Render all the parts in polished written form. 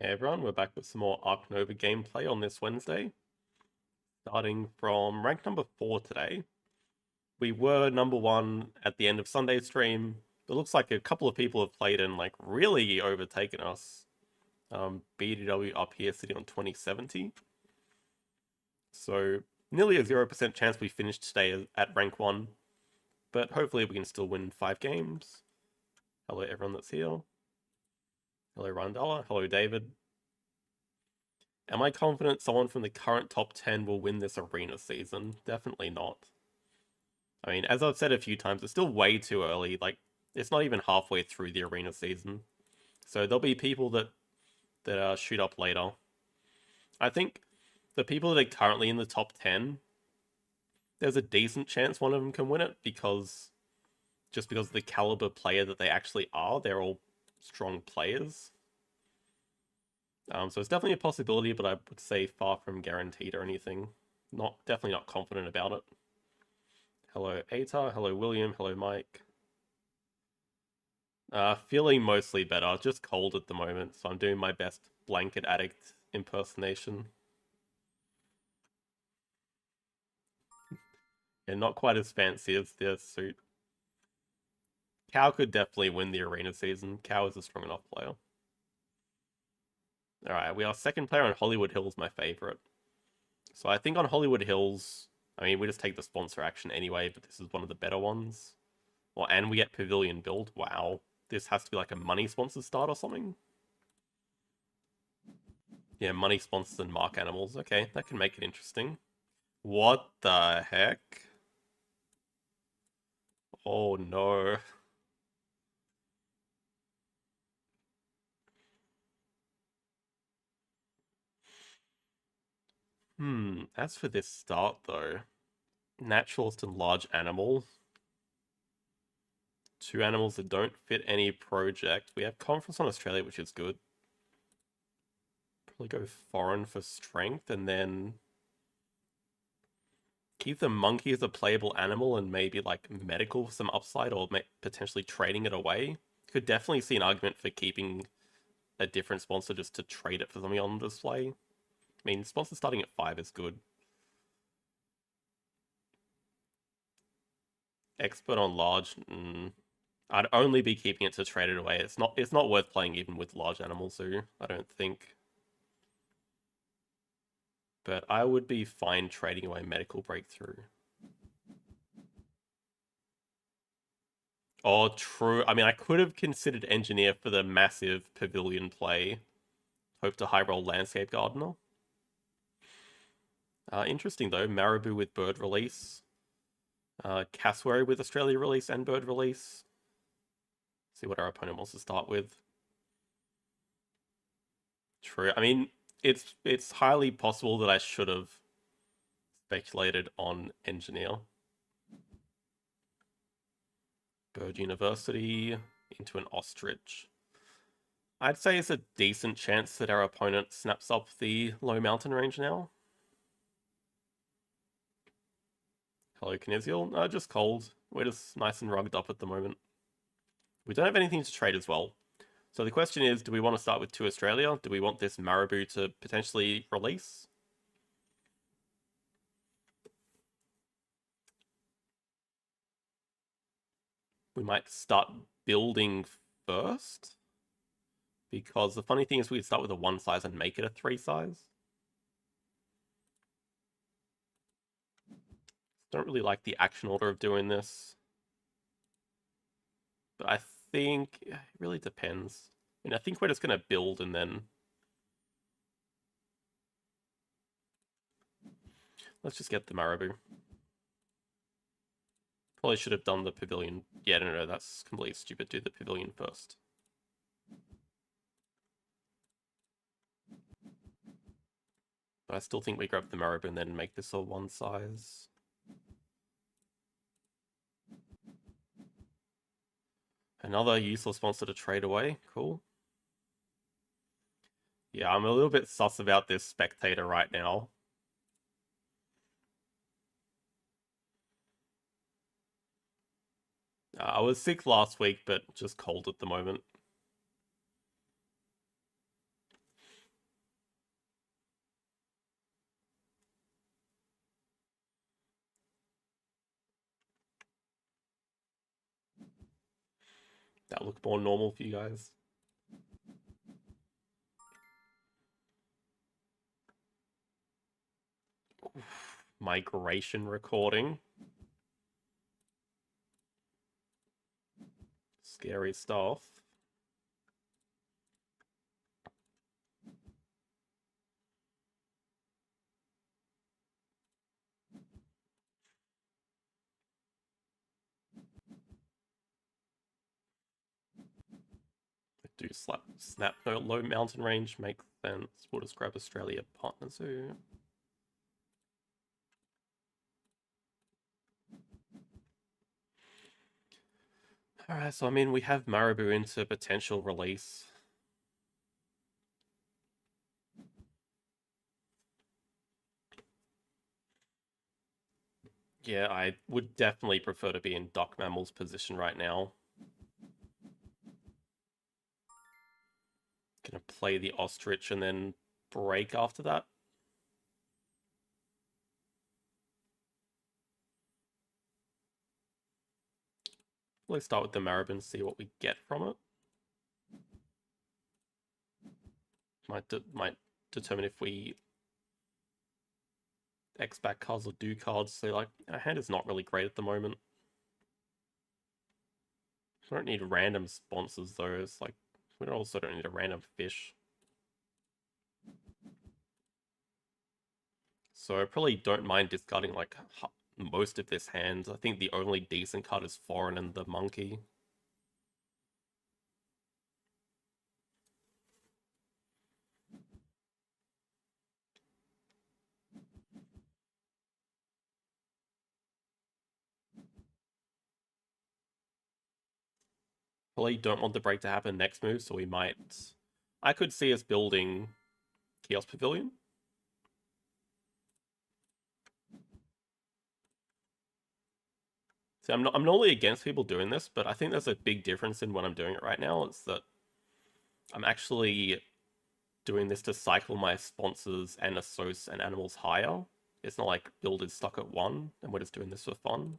Hey everyone, we're back with some more Ark Nova gameplay on this Wednesday. Starting from rank number 4 today. We were number 1 at the end of Sunday's stream. It looks like a couple of people have played and really overtaken us. BDW up here sitting on 2070. So nearly a 0% chance we finish today at rank 1. But hopefully we can still win 5 games. Hello everyone that's here. Hello Randala. Hello David. Am I confident someone from the current top 10 will win this arena season? Definitely not. I mean, as I've said a few times, it's still way too early. It's not even halfway through the arena season. So there'll be people that shoot up later. I think the people that are currently in the top 10, there's a decent chance one of them can win it because of the caliber player that they actually are. They're all strong players. So it's definitely a possibility, but I would say far from guaranteed or anything. Definitely not confident about it. Hello Atar, hello William, hello Mike. Feeling mostly better, just cold at the moment, so I'm doing my best blanket addict impersonation. Yeah, not quite as fancy as the suit. Cow could definitely win the arena season. Cow is a strong enough player. Alright, we are second player on Hollywood Hills, my favorite. So I think on Hollywood Hills, I mean, we just take the sponsor action anyway, but this is one of the better ones. Well, and we get Pavilion build. Wow. This has to be like a money sponsor start or something. Yeah, money sponsors and mark animals. Okay, that can make it interesting. What the heck? Oh no. As for this start though, naturalist and large animal. Two animals that don't fit any project. We have conference on Australia, which is good. Probably go foreign for strength and then keep the monkey as a playable animal and maybe like medical for some upside or potentially trading it away. Could definitely see an argument for keeping a different sponsor just to trade it for something on display. I mean, sponsor starting at 5 is good. Expert on large, I'd only be keeping it to trade it away. It's not worth playing even with large animals, so I don't think. But I would be fine trading away medical breakthrough. Oh, true. I mean, I could have considered engineer for the massive pavilion play. Hope to high roll landscape gardener. Interesting though. Marabou with bird release. Cassowary with Australia release and bird release. See what our opponent wants to start with. True. I mean, it's highly possible that I should have speculated on engineer. Bird University into an ostrich. I'd say it's a decent chance that our opponent snaps up the low mountain range now. Hello, Kinesial. Just cold. We're just nice and rugged up at the moment. We don't have anything to trade as well. So the question is, do we want to start with 2 Australia? Do we want this Marabou to potentially release? We might start building first. Because the funny thing is we could start with a 1 size and make it a 3 size. Don't really like the action order of doing this. But I think it really depends. I mean, I think we're just going to build and then... Let's just get the Marabou. Probably should have done the pavilion. Yeah, no, that's completely stupid. Do the pavilion first. But I still think we grab the Marabou and then make this a 1 size. Another useless sponsor to trade away. Cool. Yeah, I'm a little bit sus about this spectator right now. I was sick last week, but just cold at the moment. That look more normal for you guys. Oof, migration recording. Scary stuff. Do snap no low mountain range makes sense. We'll just grab Australia partner zoo. Alright, so I mean we have Marabou into potential release. Yeah, I would definitely prefer to be in Dock Mammal's position right now. Gonna play the ostrich and then break after that. Let's start with the Marabou and see what we get from it. Might determine if we X back cards or do cards. So like our hand is not really great at the moment. We don't need random sponsors though. It's like we also don't need a random fish. So I probably don't mind discarding like most of this hand. I think the only decent card is Foreign and the Monkey. Probably don't want the break to happen next move, so we might... I could see us building Chaos Pavilion. See, I'm normally against people doing this, but I think there's a big difference in when I'm doing it right now. It's that I'm actually doing this to cycle my sponsors and assos and animals higher. It's not like build is stuck at 1 and we're just doing this for fun.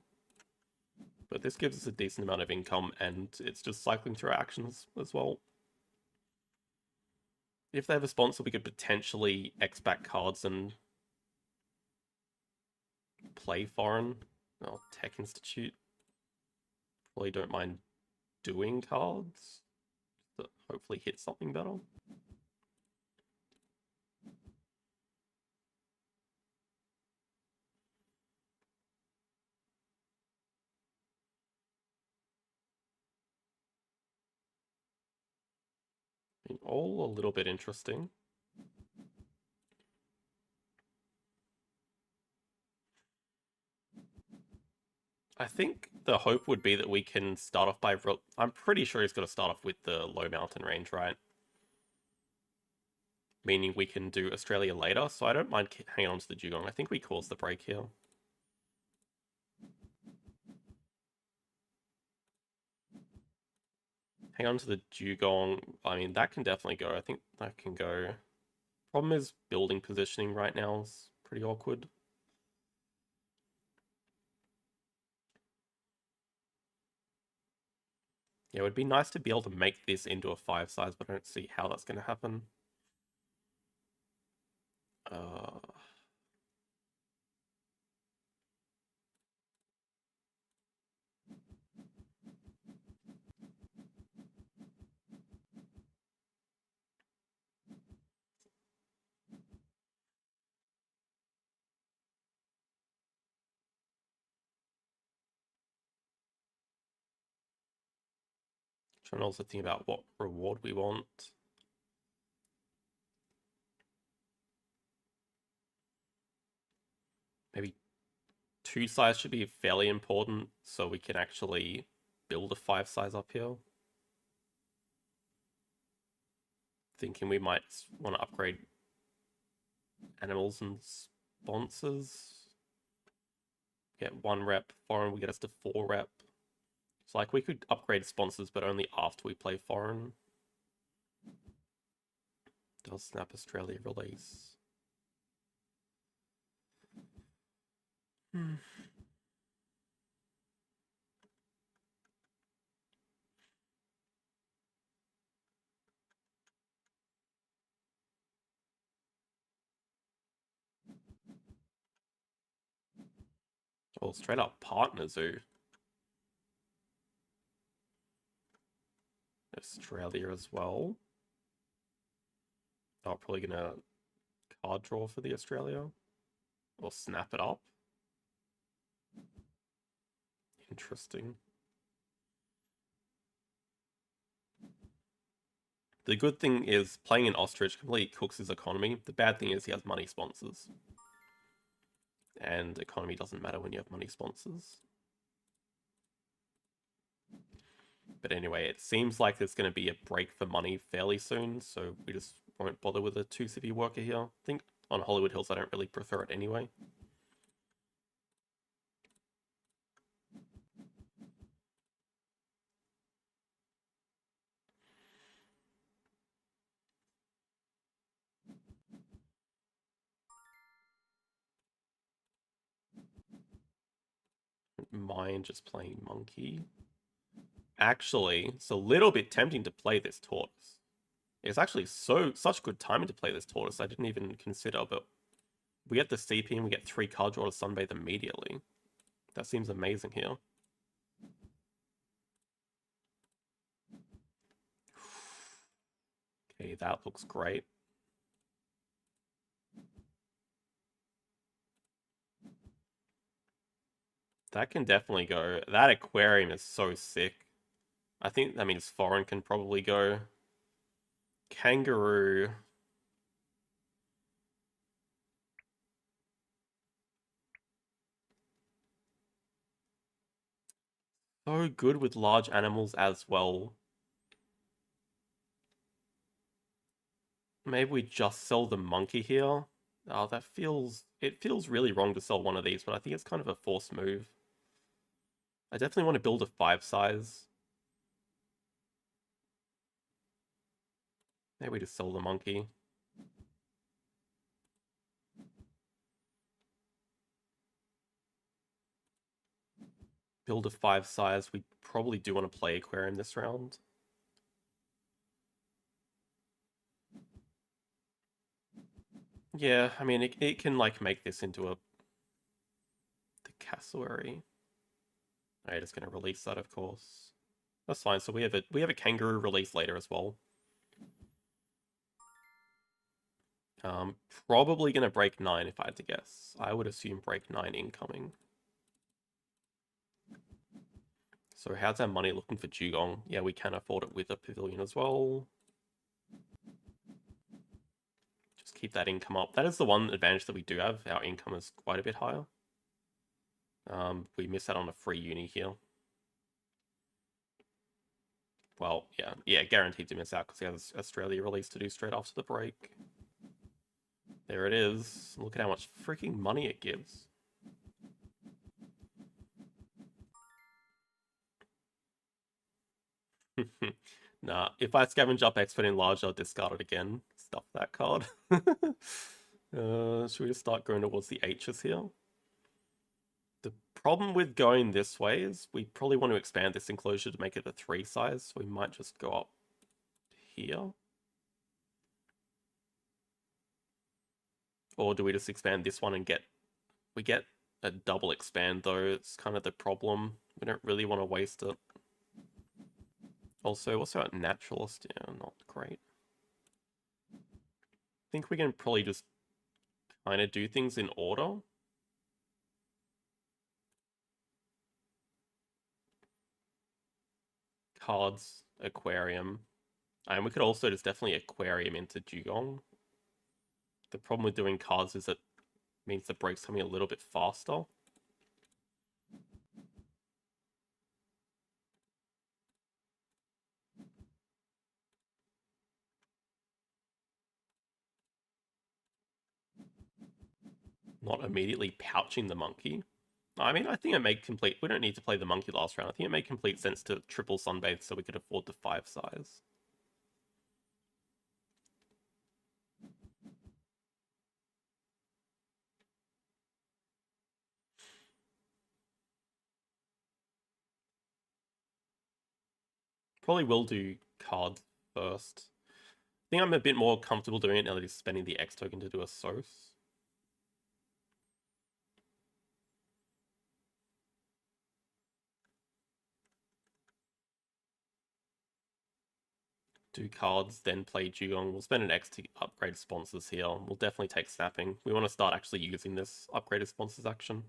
But this gives us a decent amount of income and it's just cycling through our actions as well. If they have a sponsor, we could potentially X back cards and play foreign. Oh, Tech Institute. Probably don't mind doing cards that hopefully hit something better. All a little bit interesting. I think the hope would be that we can start off by... I'm pretty sure he's going to start off with the low mountain range, right? Meaning we can do Australia later, so I don't mind hanging on to the dugong. I think we caused the break here. Hang on to the dugong. I mean, that can definitely go. I think that can go. Problem is building positioning right now is pretty awkward. Yeah, it would be nice to be able to make this into a 5 size, but I don't see how that's going to happen. Trying to also think about what reward we want. Maybe 2 size should be fairly important, so we can actually build a 5 size up here. Thinking we might want to upgrade animals and sponsors. Get 1 rep, foreign will get us to 4 rep. So like we could upgrade sponsors, but only after we play foreign. Does Snap Australia release? Or straight up partner zoo. Australia as well. Oh, probably gonna card draw for the Australia. Or snap it up. Interesting. The good thing is playing an ostrich completely cooks his economy. The bad thing is he has money sponsors. And economy doesn't matter when you have money sponsors. But anyway, it seems like there's going to be a break for money fairly soon, so we just won't bother with a 2-city worker here. I think on Hollywood Hills I don't really prefer it anyway. Mind just playing monkey. Actually, it's a little bit tempting to play this tortoise. It's actually such good timing to play this tortoise. I didn't even consider, but we get the CP and we get 3 card draw to Sunbathe immediately. That seems amazing here. Okay, that looks great. That can definitely go. That aquarium is so sick. I think that means foreign can probably go. Kangaroo. So good with large animals as well. Maybe we just sell the monkey here. Oh, it feels really wrong to sell one of these, but I think it's kind of a forced move. I definitely want to build a 5 size. Maybe we just sell the monkey. Build a 5 size. We probably do want to play aquarium this round. Yeah, I mean, it can like make this into the cassowary. Alright, just gonna release that, of course. That's fine. So we have a kangaroo release later as well. Probably gonna break 9 if I had to guess. I would assume break 9 incoming. So how's our money looking for Dugong? Yeah, we can afford it with a pavilion as well. Just keep that income up. That is the one advantage that we do have. Our income is quite a bit higher. We miss out on a free uni here. Well, yeah, guaranteed to miss out because he has Australia release to do straight after the break. There it is. Look at how much freaking money it gives. Nah, if I scavenge up expert enlarge, I'll discard it again. Stuff that card. Should we just start going towards the H's here? The problem with going this way is we probably want to expand this enclosure to make it a 3 size, so we might just go up here. Or do we just expand this one and we get a double expand though? It's kind of the problem. We don't really want to waste it. Also, what's our naturalist? Yeah, not great. I think we can probably just kind of do things in order. Cards, aquarium. And we could also just definitely aquarium into Dugong. The problem with doing cards is it means the break's coming a little bit faster. Not immediately pouching the monkey. I mean, I think it made complete... We don't need to play the monkey last round. I think it made complete sense to triple Sunbathe so we could afford the 5 size. Probably will do cards first. I think I'm a bit more comfortable doing it now that he's spending the X token to do a Sos. do cards, then play Dugong. We'll spend an X to upgrade sponsors here. We'll definitely take snapping. We want to start actually using this upgraded sponsors action.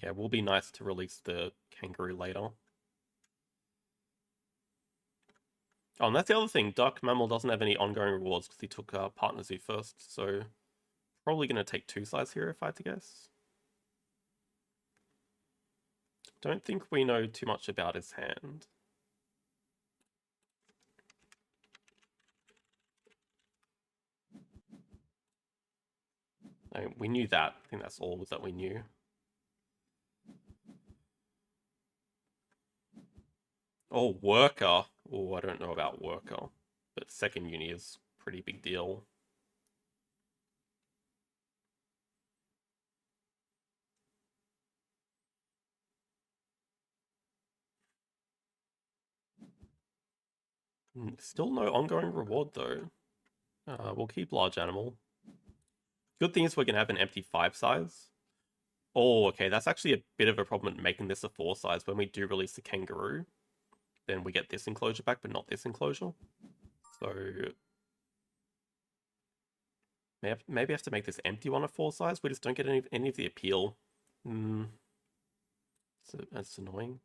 Yeah, it will be nice to release the kangaroo later. Oh, and that's the other thing. Duck Mammal doesn't have any ongoing rewards because he took Partner Zoo first, so probably going to take 2 sides here if I had to guess. Don't think we know too much about his hand. We knew that. I think that's all that we knew. Oh, Worker. Oh, I don't know about Worker. But second uni is pretty big deal. Still no ongoing reward though. We'll keep large animal. Good thing is we're going to have an empty 5 size. Oh, okay, that's actually a bit of a problem at making this a 4 size. When we do release the kangaroo, then we get this enclosure back, but not this enclosure. So maybe I have to make this empty one a 4 size. We just don't get any of the appeal. So that's annoying.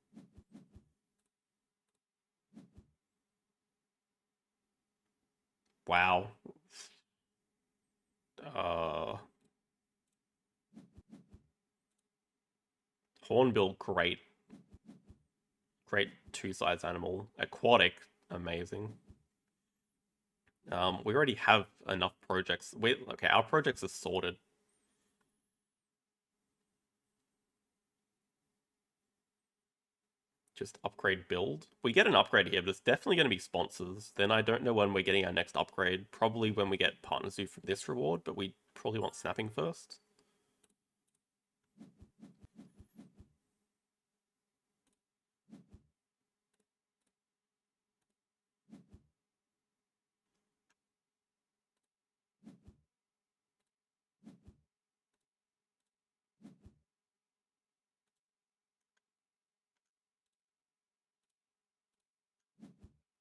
Wow. Hornbill, great. Great 2 size animal. Aquatic, amazing. We already have enough projects. Okay, our projects are sorted. Just upgrade build. We get an upgrade here, but it's definitely going to be sponsors. Then I don't know when we're getting our next upgrade. Probably when we get Partner Zoo from this reward, but we probably want snapping first.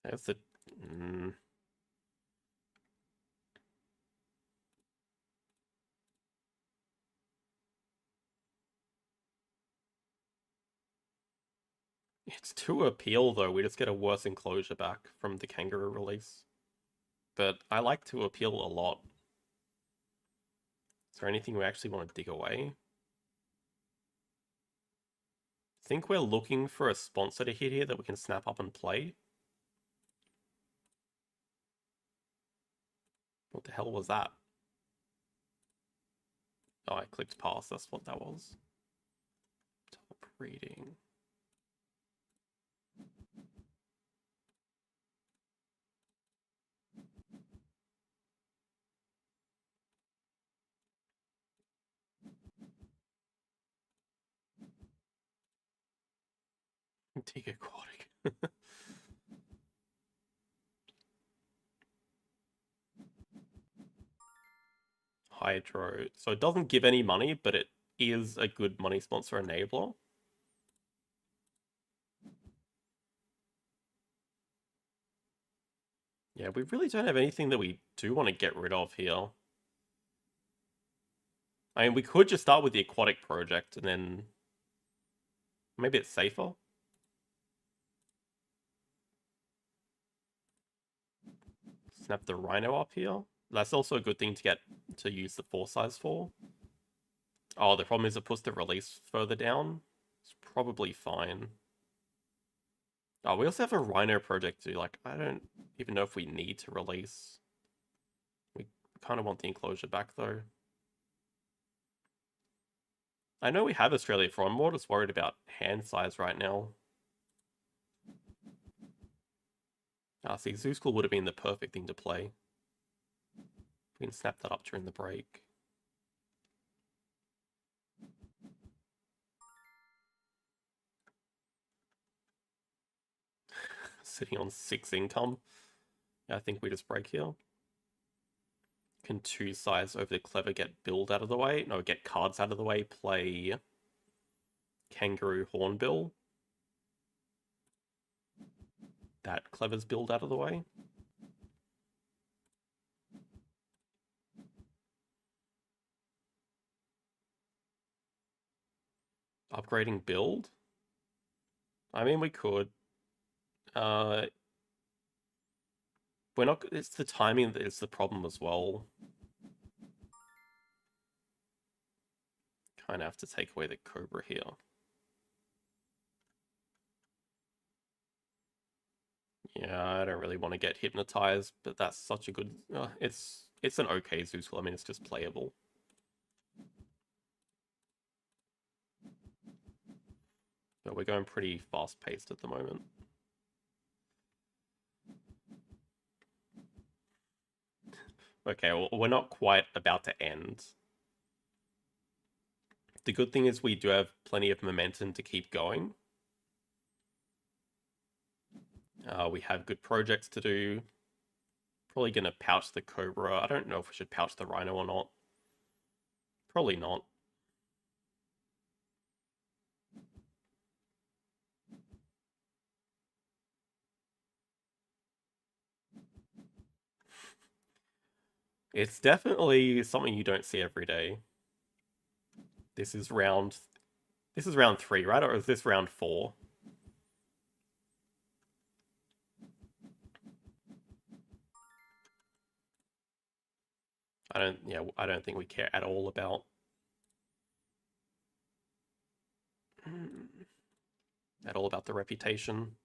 That's the... It's too appeal though, we just get a worse enclosure back from the kangaroo release. But I like to appeal a lot. Is there anything we actually want to dig away? I think we're looking for a sponsor to hit here that we can snap up and play. What the hell was that? Oh, I clicked pass, that's what that was. Top reading. Take aquatic. Hydro. So it doesn't give any money, but it is a good money sponsor enabler. Yeah, we really don't have anything that we do want to get rid of here. I mean, we could just start with the aquatic project and then maybe it's safer. Snap the rhino up here. That's also a good thing to get to use the 4 size for. Oh, the problem is it puts the release further down. It's probably fine. Oh, we also have a rhino project too. Like, I don't even know if we need to release. We kind of want the enclosure back though. I know we have Australia for. I'm more just worried about hand size right now. See, Zoo School would have been the perfect thing to play. We can snap that up during the break. Sitting on 6 income. Yeah, I think we just break here. Can 2 size over the clever get build out of the way? No, get cards out of the way, play Kangaroo Hornbill. That clever's build out of the way. Upgrading build? I mean, we could. We're not. It's the timing that is the problem as well. Kind of have to take away the Cobra here. Yeah, I don't really want to get hypnotized, but that's such a good. It's an okay Zeusel. I mean, it's just playable. But we're going pretty fast paced at the moment. Okay, well, we're not quite about to end. The good thing is we do have plenty of momentum to keep going. We have good projects to do. Probably going to pouch the Cobra. I don't know if we should pouch the Rhino or not. Probably not. It's definitely something you don't see every day. This is round 3, right? Or is this round 4? I don't think we care at all about the reputation.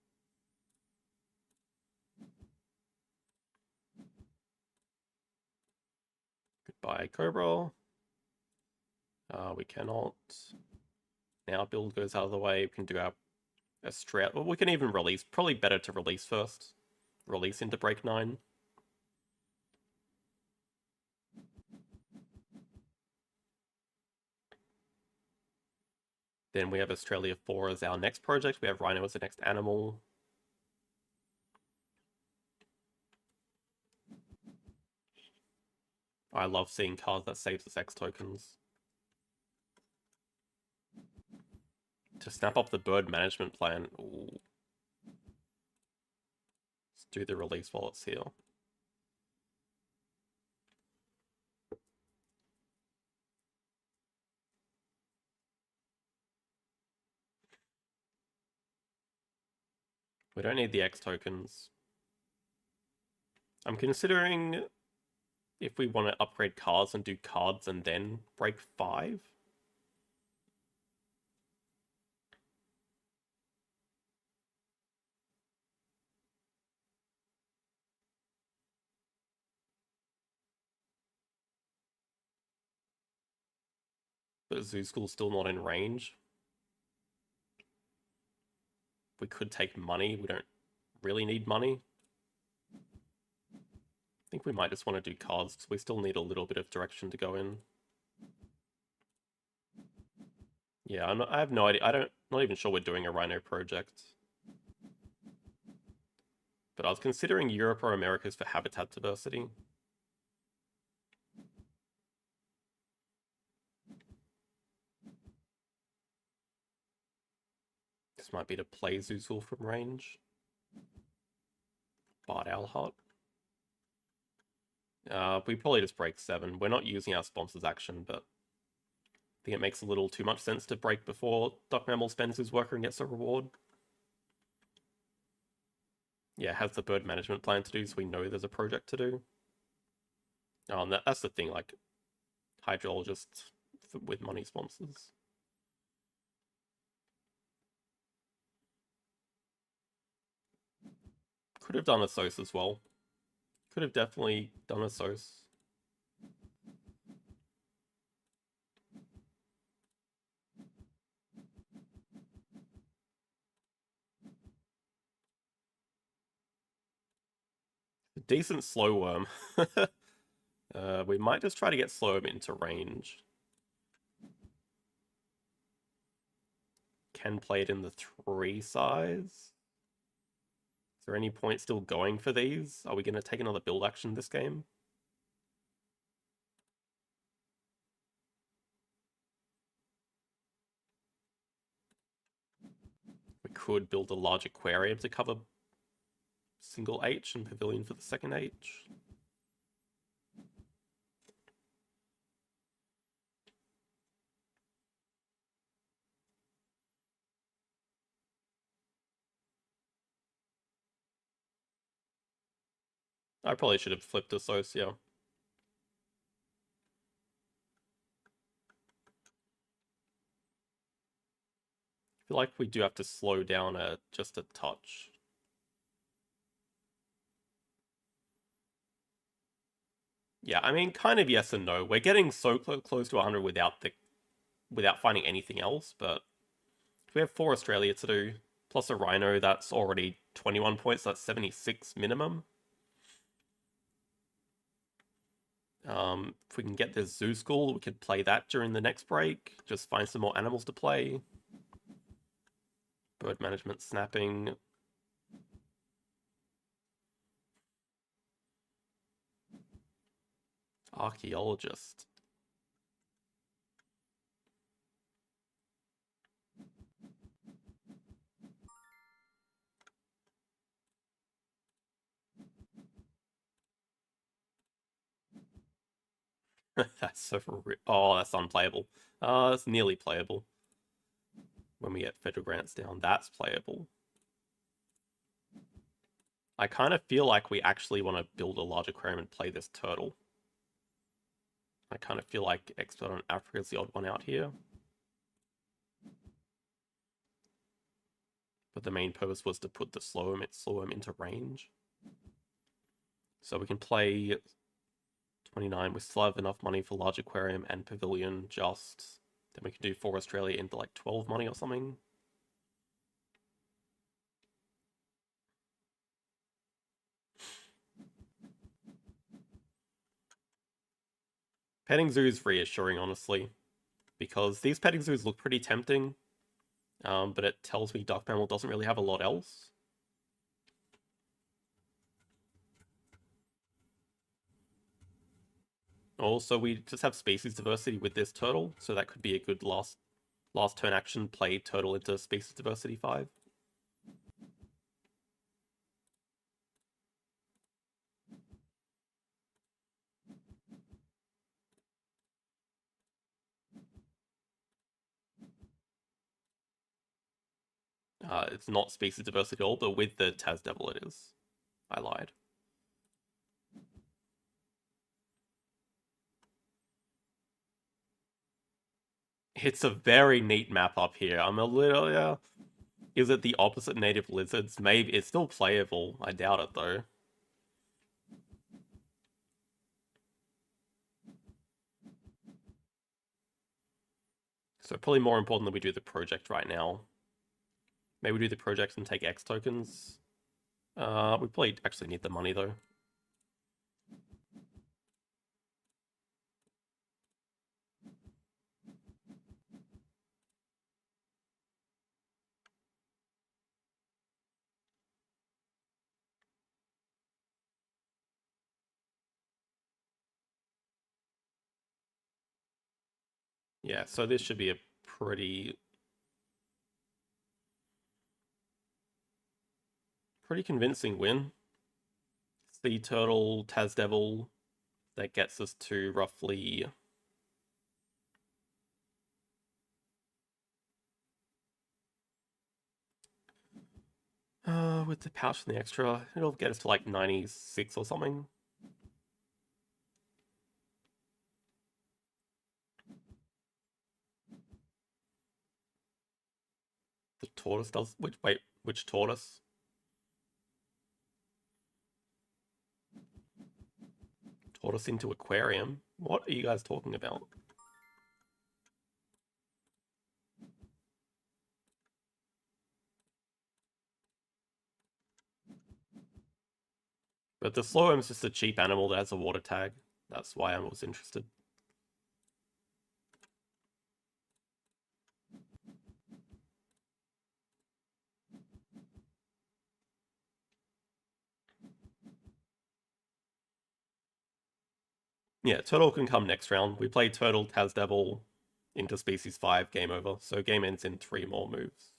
Goodbye, Cobra. We cannot. Now build goes out of the way. We can do our Australia. Well, we can even release. Probably better to release first. Release into break 9. Then we have Australia 4 as our next project. We have Rhino as the next animal. I love seeing cards that saves us X tokens. To snap up the bird management plan. Ooh. Let's do the release while it's here. We don't need the X tokens. I'm considering if we want to upgrade cards and do cards and then break 5. But Zeuskull's still not in range. We could take money. We don't really need money. I think we might just want to do cards because we still need a little bit of direction to go in. Yeah, I have no idea. Not even sure we're doing a Rhino project. But I was considering Europe or Americas for habitat diversity. This might be to play Zeusul from range. Bard Owl Hut. We probably just break 7. We're not using our sponsor's action, but I think it makes a little too much sense to break before Doc Mammal spends his worker and gets a reward. Yeah, has the bird management plan to do, so we know there's a project to do. And that's the thing, like, hydrologists with money sponsors. Could have done a SOS as well. Could have definitely done a SOS. Decent slow worm. We might just try to get slow worm into range. Can play it in the 3 size. Is there any point still going for these? Are we going to take another build action this game? could build a large aquarium to cover single H and pavilion for the second H. I probably should have flipped Associa. I feel like we do have to slow down just a touch. Yeah, I mean, kind of yes and no. We're getting so close to 100 without finding anything else, but we have 4 Australia to do, plus a Rhino that's already 21 points, so that's 76 minimum. If we can get this Zoo School, we could play that during the next break. Just find some more animals to play. Bird management, snapping. Archaeologist. That's so oh, that's unplayable. That's nearly playable. When we get federal grants down, that's playable. I kind of feel like we actually want to build a large aquarium and play this turtle. I kind of feel like Expert on Africa is the odd one out here. But the main purpose was to put the slow him into range. So we can play 29. We still have enough money for large aquarium and pavilion just. Then we can do 4 Australia into like 12 money or something. Petting zoo is reassuring, honestly, because these petting zoos look pretty tempting, but it tells me Duck Mammal doesn't really have a lot else. Also, we just have species diversity with this turtle, so that could be a good last turn action, play turtle into species diversity 5. It's not species diversity at all, but with the Tas Devil it is. I lied. It's a very neat map up here. I'm a little, yeah. Is it the opposite native lizards? Maybe. It's still playable. I doubt it, though. So probably more important that we do the project right now. Maybe we do the project and take X tokens. We probably actually need the money, though. Yeah, so this should be a pretty convincing win. Sea Turtle, Tas Devil, that gets us to roughly... with the pouch and the extra, it'll get us to like 96 or something. The tortoise does... which tortoise? Tortoise into aquarium? What are you guys talking about? But the Slowworm is just a cheap animal that has a water tag. That's why I was interested. Yeah, Turtle can come next round. We play Turtle, Tas Devil into species 5, game over. So game ends in 3 more moves.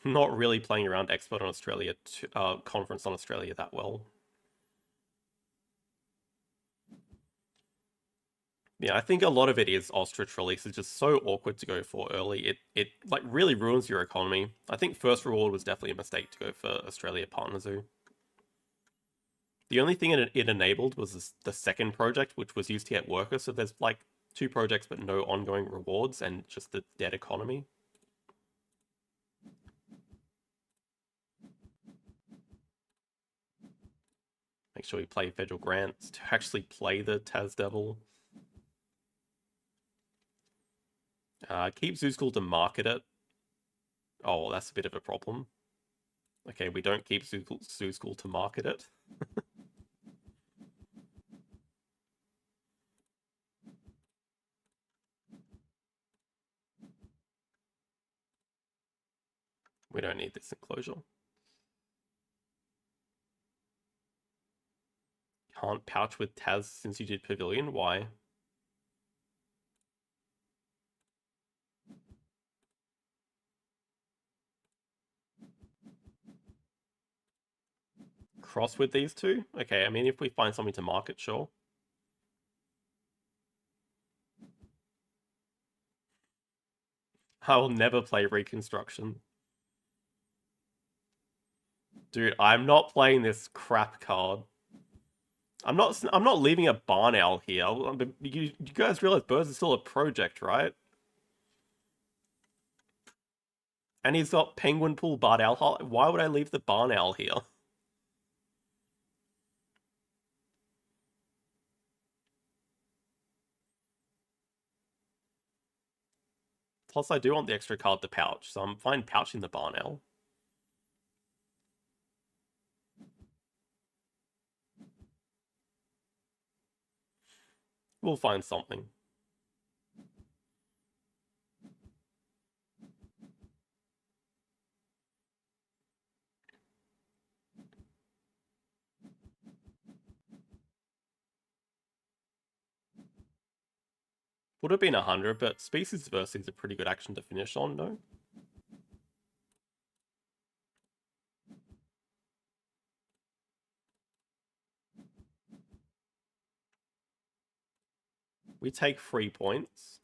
Not really playing around Expert on Australia, Conference on Australia that well. Yeah, I think a lot of it is ostrich release is just so awkward to go for early. It like really ruins your economy. I think first reward was definitely a mistake to go for Australia Partner Zoo. The only thing it enabled was the second project, which was used to get workers. So there's like two projects but no ongoing rewards and just the dead economy. Make sure we play federal grants to actually play the Tas Devil. Keep Zoo School to market it. Oh, that's a bit of a problem. Okay, we don't keep Zoo School to market it. We don't need this enclosure. Can't pouch with Tas since you did Pavilion. Why? Cross with these two? Okay, I mean, if we find something to market, sure. I will never play Reconstruction. Dude, I'm not playing this crap card. I'm not leaving a barn owl here. You guys realize birds are still a project, right? And he's got penguin pool barn owl. Why would I leave the barn owl here? Plus, I do want the extra card to pouch, so I'm fine pouching the barn owl. We'll find something. Would have been 100, but Species Diversity is a pretty good action to finish on, no? We take 3 points.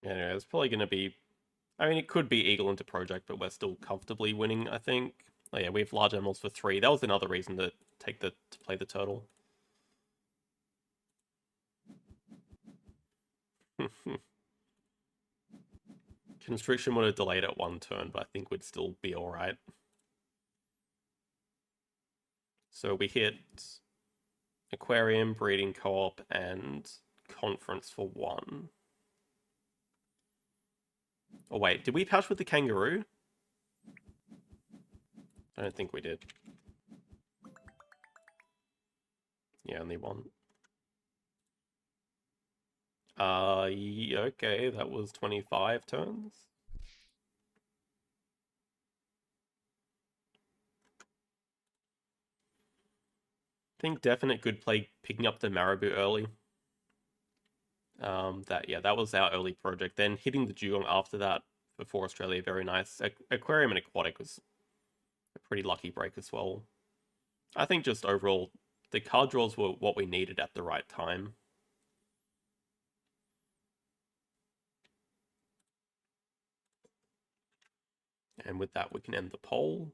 Anyway, it's probably going to be... I mean, it could be Eagle into Project, but we're still comfortably winning, I think. Oh yeah, we have large animals for 3. That was another reason to play the turtle. Constriction would have delayed it 1 turn, but I think we'd still be alright. So we hit Aquarium, Breeding Co-op, and Conference for 1. Oh wait, did we pouch with the kangaroo? I don't think we did. Yeah, only 1. Yeah, okay, that was 25 turns. I think definite good play picking up the Marabou early. That was our early project. Then hitting the dugong after that before Australia, very nice. Aquarium and Aquatic was a pretty lucky break as well. I think just overall, the card draws were what we needed at the right time. And with that, we can end the poll.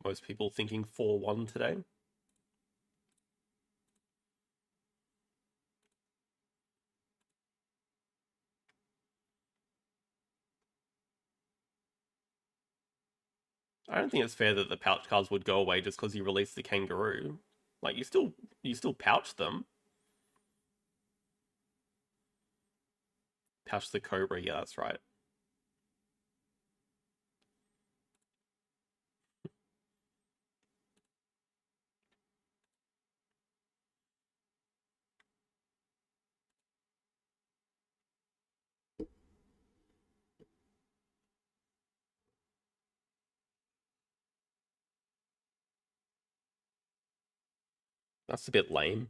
Most people thinking 4-1 today. I don't think it's fair that the pouch cards would go away just because you released the kangaroo. Like you still pouch them. Pouch the Cobra, yeah, that's right. That's a bit lame.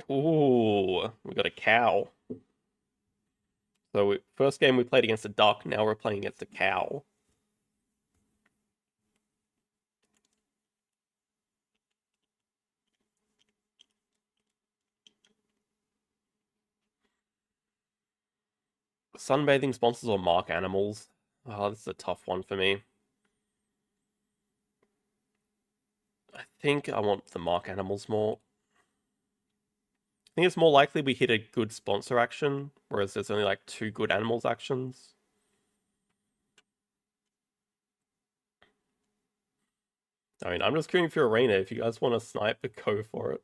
Ooh, we got a cow. So first game we played against a duck, now we're playing against a cow. Sunbathing sponsors or mark animals? Oh, this is a tough one for me. I think I want the mark animals more. I think it's more likely we hit a good sponsor action, whereas there's only like 2 good animals actions. I mean, I'm just queuing for arena. If you guys want to snipe, go for it.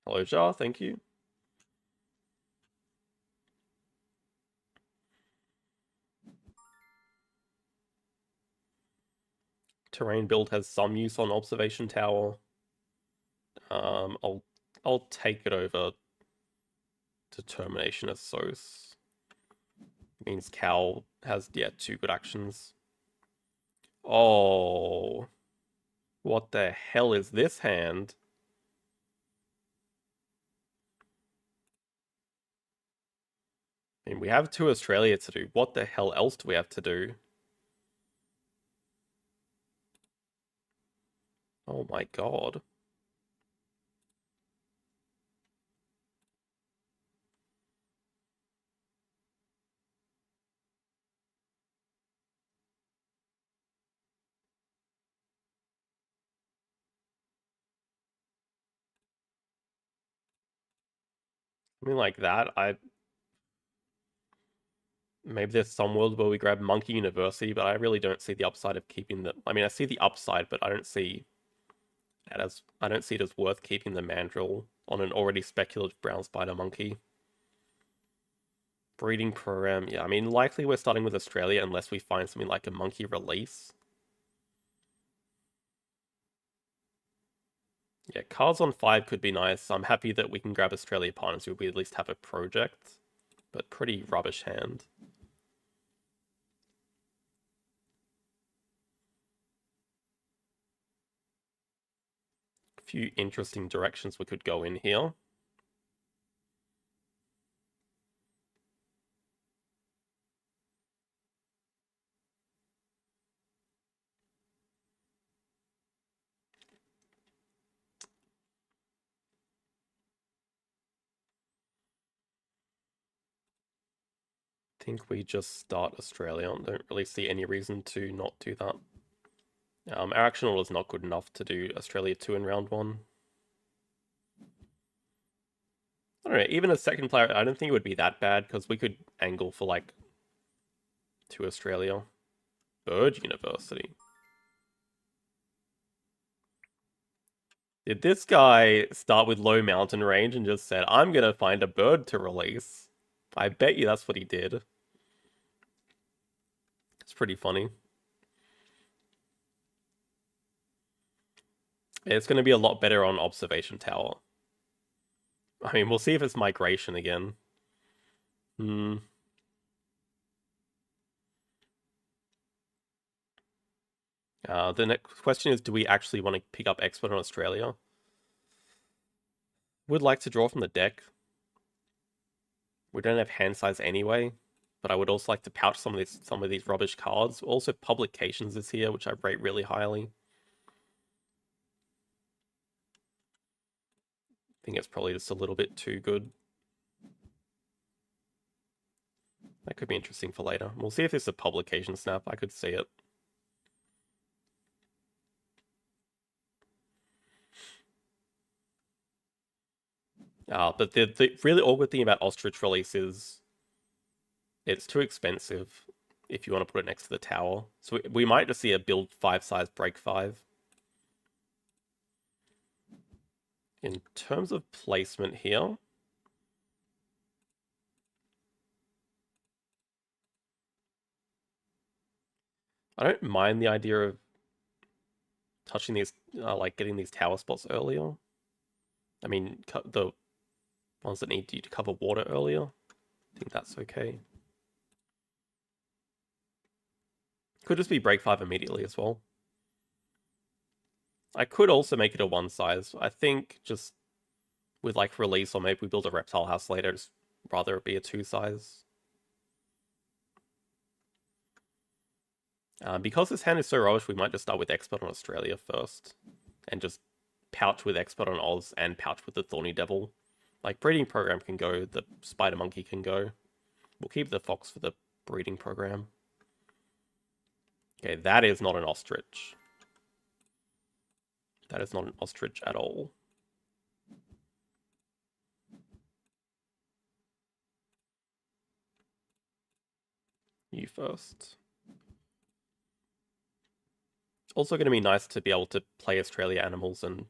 Hello, Jar, thank you. Terrain build has some use on observation tower. I'll take it over determination as Sos. Means Cal has 2 good actions. Oh, what the hell is this hand? I mean, we have 2 Australia to do. What the hell else do we have to do? Oh my god. I mean, like that, maybe there's some world where we grab Monkey University, but I really don't see the upside of keeping the. I mean, I see the upside, but I don't see it as worth keeping the Mandrill on an already speculative brown spider monkey. Breeding program, yeah. I mean, likely we're starting with Australia unless we find something like a monkey release. Yeah, cards on 5 could be nice. I'm happy that we can grab Australia partners who we at least have a project, but pretty rubbish hand. A few interesting directions we could go in here. I think we just start Australia. I don't really see any reason to not do that. Our action order is not good enough to do Australia 2 in round 1. I don't know, even a second player, I don't think it would be that bad, because we could angle for, like, 2 Australia. Bird University. Did this guy start with low mountain range and just said, I'm gonna find a bird to release? I bet you that's what he did. It's pretty funny. It's gonna be a lot better on observation tower. I mean, we'll see if it's migration again. Hmm. The next question is, do we actually want to pick up Expert on Australia? Would like to draw from the deck. We don't have hand size anyway, but I would also like to pouch some of these rubbish cards. Also, publications is here, which I rate really highly. I think it's probably just a little bit too good. That could be interesting for later. We'll see if there's a publication snap. I could see it. But the really awkward thing about Ostrich release is It's too expensive if you want to put it next to the tower. So we might just see a build 5 size break 5. In terms of placement here, I don't mind the idea of touching these, like getting these tower spots earlier. I mean, the ones that need you to cover water earlier. I think that's okay. Could just be break 5 immediately as well. I could also make it a 1 size. I think just with like release, or maybe we build a reptile house later, just rather it be a 2 size. Because this hand is so rubbish, we might just start with Expert on Australia first. And just pouch with Expert on Oz and pouch with the Thorny Devil. Like, breeding program can go, the Spider Monkey can go. We'll keep the Fox for the breeding program. Okay, that is not an ostrich. That is not an ostrich at all. You first. Also going to be nice to be able to play Australia animals and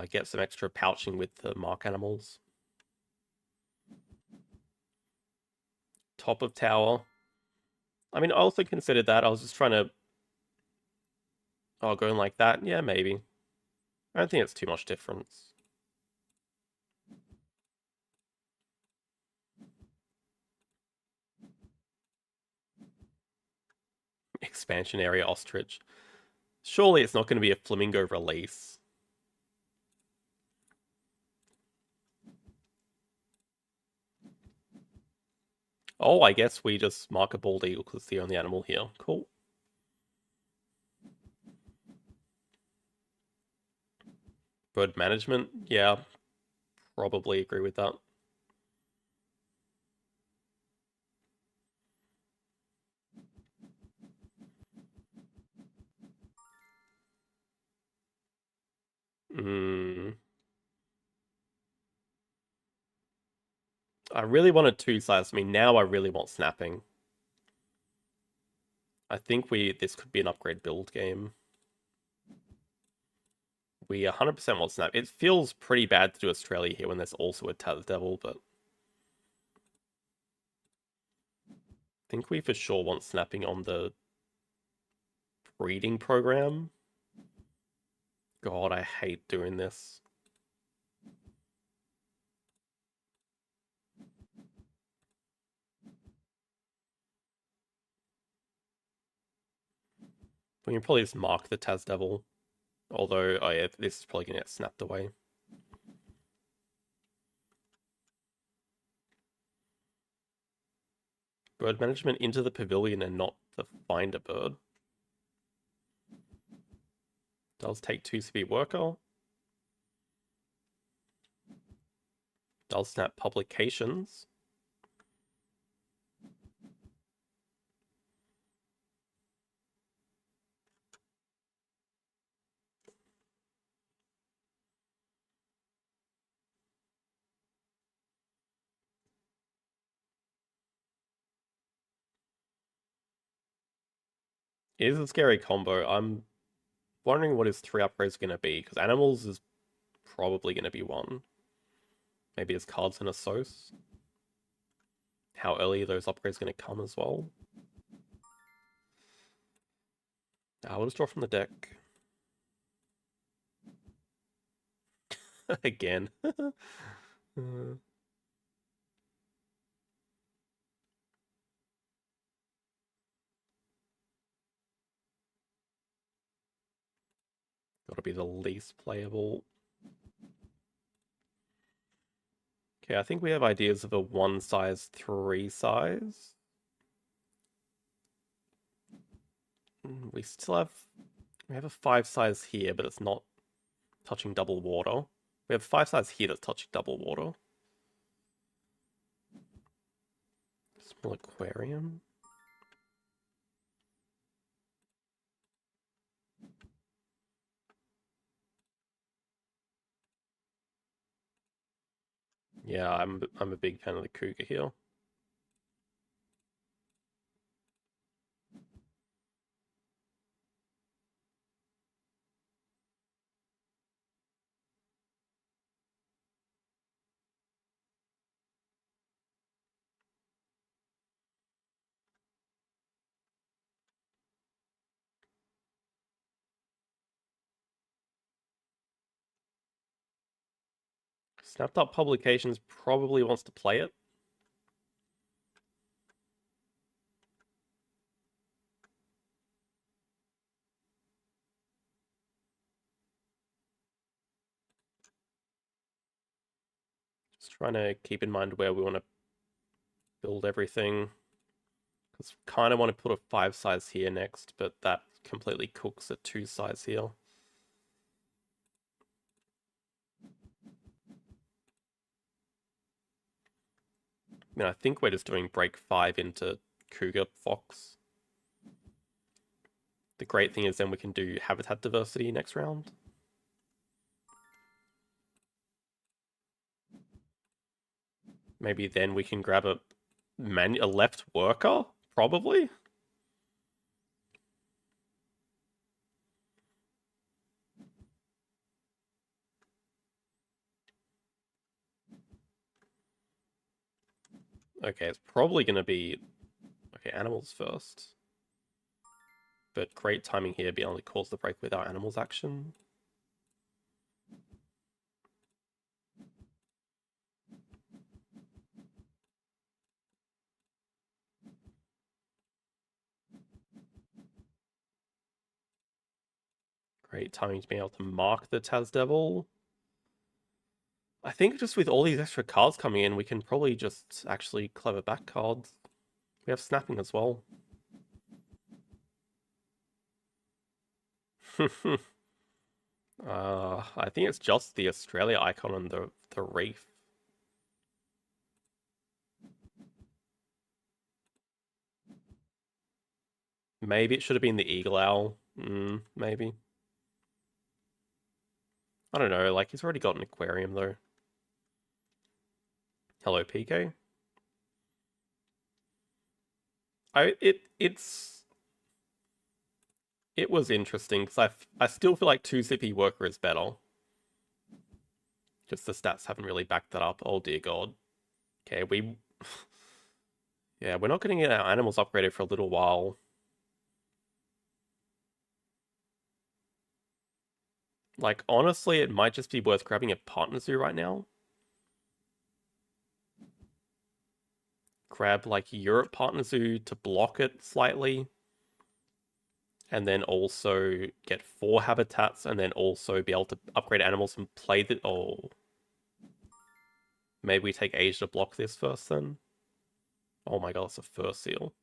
get some extra pouching with the mark animals. Top of tower. I mean, I also considered that. I was just trying to... Oh, going like that? Yeah, maybe. I don't think it's too much difference. Expansion area ostrich. Surely it's not going to be a flamingo release. Oh, I guess we just mark a bald eagle because it's the only animal here. Cool. Bird management? Yeah, probably agree with that. I really wanted 2 size. I mean, now I really want snapping. I think this could be an upgrade build game. We 100% want snap. It feels pretty bad to do Australia here when there's also a Taz Devil, but I think we for sure want snapping on the breeding program. God, I hate doing this. We can probably just mark the Taz Devil. Although, oh yeah, this is probably going to get snapped away. Bird management into the pavilion and not the find a bird. Does take 2 CP worker. Does snap publications. It is a scary combo. I'm wondering what his 3 upgrades are going to be, because animals is probably going to be 1. Maybe his cards and a Sos. How early are those upgrades going to come as well? We'll just draw from the deck. Again. Gotta be the least playable. Okay, I think we have ideas of a 1 size, 3 size. We have a 5 size here, but it's not touching double water. We have 5 size here that's touching double water. Small aquarium. Yeah, I'm a big fan of the cougar here. Snapped Up Publications probably wants to play it. Just trying to keep in mind where we want to build everything. Because kind of want to put a 5 size here next, but that completely cooks at 2 size here. I mean, I think we're just doing break 5 into Cougar Fox. The great thing is then we can do habitat diversity next round. Maybe then we can grab a left worker, probably. Okay, it's probably going to be... Okay, animals first. But great timing here, being able to cause the break with our animals action. Great timing to be able to mark the Taz Devil. I think just with all these extra cards coming in, we can probably just actually clever back cards. We have snapping as well. I think it's just the Australia icon and the reef. Maybe it should have been the Eagle Owl. Maybe. I don't know, like he's already got an aquarium though. Hello, PK. It was interesting because I still feel like 2CP Worker is better. Just the stats haven't really backed that up. Oh dear god. Okay, yeah, we're not getting our animals upgraded for a little while. Like, honestly, it might just be worth grabbing a Partner Zoo right now. Grab, like, Europe Partner Zoo to block it slightly. And then also get 4 habitats, and then also be able to upgrade animals and play the... Oh. Maybe we take Asia to block this first, then. Oh my god, it's a fur seal.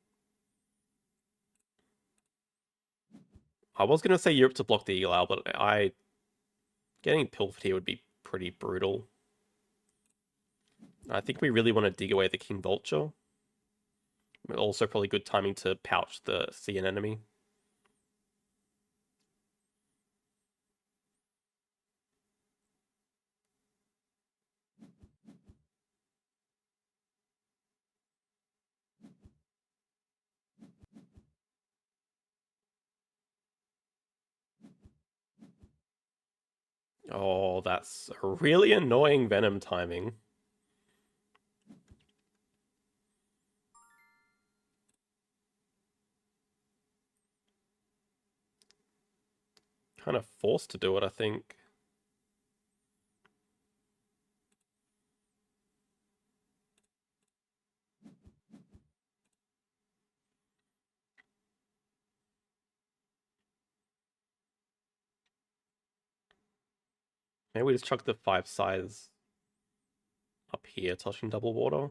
I was going to say Europe to block the Eagle Owl, but getting pilfered here would be pretty brutal. I think we really want to dig away the King Vulture. Also probably good timing to pouch the sea anemone. Oh, that's a really annoying Venom timing. Kind of forced to do it, I think. Maybe we just chuck the 5 size up here, touching double water.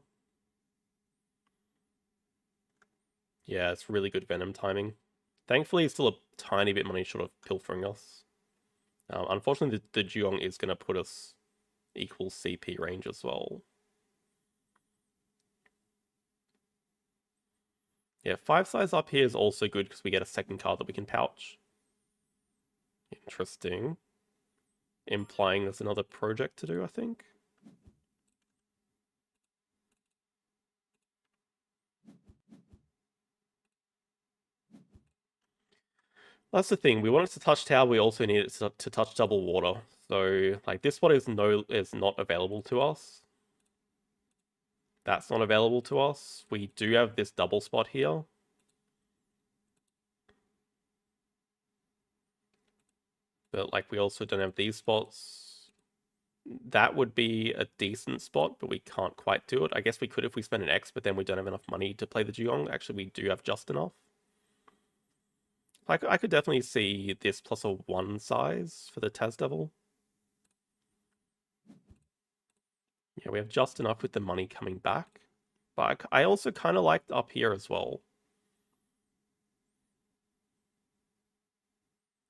Yeah, it's really good Venom timing. Thankfully, it's still a tiny bit money short of pilfering us. Unfortunately, the Juyong is going to put us equal CP range as well. Yeah, 5 size up here is also good because we get a second card that we can pouch. Interesting. Implying there's another project to do, I think. That's the thing. We want it to touch tower. We also need it to touch double water. So, like, this one is not available to us. That's not available to us. We do have this double spot here. But, like, we also don't have these spots. that would be a decent spot, but we can't quite do it. I guess we could if we spend an X, but then we don't have enough money to play the Dugong. Actually, we do have just enough. I could definitely see this plus a 1 size for the Tas Devil. Yeah, we have just enough with the money coming back. But I also kind of liked up here as well.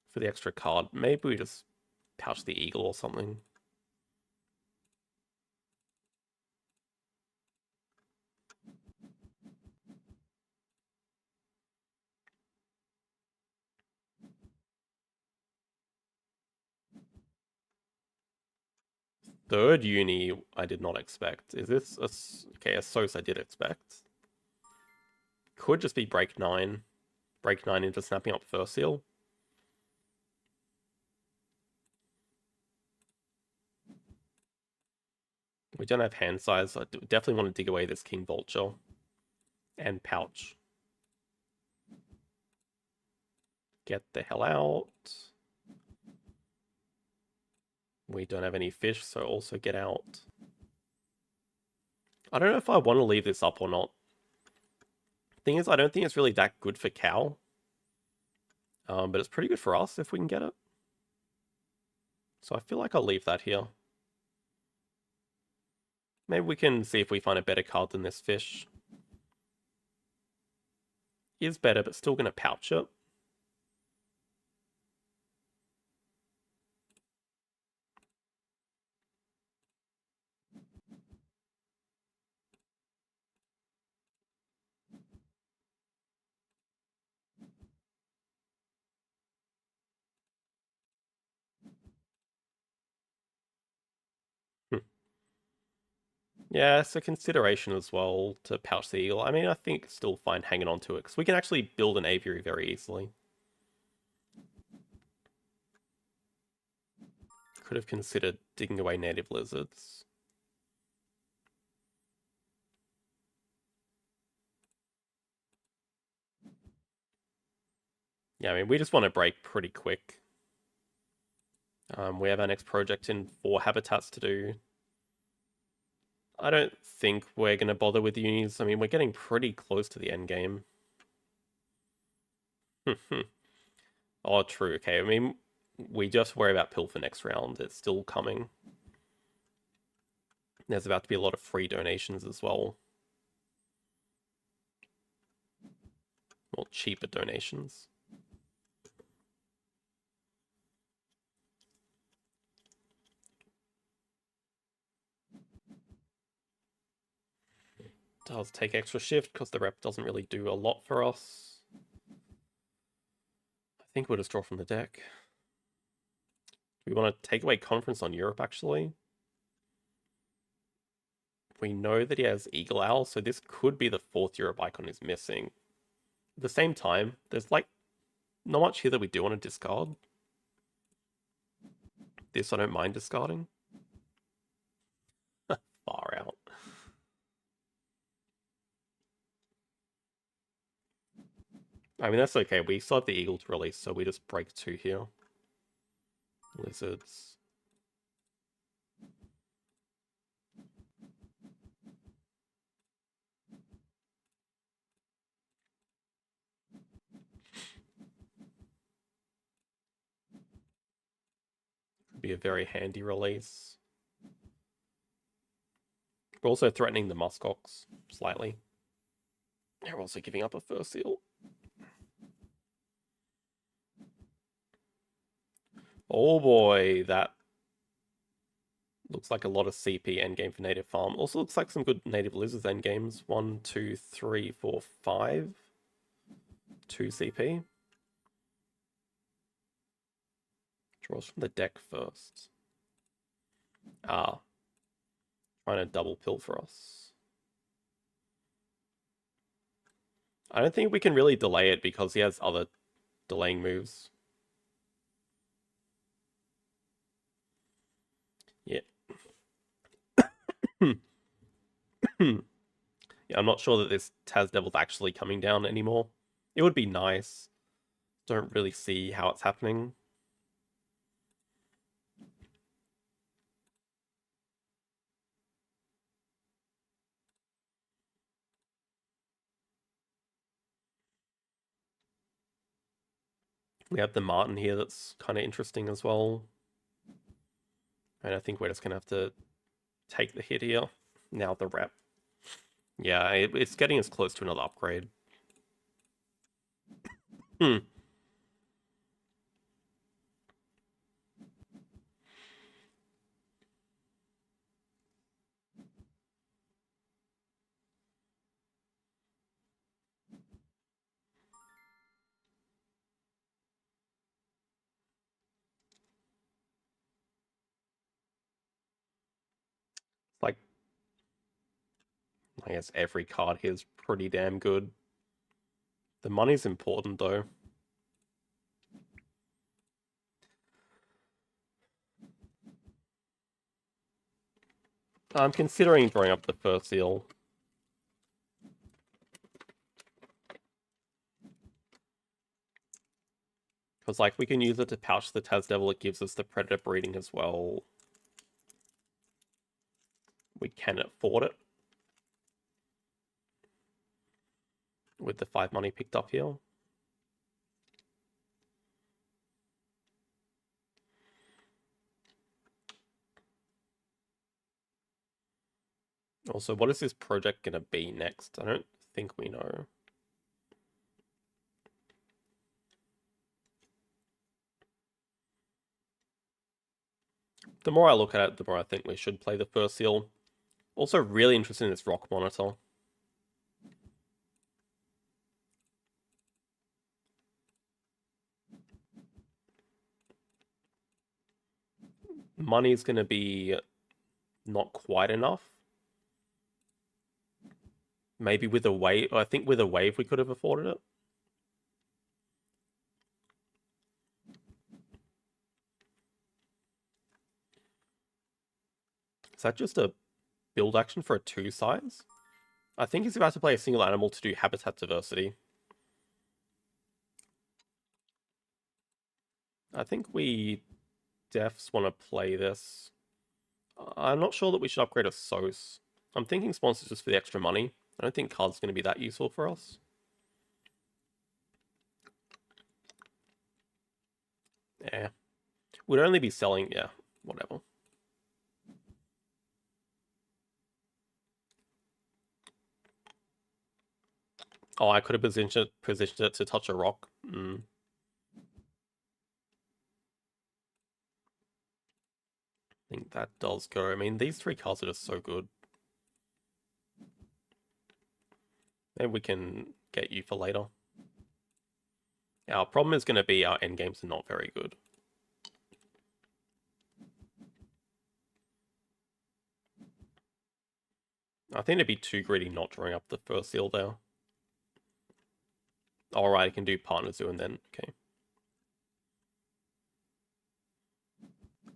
For the extra card. Maybe we just pouch the eagle or something. Third uni, I did not expect. Is this a... Okay, a Sos I did expect. Could just be break 9. Break 9 into snapping up first seal. We don't have hand size. I definitely want to dig away this King Vulture. And pouch. Get the hell out. We don't have any fish, so also get out. I don't know if I want to leave this up or not. Thing is, I don't think it's really that good for cow. But it's pretty good for us if we can get it. So I feel like I'll leave that here. Maybe we can see if we find a better card than this fish. Is better, but still going to pouch it. Yeah, it's a consideration as well to pouch the eagle. I mean, I think it's still fine hanging on to it, because we can actually build an aviary very easily. Could have considered digging away native lizards. Yeah, I mean, we just want to break pretty quick. We have our next project in 4 habitats to do. I don't think we're going to bother with unis. I mean, we're getting pretty close to the end game. Oh, true. Okay, I mean, we just worry about Pill for next round. It's still coming. There's about to be a lot of free donations as well. Or cheaper donations. Does take extra shift because the rep doesn't really do a lot for us. I think we'll just draw from the deck. We want to take away Conference on Europe, actually. We know that he has Eagle Owl, so this could be the 4th Europe icon is missing. At the same time, there's like not much here that we do want to discard. This I don't mind discarding. Far out. I mean, that's okay. We still have the eagle to release, so we just break 2 here. Lizards. Could be a very handy release. We're also threatening the muskox slightly. We're also giving up a first seal. Oh boy, that looks like a lot of CP endgame for native farm. Also looks like some good native lizards endgames. 1, 2, 3, 4, 5. 2 CP. Draws from the deck first. Ah. Trying to double pill for us. I don't think we can really delay it because he has other delaying moves. Yeah. Yeah, I'm not sure that this Tas Devil's actually coming down anymore. It would be nice. Don't really see how it's happening. We have the Martin here that's kind of interesting as well. And I think we're just going to have to take the hit here. Now the rep. Yeah, it's getting us close to another upgrade. Hmm. Like, I guess every card here is pretty damn good. The money's important though. I'm considering drawing up the first seal. Because, like, we can use it to pouch the Taz Devil. It gives us the Predator breeding as well. We can afford it. With the 5 money picked up here. Also, what is this project going to be next? I don't think we know. The more I look at it, the more I think we should play the first seal. Also, really interested in this rock monitor. Money's going to be not quite enough. Maybe with a wave. I think with a wave we could have afforded it. Is that just a build action for a 2 size? I think he's about to play a single animal to do habitat diversity. I think we defs want to play this. I'm not sure that we should upgrade a Sos. I'm thinking sponsors just for the extra money. I don't think cards going to be that useful for us. Yeah. We'd only be selling, yeah, whatever. Oh, I could have positioned it to touch a rock. I think that does go. I mean, these 3 cards are just so good. Maybe we can get you for later. Our problem is going to be our endgames are not very good. I think it'd be too greedy not drawing up the first seal there. Alright, I can do Partner Zoo and then, okay.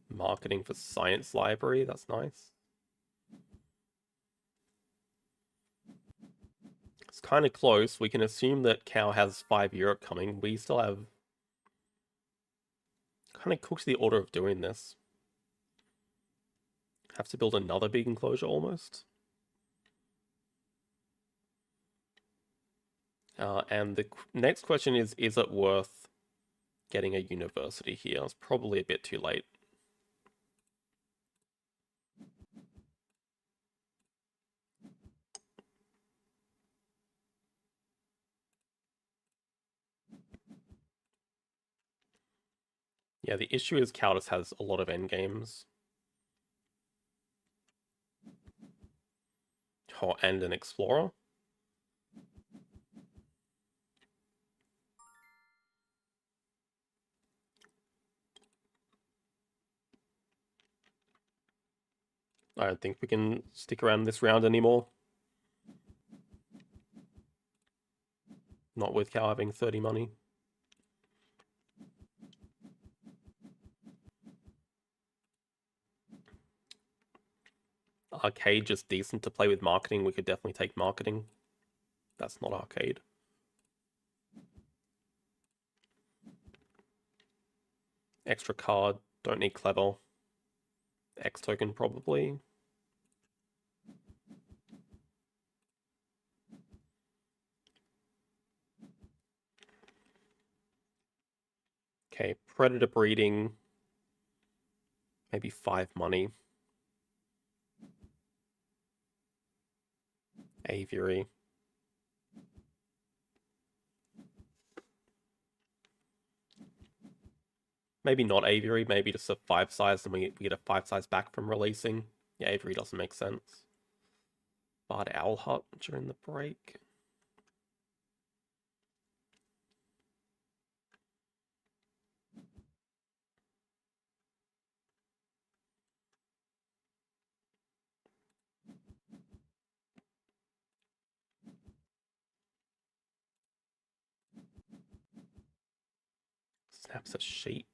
Marketing for Science Library, that's nice. It's kind of close. We can assume that Cow has 5 Europe coming. We still have... Kind of cooks the order of doing this. Have to build another big enclosure almost. And the next question is it worth getting a university here? It's probably a bit too late. Yeah, the issue is Caldus has a lot of endgames. Oh, and an Explorer. I don't think we can stick around this round anymore. Not with Cal having 30 money. Arcade just decent to play with marketing. We could definitely take marketing. That's not arcade. Extra card. Don't need clever. X token probably. Okay, predator breeding. Maybe 5 money. Aviary. Maybe not aviary, maybe just a 5 size and we get a 5 size back from releasing. Yeah, aviary doesn't make sense. Bard Owl Hut during the break. Snaps a sheep.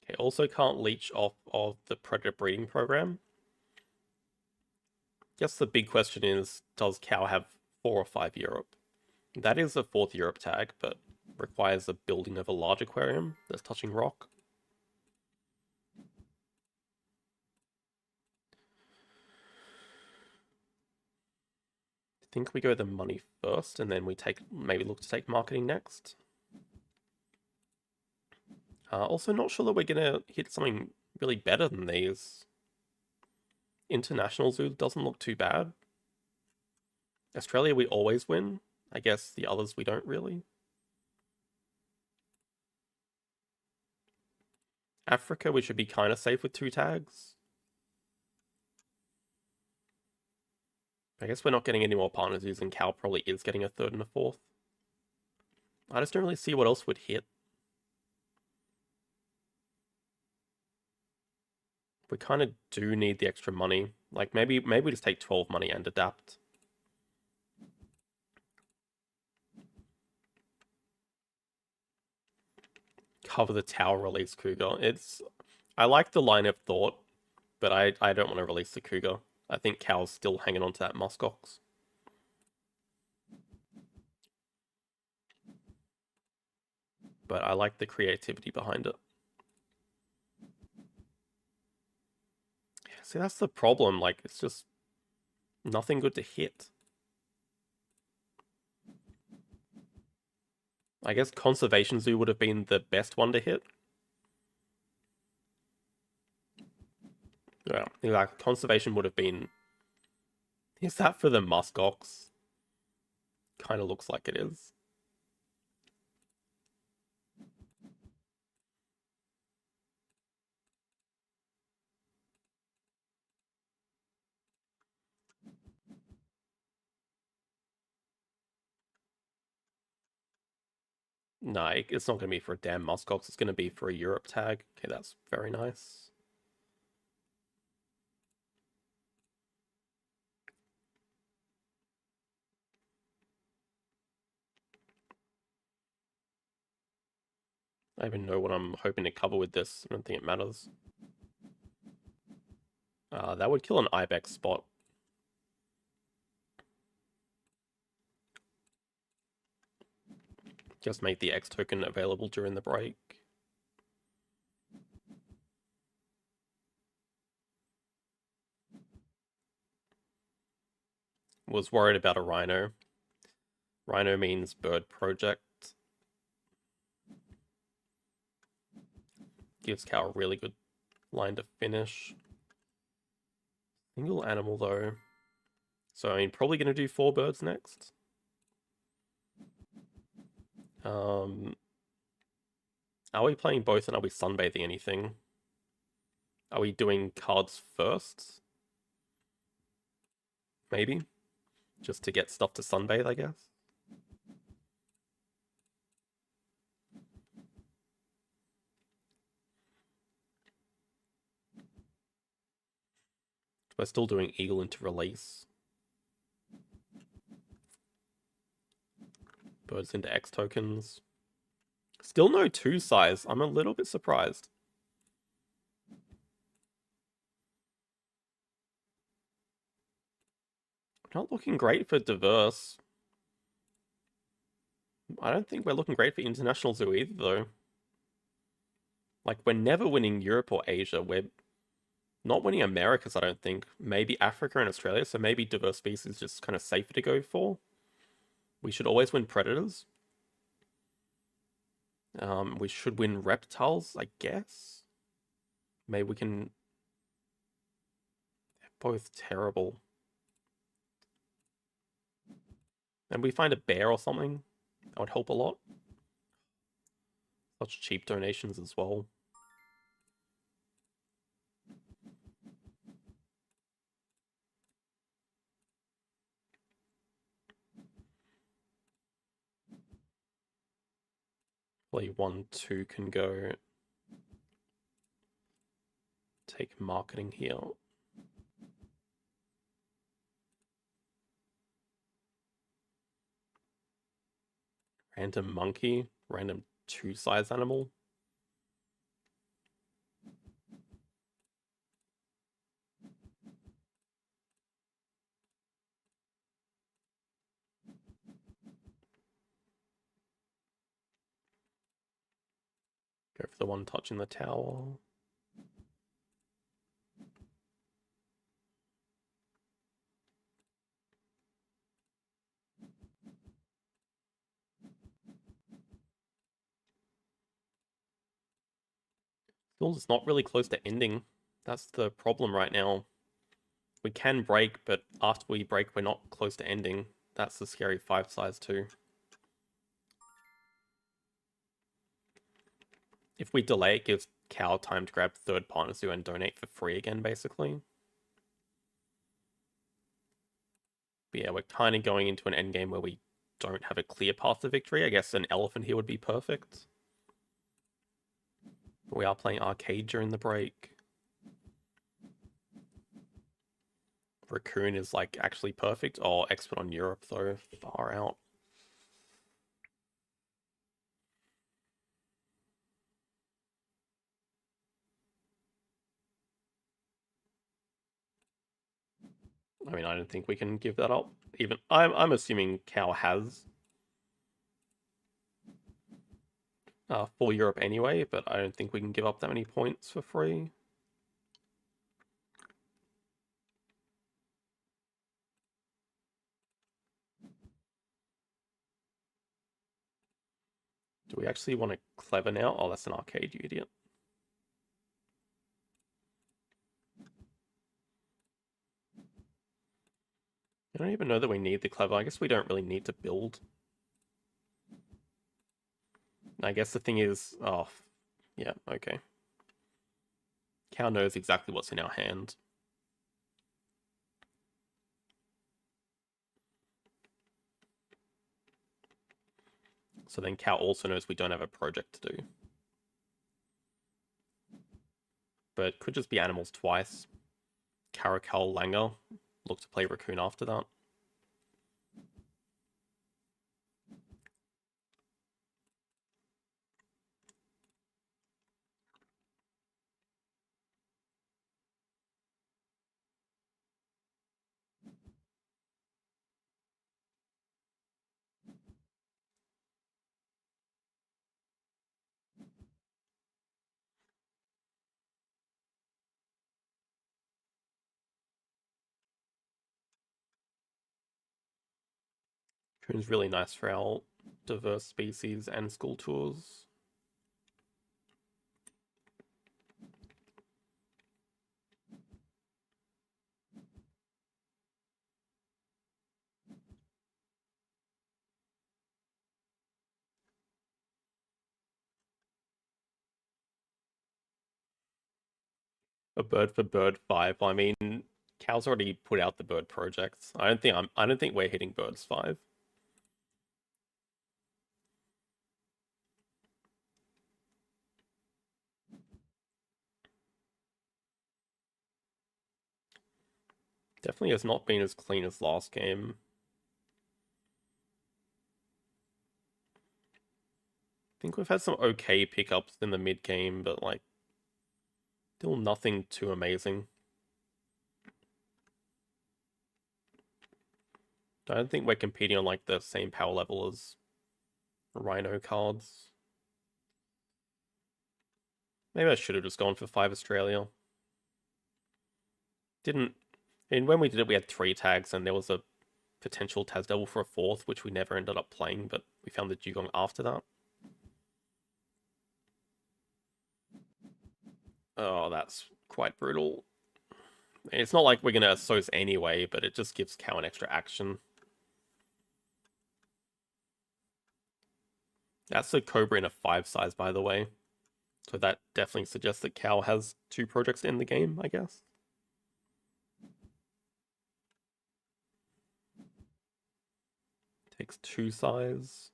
Okay, also can't leech off of the predator breeding program. Guess the big question is, does cow have 4 or 5 Europe? That is a 4th Europe tag, but requires the building of a large aquarium that's touching rock. I think we go the money first, and then we maybe look to take marketing next. Also, not sure that we're gonna hit something really better than these. International Zoo doesn't look too bad. Australia, we always win. I guess the others we don't really. Africa, we should be kind of safe with 2 tags. I guess we're not getting any more partner zoos, and Cal probably is getting a 3rd and a 4th. I just don't really see what else would hit. We kind of do need the extra money. Like, maybe we just take 12 money and adapt. Cover the tower, release Cougar. I like the line of thought, but I don't want to release the Cougar. I think Cal's still hanging on to that muskox. But I like the creativity behind it. See, that's the problem. Like, it's just nothing good to hit. I guess Conservation Zoo would have been the best one to hit. Yeah, like Conservation would have been... Is that for the muskox? Kind of looks like it is. No, it's not going to be for a damn muskox. It's going to be for a Europe tag. Okay, that's very nice. I don't even know what I'm hoping to cover with this. I don't think it matters. That would kill an Ibex spot. Just make the X token available during the break. Was worried about a Rhino. Rhino means bird project. Gives Cal a really good line to finish. Single animal though. So I mean, probably going to do 4 birds next. Are we playing both and are we sunbathing anything? Are we doing cards first? Maybe? Just to get stuff to sunbathe, I guess? We're still doing Eagle into release. Birds into X tokens. Still no 2 size. I'm a little bit surprised. Not looking great for diverse. I don't think we're looking great for international zoo either, though. Like, we're never winning Europe or Asia. Not winning Americas, I don't think. Maybe Africa and Australia, so maybe diverse species is just kind of safer to go for. We should always win predators. We should win reptiles, I guess. Maybe we can... They're both terrible. And we find a bear or something. That would help a lot. Such cheap donations as well. Probably 1-2 can go. Take marketing here. Random monkey. Random 2-size animal. Go for the one touching the tower. It's not really close to ending. That's the problem right now. We can break, but after we break, we're not close to ending. That's the scary 5-size too. If we delay, it gives Cow time to grab third partners who and donate for free again, basically. But yeah, we're kind of going into an endgame where we don't have a clear path to victory. I guess an elephant here would be perfect. But we are playing arcade during the break. Raccoon is like actually perfect. Oh, expert on Europe though, far out. I mean, I don't think we can give that up. Even I'm assuming Cow has full Europe anyway, but I don't think we can give up that many points for free. Do we actually want to clever now? Oh, that's an arcade, you idiot. I don't even know that we need the clever. I guess we don't really need to build. I guess the thing is... Oh, yeah, okay. Cow knows exactly what's in our hand. So then Cow also knows we don't have a project to do. But could just be animals twice. Caracal Langer. Look to play Raccoon after that. Raccoon's really nice for our diverse species and school tours. A bird for bird 5. I mean, Cal's already put out the bird projects. I don't think we're hitting birds 5. Definitely has not been as clean as last game. I think we've had some okay pickups in the mid game, but like still nothing too amazing. I don't think we're competing on like the same power level as Rhino cards. Maybe I should have just gone for 5 Australia. Didn't... And when we did it, we had 3 tags, and there was a potential Taz Devil for a 4th, which we never ended up playing, but we found the Dugong after that. Oh, that's quite brutal. It's not like we're going to Assos anyway, but it just gives Cow an extra action. That's a Cobra in a 5 size, by the way. So that definitely suggests that Cow has 2 projects in the game, I guess. Takes 2 size.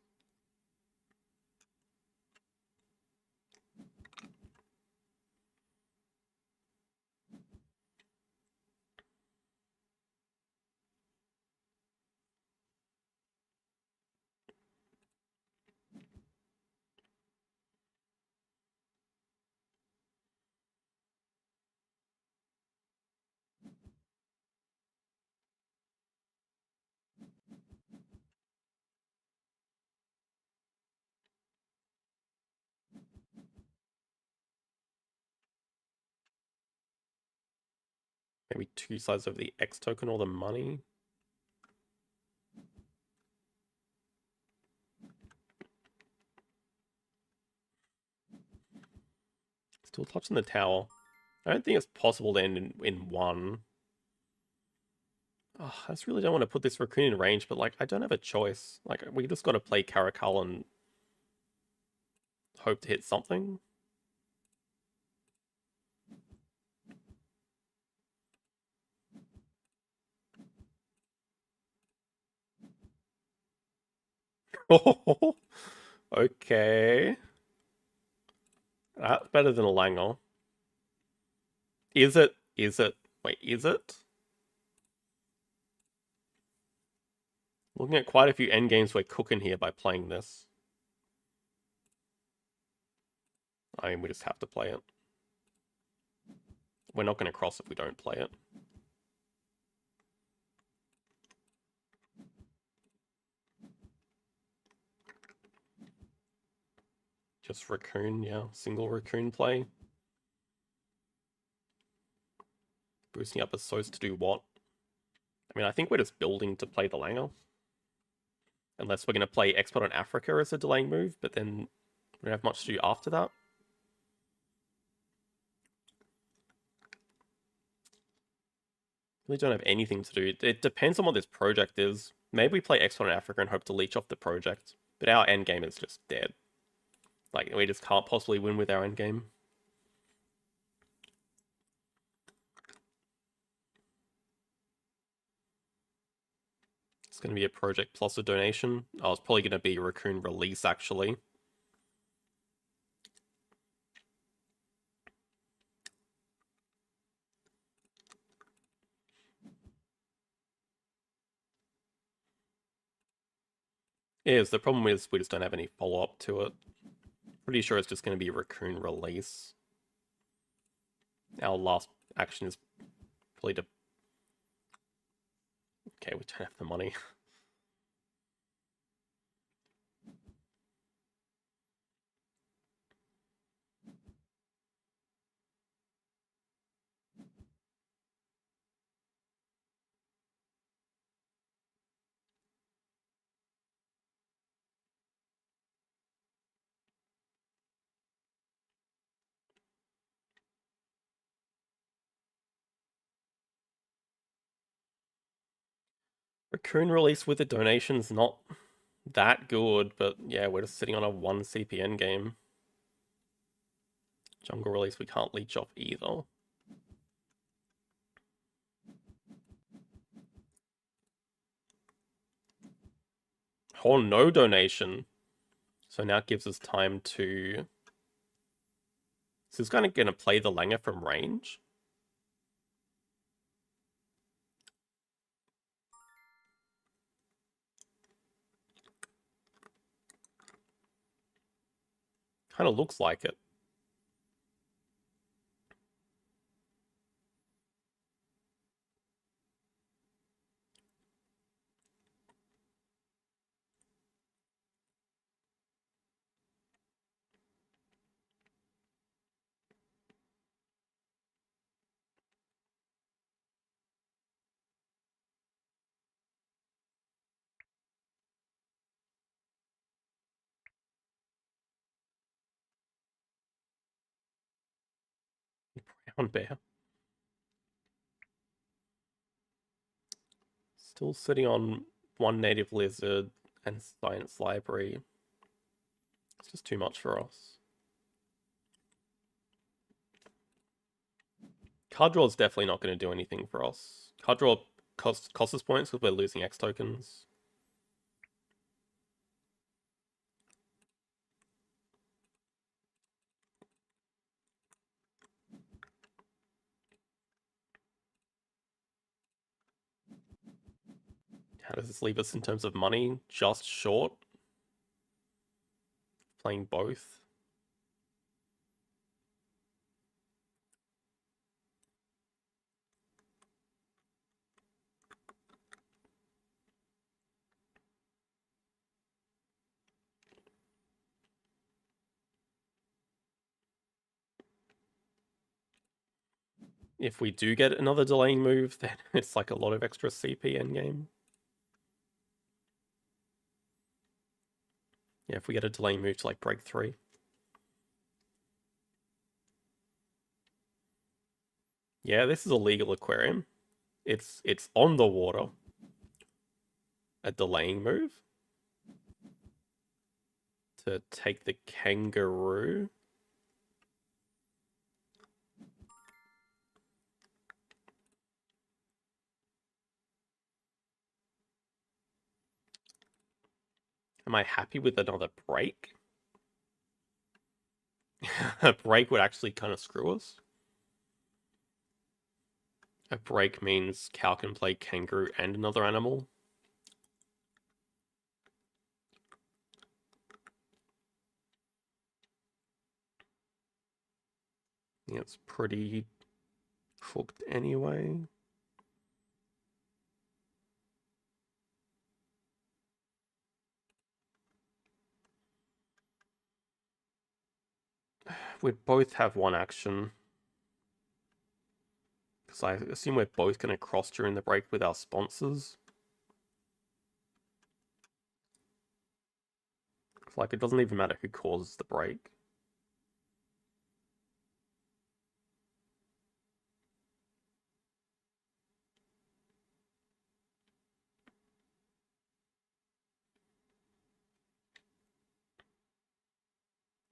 Maybe 2 sides of the X token or the money. Still touching the tower. I don't think it's possible to end in 1. Oh, I just really don't want to put this Raccoon in range, but like I don't have a choice. Like we just got to play Caracal and hope to hit something. Oh, okay. That's better than a Langer. Is it? Is it? Wait, is it? Looking at quite a few endgames we're cooking here by playing this. I mean, we just have to play it. We're not going to cross if we don't play it. Just Raccoon, yeah. Single Raccoon play. Boosting up a So's to do what? I mean, I think we're just building to play the Langer. Unless we're going to play Expert on Africa as a delaying move, but then we don't have much to do after that. Really don't have anything to do. It depends on what this project is. Maybe we play Expert on Africa and hope to leech off the project. But our endgame is just dead. Like, we just can't possibly win with our endgame. It's going to be a project plus a donation. Oh, it's probably going to be Raccoon Release, actually. Is the problem is we just don't have any follow-up to it. Pretty sure it's just going to be Raccoon Release. Our last action is probably to... Okay, we don't have the money. Raccoon Release with the donation's not that good, but yeah, we're just sitting on a 1 CPN game. Jungle Release we can't leech off either. Oh, no donation. So now it gives us time to... So it's kind of going to play the Langer from range. Kind of looks like it. Brown bear. Still sitting on one native lizard and science library. It's just too much for us. Card draw is definitely not going to do anything for us. Card draw costs us points because we're losing X tokens. How does this leave us in terms of money? Just short. Playing both. If we do get another delaying move, then it's like a lot of extra CP endgame. Yeah, if we get a delaying move to like break 3. Yeah, this is a legal aquarium. It's on the water. A delaying move to take the kangaroo. Am I happy with another break? A break would actually kind of screw us. A break means cow can play kangaroo and another animal. Yeah, it's pretty cooked anyway. We both have one action. Because I assume we're both going to cross during the break with our sponsors. Like, it doesn't even matter who causes the break.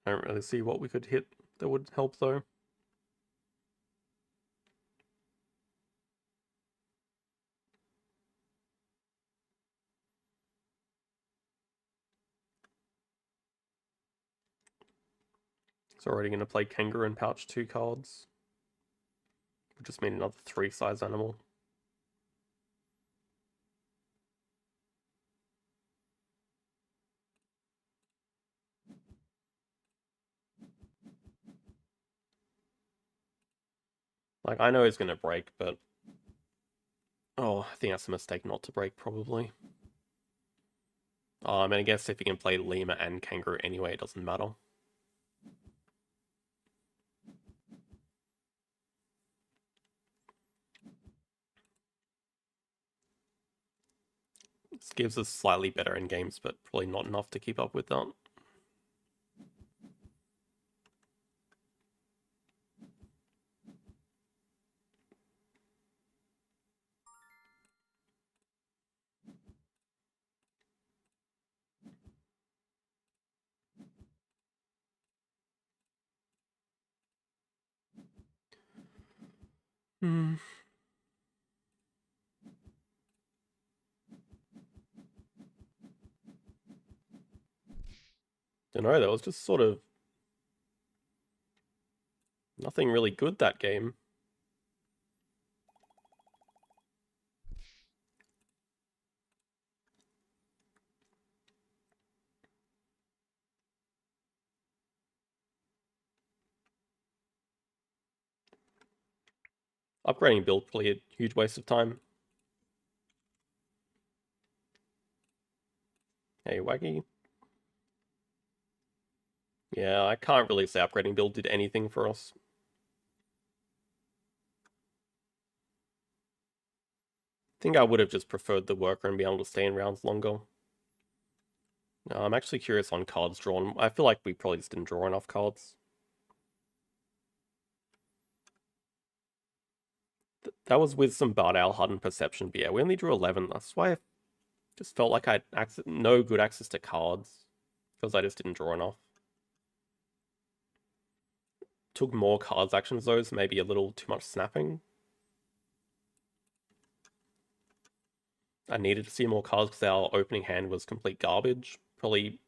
I don't really see what we could hit that would help, though. It's already going to play kangaroo and pouch 2 cards. Would just mean another 3-size animal. Like, I know he's going to break, but... Oh, I think that's a mistake not to break, probably. I mean, I guess if you can play lemur and kangaroo anyway, it doesn't matter. This gives us slightly better in games, but probably not enough to keep up with that. Hmm. Don't know, that was just sort of nothing really good that game. Upgrading build probably a huge waste of time. Hey, Waggy. Yeah, I can't really say upgrading build did anything for us. I think I would have just preferred the worker and be able to stay in rounds longer. I'm actually curious on cards drawn. I feel like we probably just didn't draw enough cards. That was with some Bard Owl, HUD, and Perception, but yeah, we only drew 11. That's why I just felt like I had no good access to cards, because I just didn't draw enough. Took more cards actions though, so maybe a little too much snapping. I needed to see more cards because our opening hand was complete garbage. Probably,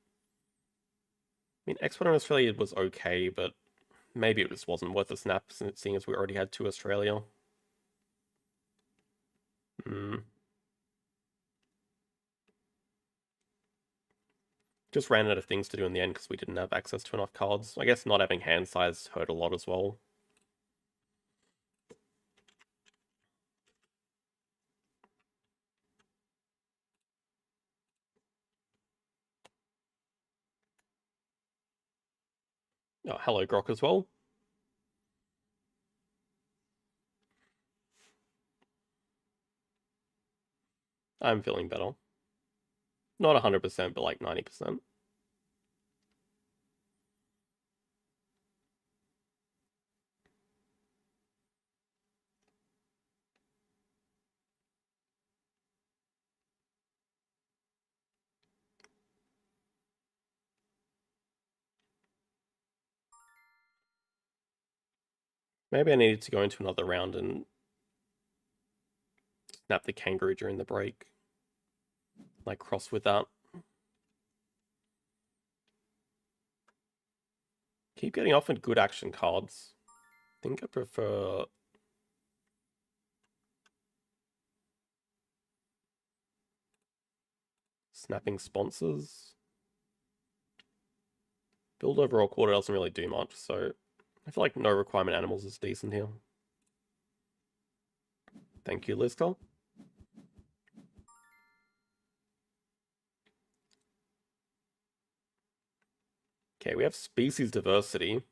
I mean, Expert on Australia was okay, but maybe it just wasn't worth a snap, seeing as we already had 2 Australia. Just ran out of things to do in the end because we didn't have access to enough cards. I guess not having hand size hurt a lot as well. Oh, hello, Grok as well. I'm feeling better. Not 100%, but like 90%. Maybe I needed to go into another round and snap the kangaroo during the break. Like cross with that. Keep getting offered good action cards. I think I prefer... snapping sponsors. Build overall quarter doesn't really do much, so I feel like no requirement animals is decent here. Thank you, Lister. Okay, we have species diversity.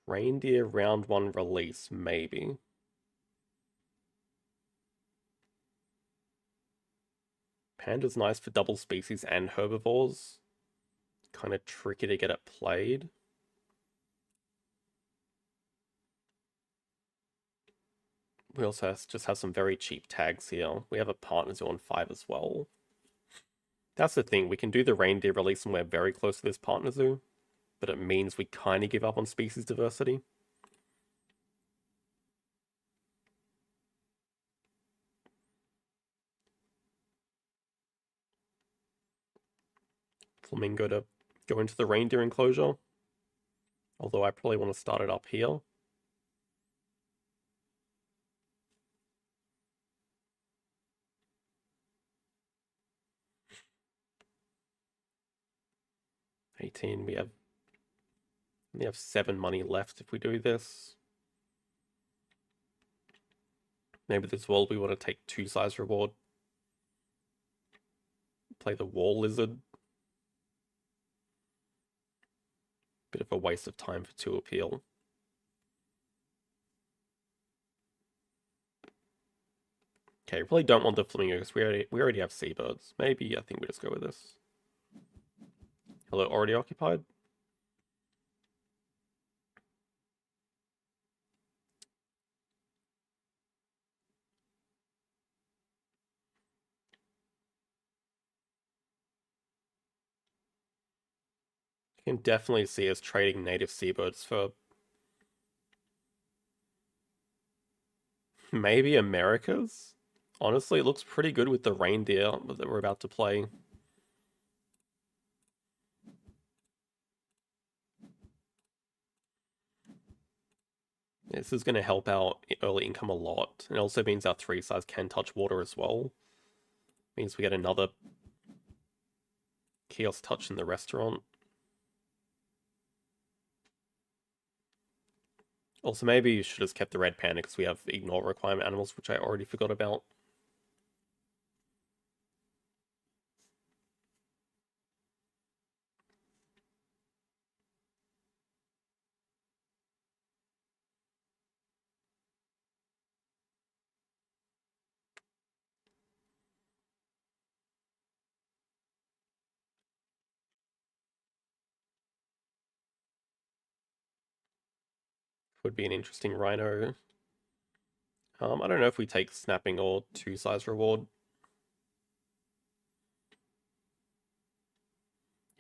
Reindeer round 1 release, maybe. Panda's nice for double species and herbivores. Kind of tricky to get it played. We also just have some very cheap tags here. We have a partner zoo on 5 as well. That's the thing, we can do the reindeer release and we're very close to this partner zoo, but it means we kind of give up on species diversity. Flamingo to go into the reindeer enclosure. Although I probably want to start it up here. $18, we have 7 money left if we do this. Maybe this world we want to take 2 size reward. Play the wall lizard. Bit of a waste of time for 2 appeal. Okay, we probably don't want the flamingo because we already have seabirds. Maybe I think we just go with this. Hello, already occupied? You can definitely see us trading native seabirds for maybe Americas? Honestly, it looks pretty good with the reindeer that we're about to play. This is going to help our early income a lot. It also means our 3 size can touch water as well. Means we get another kiosk touch in the restaurant. Also, maybe you should have kept the red panda because we have ignore requirement animals, which I already forgot about. Could be an interesting Rhino. I don't know if we take snapping or 2-size reward.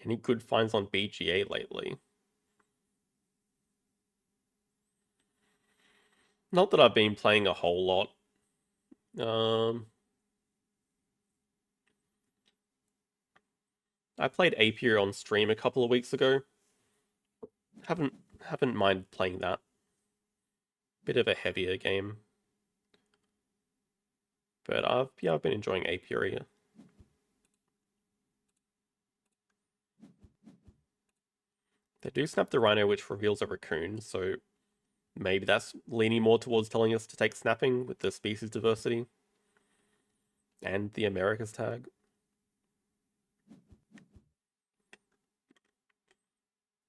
Any good finds on BGA lately? Not that I've been playing a whole lot. I played Apier on stream a couple of weeks ago. Haven't mind playing that. Bit of a heavier game. But I've been enjoying Apiary. They do snap the Rhino, which reveals a raccoon, so maybe that's leaning more towards telling us to take snapping with the species diversity. And the Americas tag.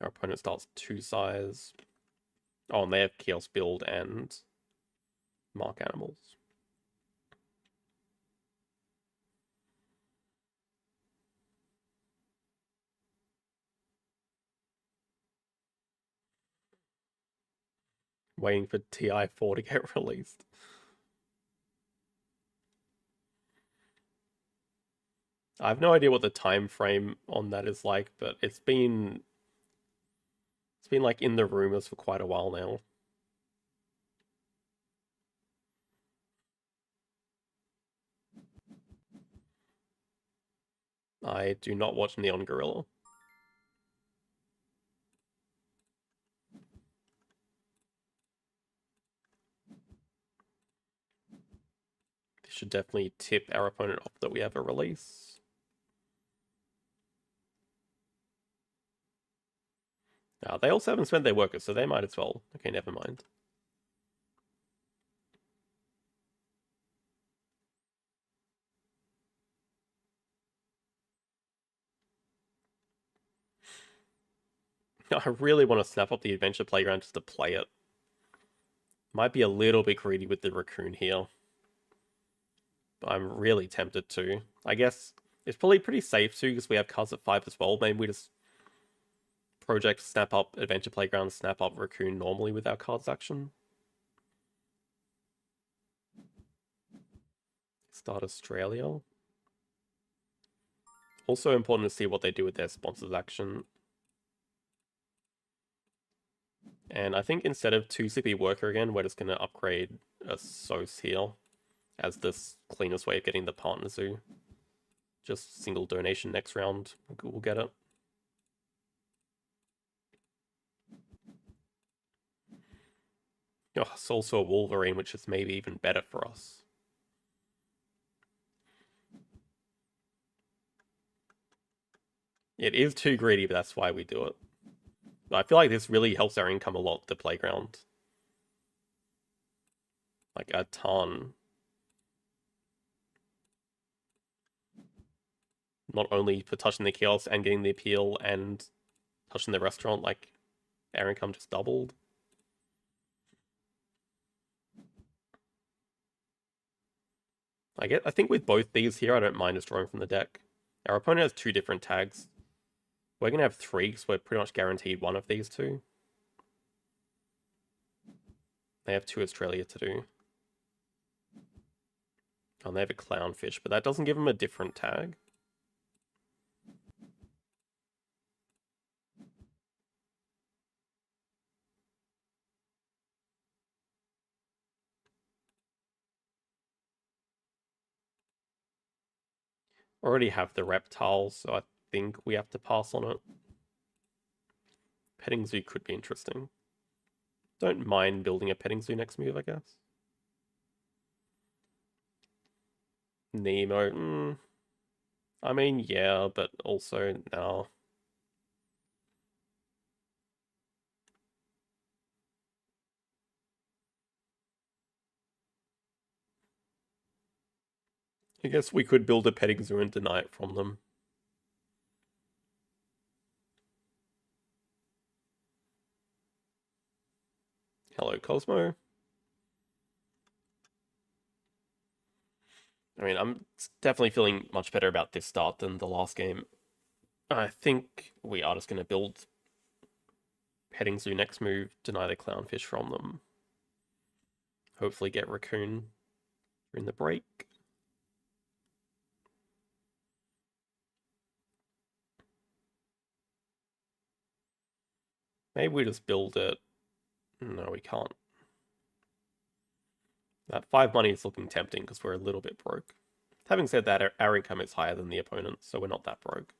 Our opponent starts 2-size. Oh, and they have Chaos Build and Mark Animals. Waiting for TI4 to get released. I have no idea what the time frame on that is like, but it's been like in the rumors for quite a while now. I do not watch Neon Gorilla. This should definitely tip our opponent off that we have a release. They also haven't spent their workers, so they might as well. Okay, never mind. I really want to snap up the Adventure Playground just to play it. Might be a little bit greedy with the raccoon here. But I'm really tempted to. I guess it's probably pretty safe too, because we have cards at 5 as well. Maybe we just project, snap up Adventure Playground, snap up Raccoon normally with our cards action. Start Australia. Also important to see what they do with their sponsors action. And I think instead of 2-CP Worker again, we're just going to upgrade a SOS here as this cleanest way of getting the Partner Zoo. Just single donation next round, we'll get it. Oh, it's also a Wolverine, which is maybe even better for us. It is too greedy, but that's why we do it. I feel like this really helps our income a lot, the playground. Like a ton. Not only for touching the kiosk and getting the appeal and touching the restaurant, like our income just doubled. I think with both these here, I don't mind just drawing from the deck. Our opponent has 2 different tags. We're going to have 3, because we're pretty much guaranteed one of these 2. They have 2 Australia to do. Oh, and they have a Clownfish, but that doesn't give them a different tag. Already have the reptile, so I think we have to pass on it. Petting Zoo could be interesting. Don't mind building a Petting Zoo next move, I guess. Nemo, I mean, yeah, but also, no. I guess we could build a Petting Zoo and deny it from them. Hello, Cosmo. I mean, I'm definitely feeling much better about this start than the last game. I think we are just going to build Petting Zoo next move, deny the clownfish from them. Hopefully get Raccoon during the break. Maybe we just build it. No, we can't. That 5 money is looking tempting because we're a little bit broke. Having said that, our income is higher than the opponent's, so we're not that broke.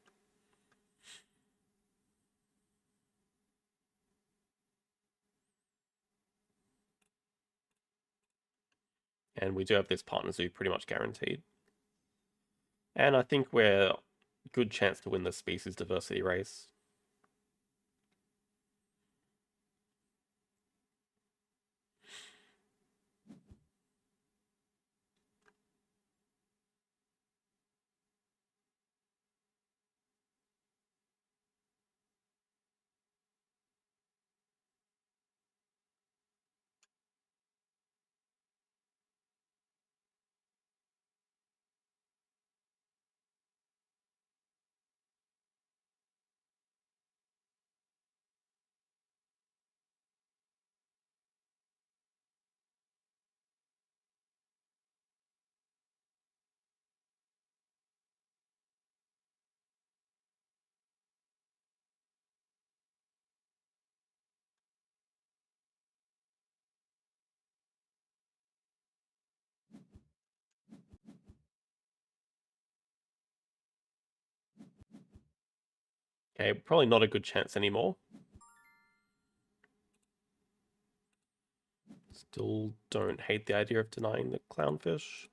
And we do have this partner zoo pretty much guaranteed. And I think we're a good chance to win the species diversity race. Okay, probably not a good chance anymore. Still don't hate the idea of denying the clownfish.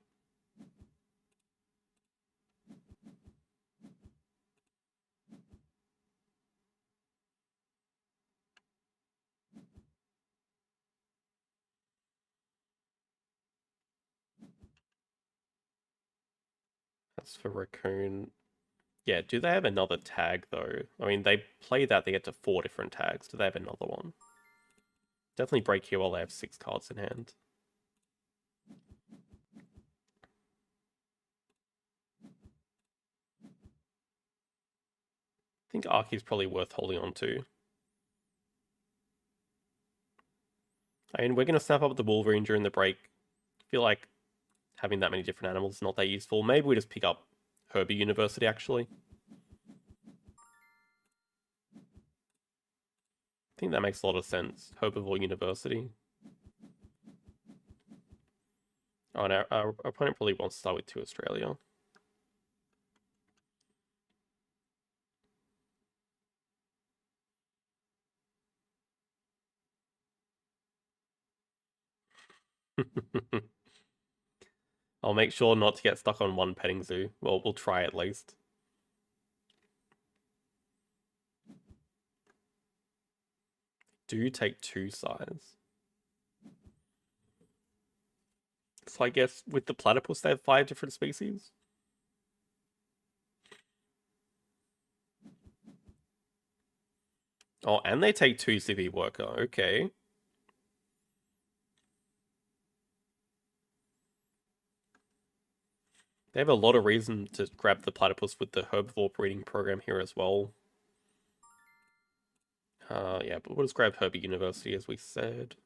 That's for Raccoon. Yeah, do they have another tag though? I mean, they play that, they get to 4 different tags. Do they have another one? Definitely break here while they have 6 cards in hand. I think Ark is probably worth holding on to. I mean, we're going to snap up the Wolverine during the break. I feel like having that many different animals is not that useful. Maybe we just pick up Herbie University, actually. I think that makes a lot of sense. Herbivore University. Oh, and our opponent probably wants to start with 2 Australia. I'll make sure not to get stuck on 1 petting zoo. Well, we'll try at least. Do take 2 size. So I guess with the platypus, they have 5 different species. Oh, and they take 2 CV worker. Okay. They have a lot of reason to grab the platypus with the herbivore breeding program here as well. Yeah, but we'll just grab Herbie University as we said.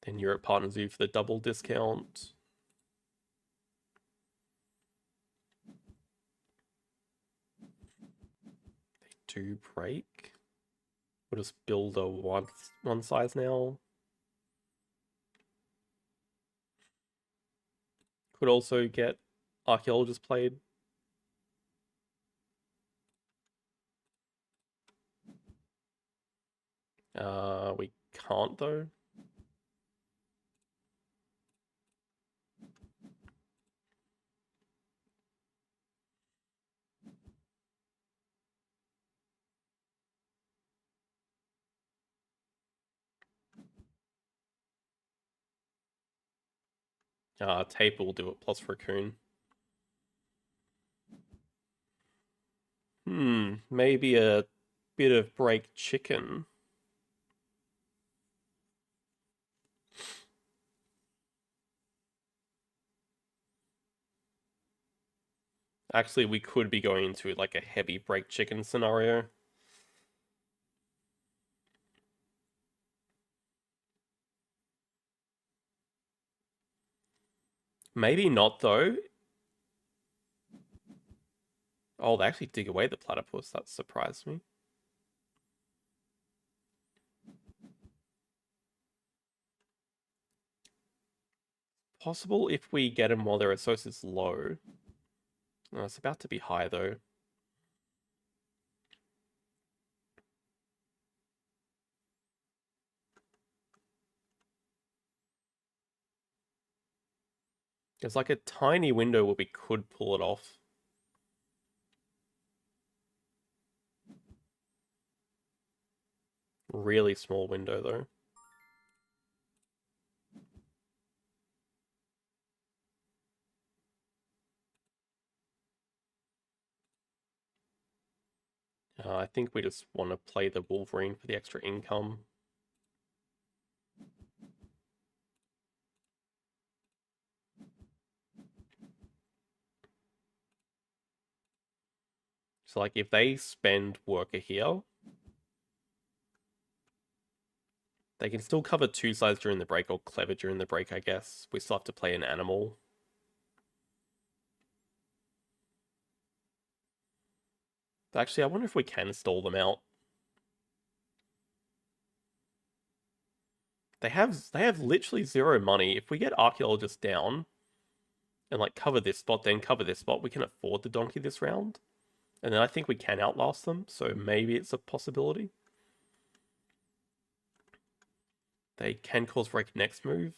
Then you're at Partner Zoo for the double discount. They do break. We'll just build a one size now. Could also get Archaeologist played. We can't though. Tape will do it plus Raccoon. Maybe a bit of break chicken. Actually, we could be going into like a heavy break chicken scenario. Maybe not though. Oh, they actually dig away the platypus. That surprised me. Possible if we get them while their resources low. Oh, it's about to be high though. There's like a tiny window where we could pull it off. Really small window though. I think we just want to play the Wolverine for the extra income. So like if they spend worker here, they can still cover two sides during the break or clever during the break, I guess. We still have to play an animal. But actually, I wonder if we can stall them out. They have literally zero money. If we get archaeologists down and like cover this spot, then cover this spot, we can afford the donkey this round. And then I think we can outlast them, so maybe it's a possibility. They can cause break next move.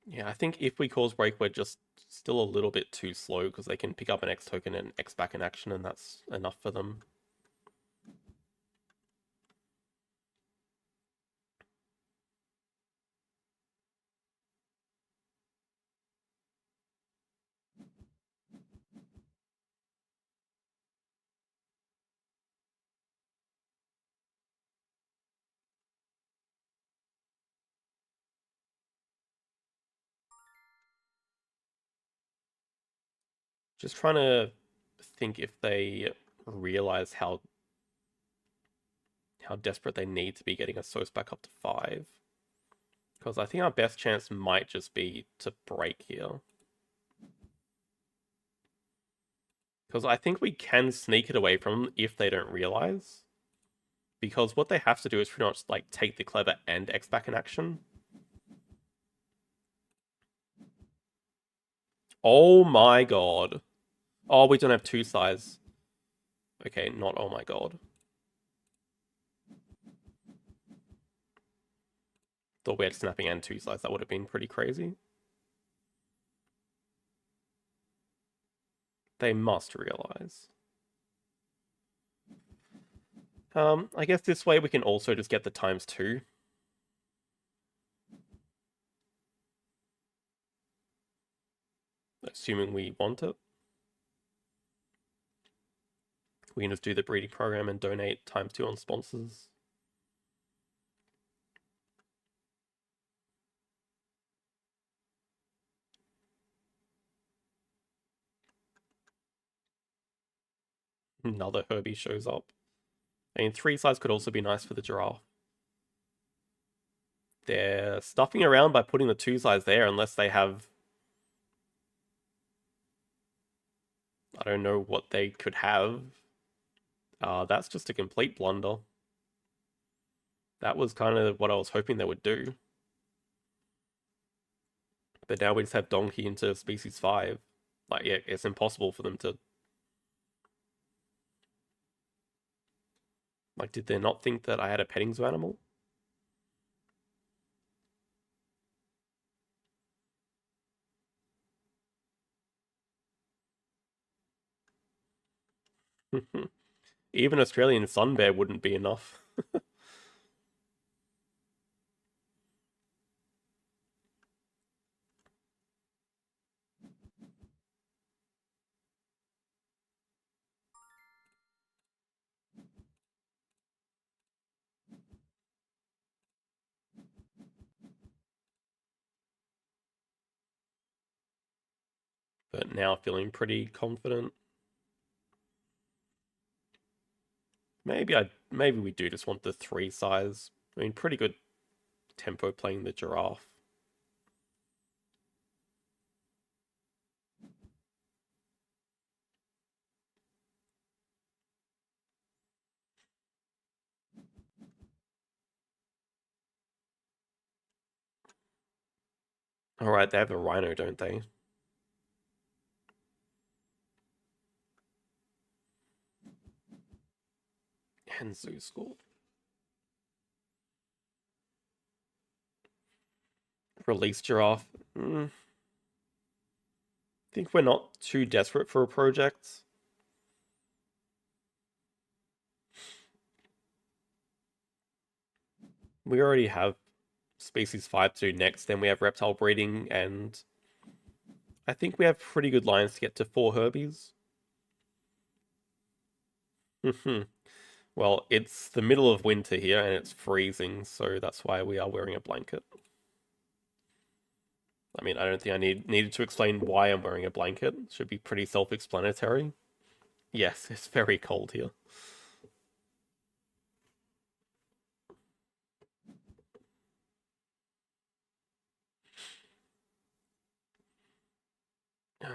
Yeah, I think if we cause break, we're just still a little bit too slow because they can pick up an X token and X back in action, and that's enough for them. Just trying to think if they realize how desperate they need to be getting a source back up to 5. Because I think our best chance might just be to break here. Because I think we can sneak it away from them if they don't realize. Because what they have to do is pretty much like take the clever and X back in action. Oh my god. Oh, we don't have two size. Okay, not oh my god. Thought we had snapping and two size. That would have been pretty crazy. They must realize. I guess this way we can also just get the ×2. Assuming we want it. We can just do the breeding program and donate ×2 on sponsors. Another Herbie shows up. I mean, 3 size could also be nice for the giraffe. They're stuffing around by putting the 2 size there unless they have... I don't know what they could have. That's just a complete blunder. That was kind of what I was hoping they would do. But now we just have Donkey into species 5. Like, yeah, it's impossible for them to... Like, did they not think that I had a petting zoo animal? Even Australian sun bear wouldn't be enough. but now feeling pretty confident. Maybe we do just want the 3 size. I mean, pretty good tempo playing the giraffe. Alright, they have a rhino, don't they? And Zoo School. Release giraffe. I think we're not too desperate for a project. We already have species 5 to next, then we have reptile breeding, and I think we have pretty good lines to get to 4 herbies. Well, it's the middle of winter here and it's freezing, so that's why we are wearing a blanket. I mean, I don't think I needed to explain why I'm wearing a blanket. It should be pretty self-explanatory. Yes, it's very cold here.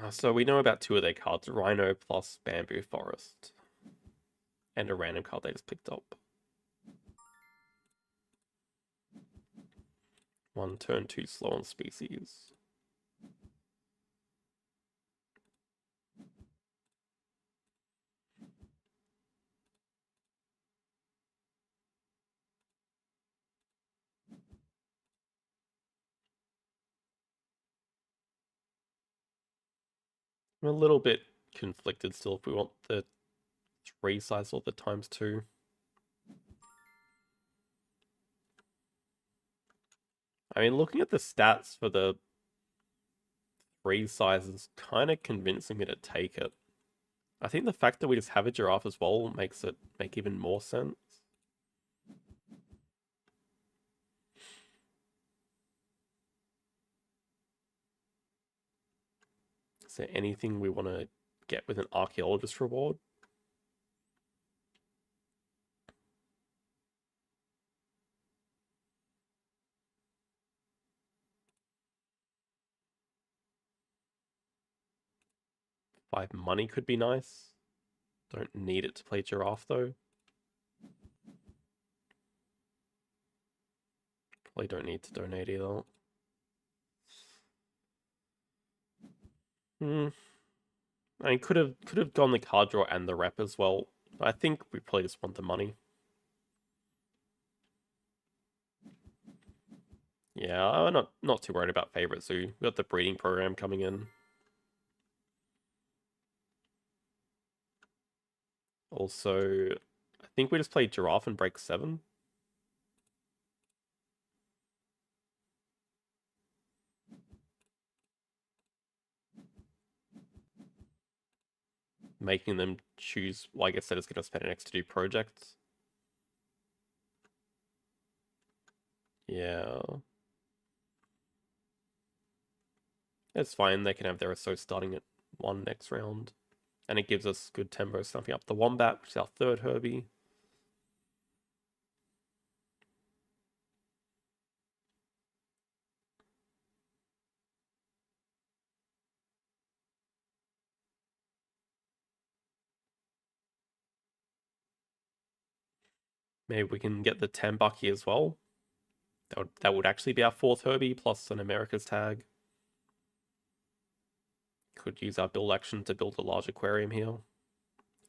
So we know about 2 of their cards, Rhino plus Bamboo Forest. And a random card they just picked up. 1 turn 2 slow on species. I'm a little bit conflicted still if we want the 3 size or the ×2. I mean, looking at the stats for the 3 size is kind of convincing me to take it. I think the fact that we just have a giraffe as well makes it make even more sense. Is there anything we want to get with an archaeologist reward? Five money could be nice. Don't need it to play giraffe though. Probably don't need to donate either. I could have gone the card draw and the rep as well. But I think we probably just want the money. Yeah, I'm not too worried about favorite zoo. We've got the breeding program coming in. Also, I think we just play giraffe and break 7. Making them choose, well, I guess they're just going to spend an X to do projects. Yeah. It's fine, they can have their SO starting at 1 next round. And it gives us good tempo stuffing up the Wombat, which is our 3rd Herbie. Maybe we can get the Tambucky as well. That would actually be our 4th Herbie plus an America's tag. Could use our build action to build a large aquarium here.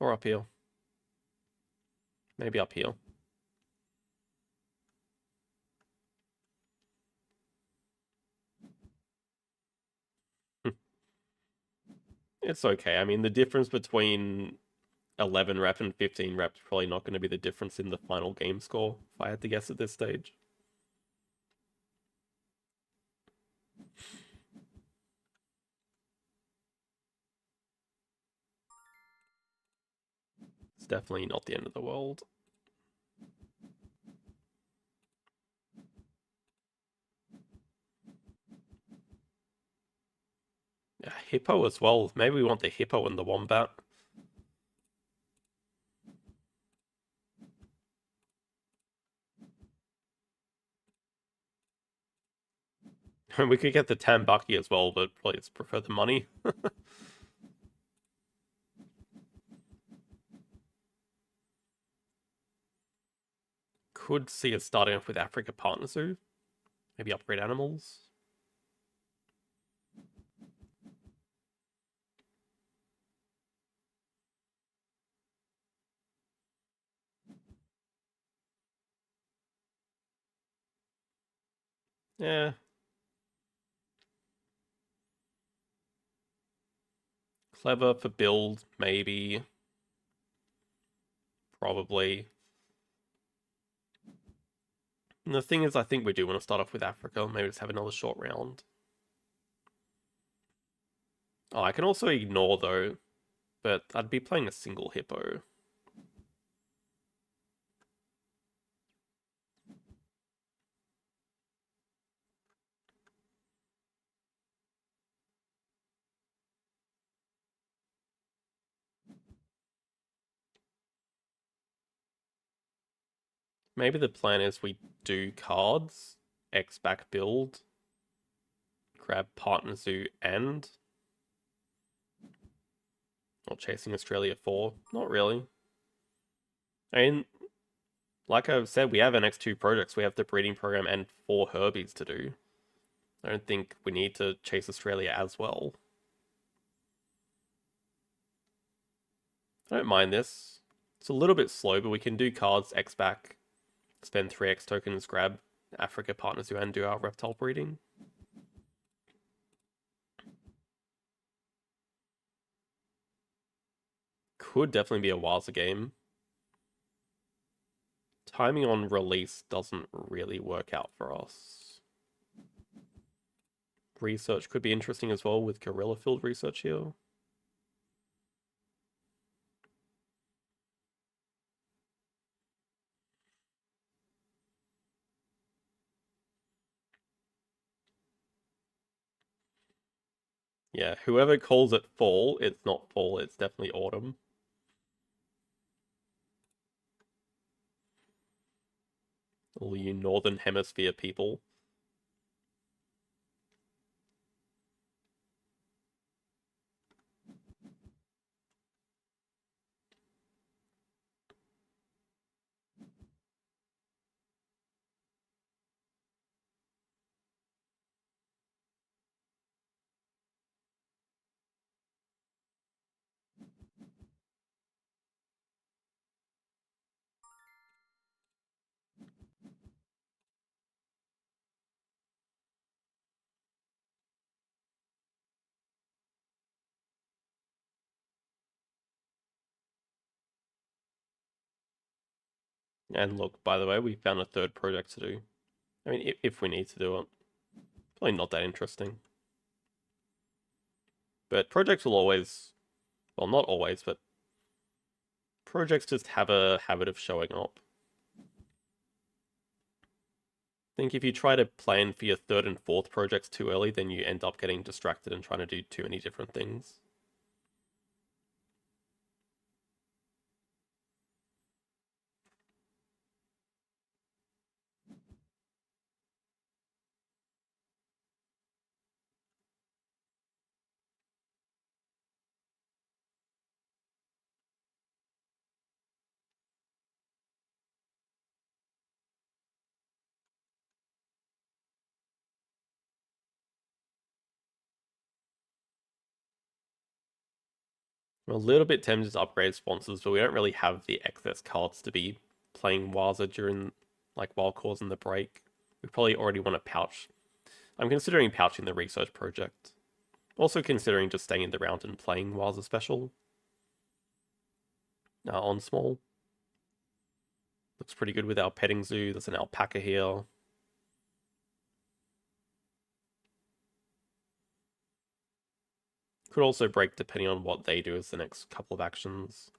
Or up here. Maybe up here. It's okay. I mean, the difference between 11 rep and 15 rep is probably not going to be the difference in the final game score, if I had to guess at this stage. It's definitely not the end of the world. Yeah, hippo as well. Maybe we want the hippo and the wombat. We could get the tambaki as well, but probably just prefer the money. Could see us starting off with Africa Partner Zoo. Maybe upgrade animals. Yeah. Clever for build, maybe. Probably. And the thing is, I think we do want to start off with Africa. Maybe just have another short round. Oh, I can also ignore, though. But I'd be playing a single hippo. Maybe the plan is we do cards, X back build, grab Partner Zoo and... Or Chasing Australia 4. Not really. I mean, like I've said, we have our next two projects. We have the breeding program and 4 Herbies to do. I don't think we need to chase Australia as well. I don't mind this. It's a little bit slow, but we can do cards, X back, spend 3X tokens, grab Africa Partners Zoo and do our reptile breeding. Could definitely be a Waza game. Timing on release doesn't really work out for us. Research could be interesting as well with gorilla field research here. Yeah, whoever calls it fall, it's not fall, it's definitely autumn. All you northern hemisphere people. And look, by the way, we found a third project to do. I mean, if we need to do it. Probably not that interesting. But projects will always, well, not always, but projects just have a habit of showing up. I think if you try to plan for your third and fourth projects too early, then you end up getting distracted and trying to do too many different things. I'm a little bit tempted to upgrade sponsors, but we don't really have the excess cards to be playing Waza during like Wild Cause and the break. We probably already want to pouch. I'm considering pouching the research project. Also considering just staying in the round and playing Waza special. On small. Looks pretty good with our petting zoo. There's an alpaca here. Could also break depending on what they do as the next couple of actions.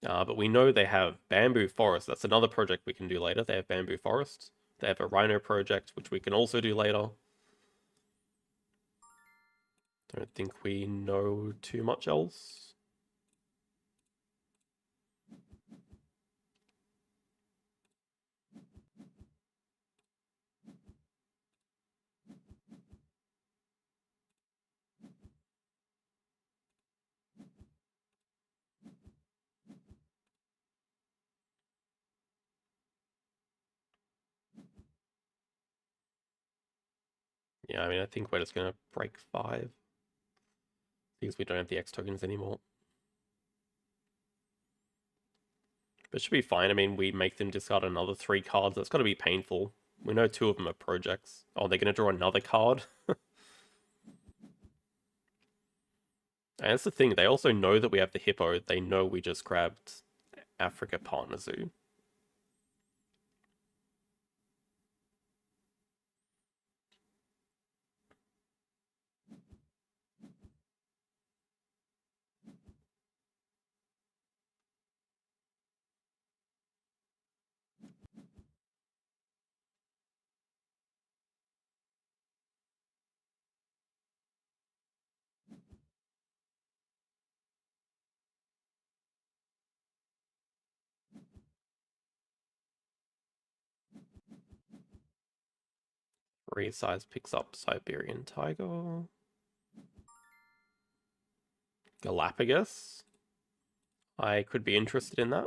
But we know they have Bamboo Forest. That's another project we can do later. They have Bamboo Forest. They have a Rhino project, which we can also do later. Don't think we know too much else. Yeah, I mean, I think we're just going to break 5. Because we don't have the X tokens anymore. But it should be fine. I mean, we make them discard another 3 cards. That's got to be painful. We know 2 of them are projects. Oh, they're going to draw another card? And that's the thing. They also know that we have the Hippo. They know we just grabbed Africa Partner Zoo. Resize picks up Siberian Tiger. Galapagos. I could be interested in that.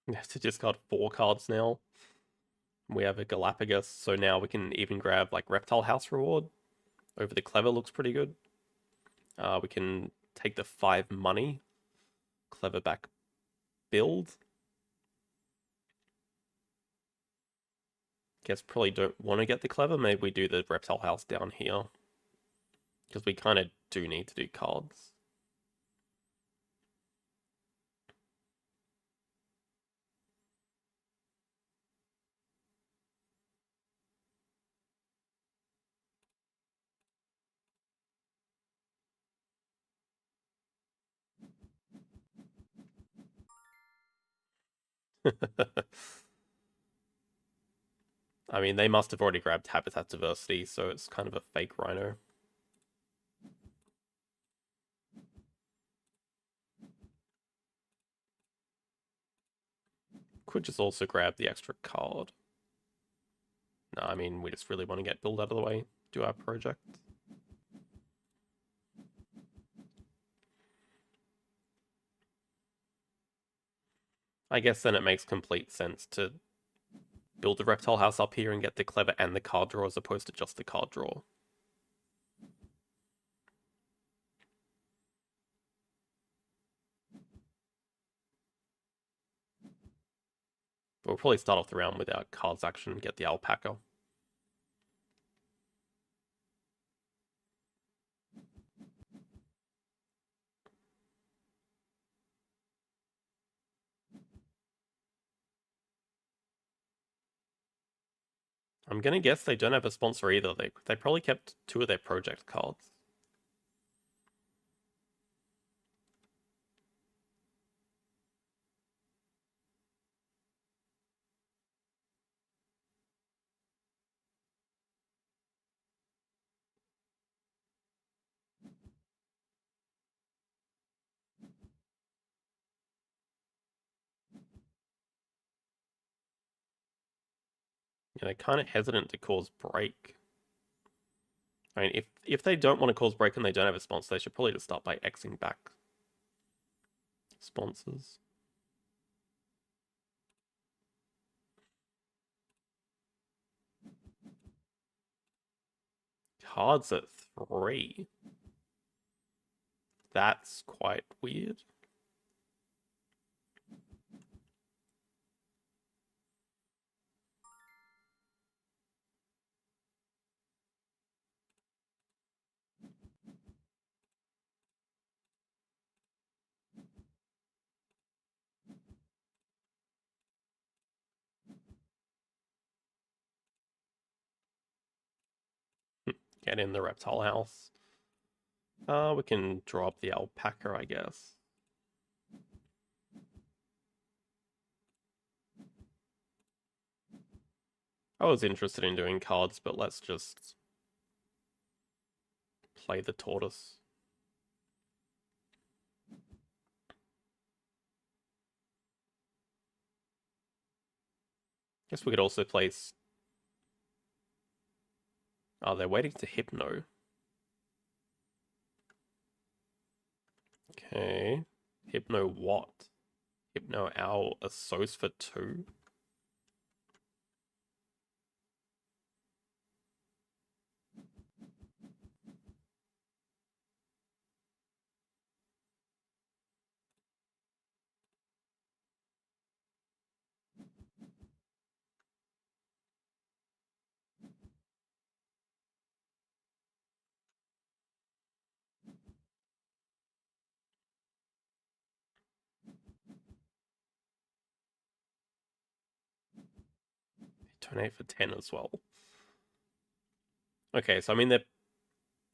We have to discard 4 cards now. We have a Galapagos, so now we can even grab like Reptile House reward. Over the Clever looks pretty good. We can take the 5 money. Clever back build. Guess probably don't want to get the Clever. Maybe we do the Reptile House down here. Because we kind of do need to do cards. I mean, they must have already grabbed Habitat Diversity, so it's kind of a fake Rhino. Could just also grab the extra card. No, I mean, we just really want to get build out of the way, do our project. I guess then it makes complete sense to build the Reptile House up here and get the Clever and the card draw as opposed to just the card draw. But we'll probably start off the round with our cards action and get the Alpaca. I'm gonna guess they don't have a sponsor either. They probably kept 2 of their project cards. Yeah, they're kind of hesitant to cause break. I mean, if they don't want to cause break and they don't have a sponsor, they should probably just start by Xing back sponsors. Cards at 3. That's quite weird. Get in the reptile house. We can draw up the alpaca, I guess. I was interested in doing cards, but let's just play the tortoise. Guess we could also place... Oh, they're waiting to Hypno. Okay. Hypno what? Hypno Owl Assos for 2? Donate for 10 as well. Okay, so I mean, they're...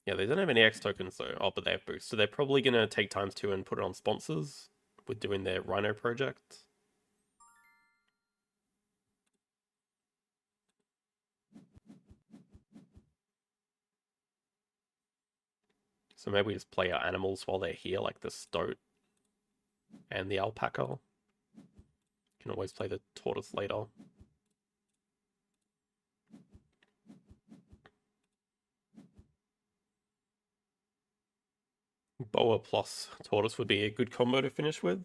Yeah, they don't have any X tokens though. Oh, but they have boosts. So they're probably going to take ×2 and put it on sponsors with doing their Rhino project. So maybe we just play our animals while they're here, like the stoat and the alpaca. Can always play the tortoise later. Boa plus tortoise would be a good combo to finish with.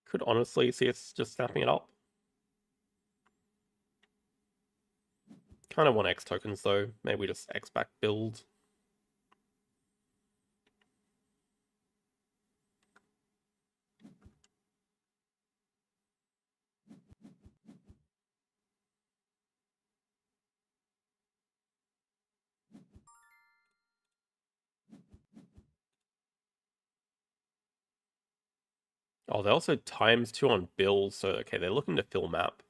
Could honestly see it's just snapping it up. Kind of want X tokens though. Maybe we just X back build. Oh, they also ×2 on bills, so okay, they're looking to fill map.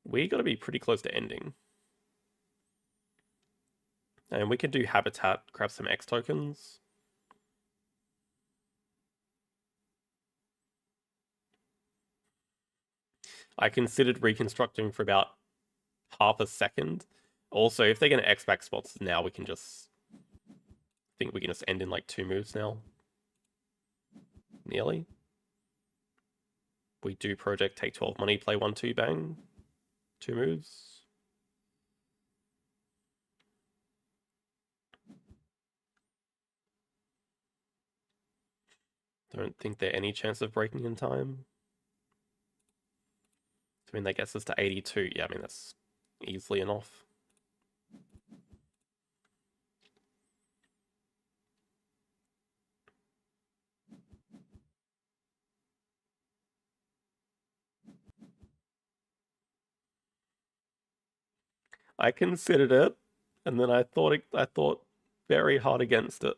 We gotta be pretty close to ending. And we can do habitat, grab some X tokens. I considered reconstructing for about half a second. Also, if they're gonna X back spots now, we can just... I think we can just end in like 2 moves now. Nearly. We do project, take 12 money, play 1/2, bang. 2 moves. Don't think there any chance of breaking in time. I mean, that gets us to 82. Yeah, I mean, that's easily enough. I considered it, and then I thought very hard against it.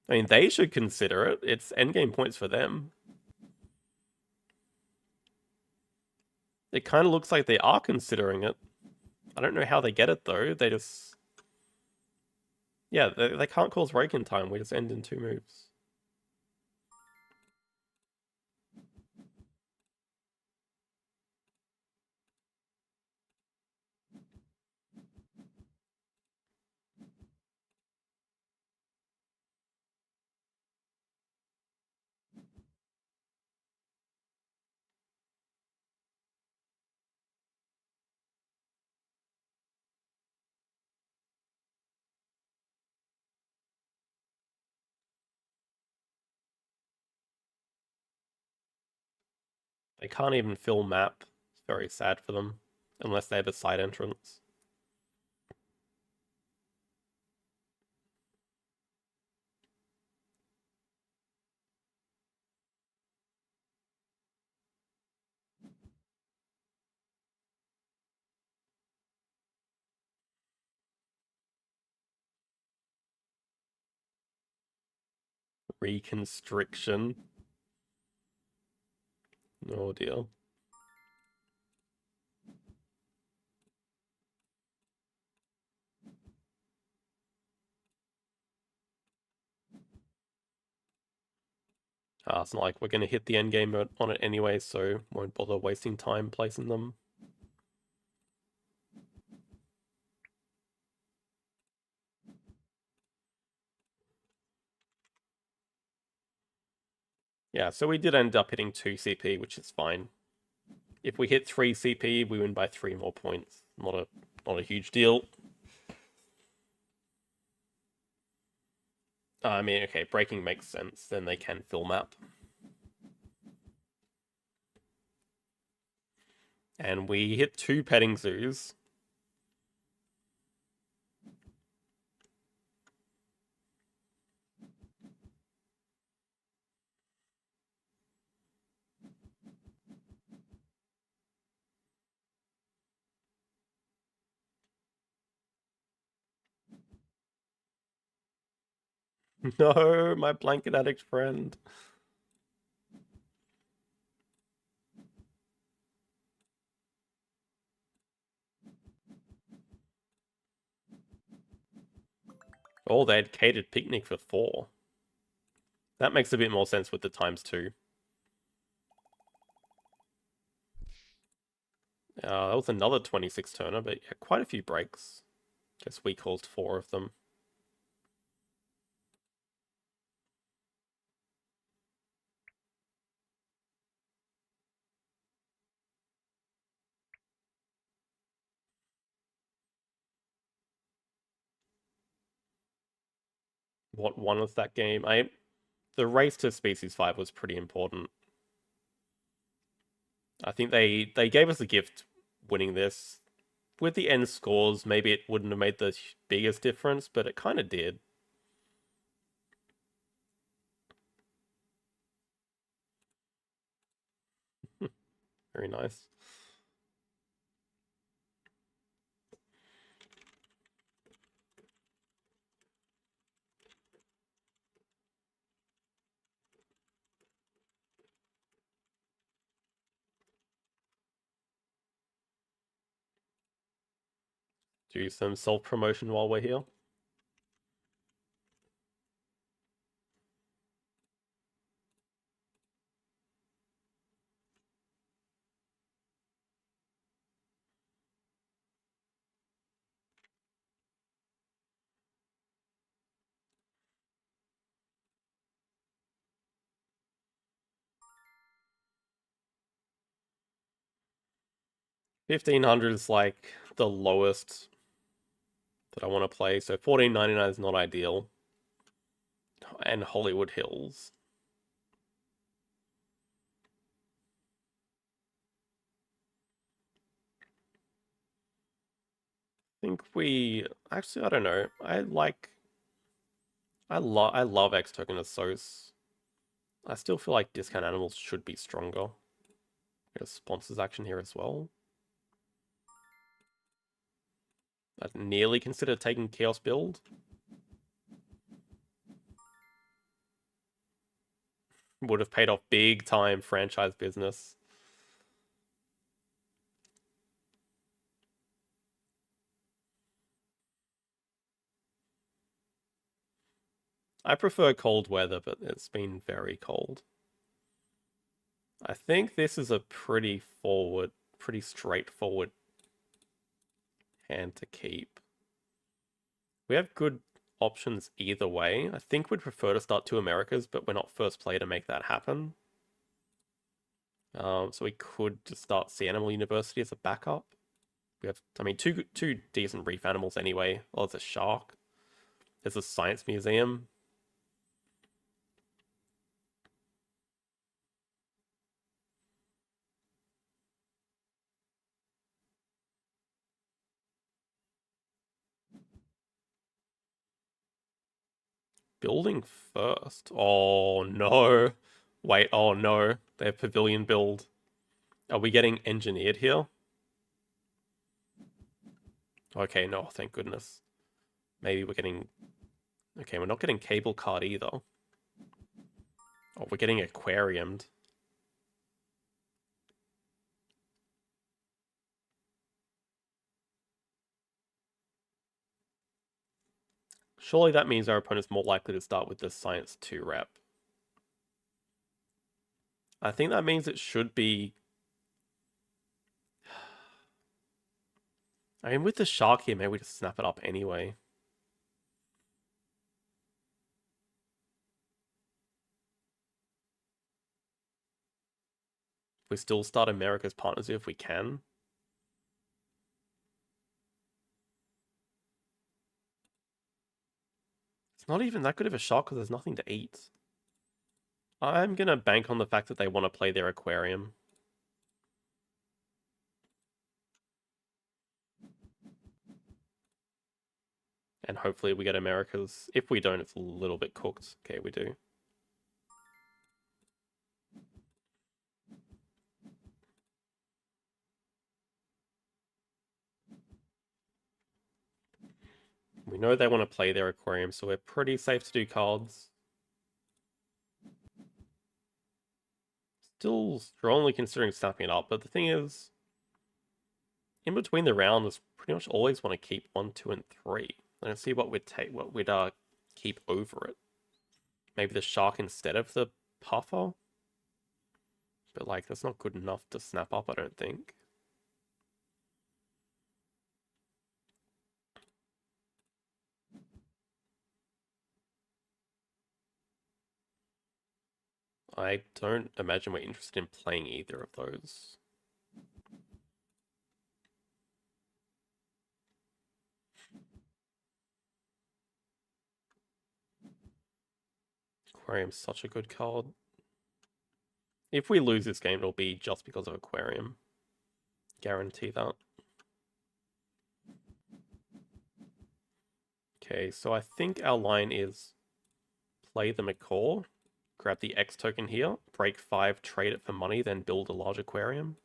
I mean, they should consider it. It's endgame points for them. It kind of looks like they are considering it. I don't know how they get it, though. They just... Yeah, they can't cause break in time. We just end in 2 moves. They can't even fill map. It's very sad for them. Unless they have a side entrance. Reconstriction. Oh dear. It's not like we're going to hit the end game on it anyway, so won't bother wasting time placing them. Yeah, so we did end up hitting 2 CP, which is fine. If we hit 3 CP, we win by 3 more points. Not a huge deal. I mean, okay, breaking makes sense. Then they can fill map. And we hit 2 petting zoos. No, my blanket addict friend. Oh, they had catered picnic for 4. That makes a bit more sense with the ×2. That was another 26 turner, but yeah, quite a few breaks. Guess we caused 4 of them. What won us that game? The race to Species 5 was pretty important. I think they gave us a gift winning this. With the end scores, maybe it wouldn't have made the biggest difference, but it kind of did. Very nice. Do some self-promotion while we're here. $1,500 is like the lowest that I want to play, so $14.99 is not ideal. And Hollywood Hills. I think we actually, I don't know. I love X Token of Sos. I still feel like discount animals should be stronger. There's sponsors action here as well. I'd nearly consider taking Chaos Build. Would have paid off big time franchise business. I prefer cold weather, but it's been very cold. I think this is a pretty straightforward hand to keep. We have good options either way. I think we'd prefer to start 2 Americas, but we're not first play to make that happen. So we could just start Sea Animal University as a backup. We have, I mean, two decent reef animals anyway. Oh, there's a shark. There's a science museum. Building first. Oh no. Wait, oh no. They have pavilion build. Are we getting engineered here? Okay, no, thank goodness. Maybe we're getting... Okay, we're not getting cable card either. Oh, we're getting aquariumed. Surely that means our opponent's more likely to start with the Science 2 rep. I think that means it should be... I mean, with the shark here, maybe we just snap it up anyway. We still start America's Partners if we can. It's not even that good of a shot because there's nothing to eat. I'm going to bank on the fact that they want to play their aquarium. And hopefully we get America's. If we don't, it's a little bit cooked. Okay, we do. We know they want to play their aquarium, so we're pretty safe to do cards. Still strongly considering snapping it up, but the thing is, in between the rounds, pretty much always want to keep 1, 2, and 3. I don't see what we'd keep over it. Maybe the shark instead of the puffer? But like, that's not good enough to snap up, I don't think. I don't imagine we're interested in playing either of those. Aquarium's such a good card. If we lose this game, it'll be just because of Aquarium. Guarantee that. Okay, so I think our line is play the macaw, grab the X token here, break 5, trade it for money, then build a large aquarium.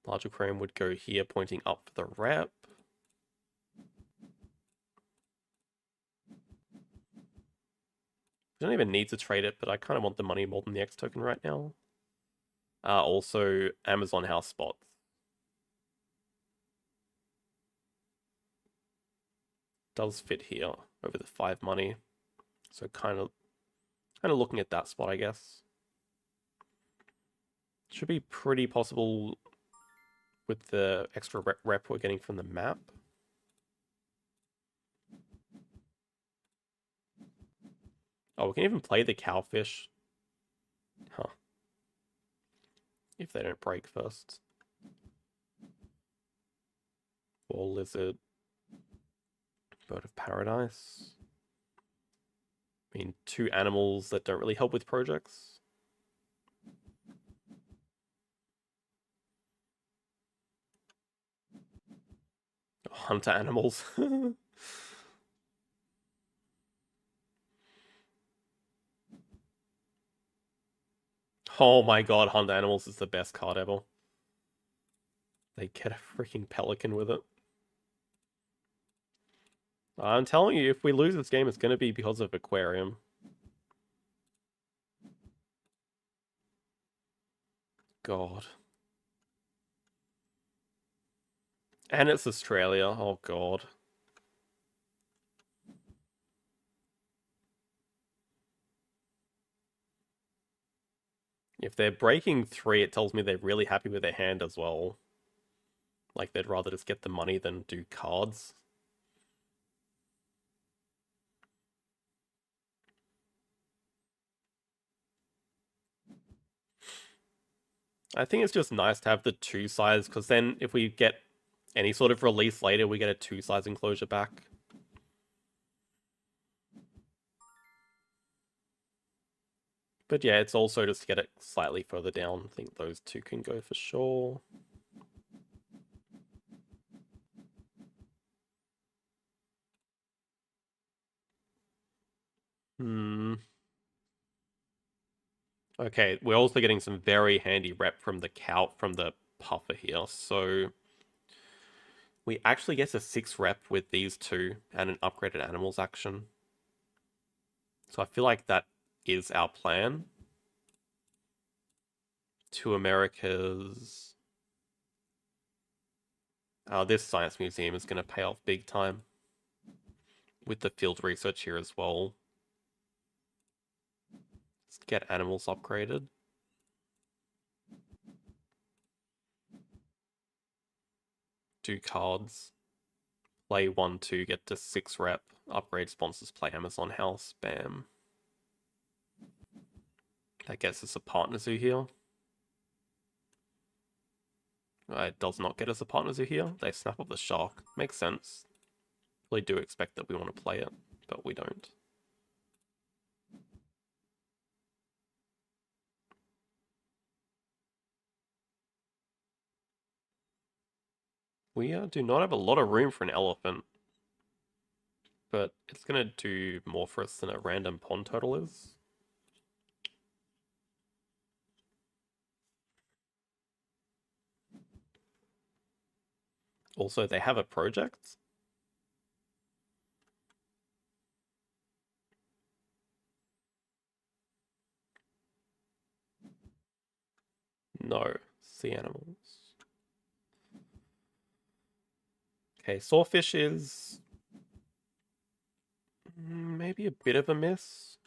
Large aquarium would go here, pointing up for the rep. We don't even need to trade it, but I kind of want the money more than the X token right now. Also, Amazon house spots. Does fit here over the 5 money. So kind of looking at that spot, I guess. Should be pretty possible with the extra rep we're getting from the map. Oh, we can even play the cowfish. Huh. If they don't break first. Wall lizard. Bird of paradise. I mean, 2 animals that don't really help with projects. Hunter animals. Oh my god, Hunter Animals is the best card ever. They get a freaking pelican with it. I'm telling you, if we lose this game, it's going to be because of Aquarium. God. And it's Australia. Oh god. If they're breaking 3, it tells me they're really happy with their hand as well. Like, they'd rather just get the money than do cards. I think it's just nice to have the 2 size, because then if we get any sort of release later, we get a 2 size enclosure back. But yeah, it's also just to get it slightly further down. I think those 2 can go for sure. Okay, we're also getting some very handy rep from the puffer here. So we actually get a 6 rep with these 2 and an upgraded animals action. So I feel like that is our plan. 2 Americas. This science museum is going to pay off big time with the field research here as well. Let's get animals upgraded. Do cards. Play 1-2, get to 6 rep. Upgrade sponsors, play Amazon House. Bam. That gets us a partner zoo here. It does not get us a partner zoo here. They snap up the shark. Makes sense. Really do expect that we want to play it, but we don't. We do not have a lot of room for an elephant, but it's going to do more for us than a random pond turtle is. Also, they have a project. No, sea animals. Okay, sawfish is maybe a bit of a miss.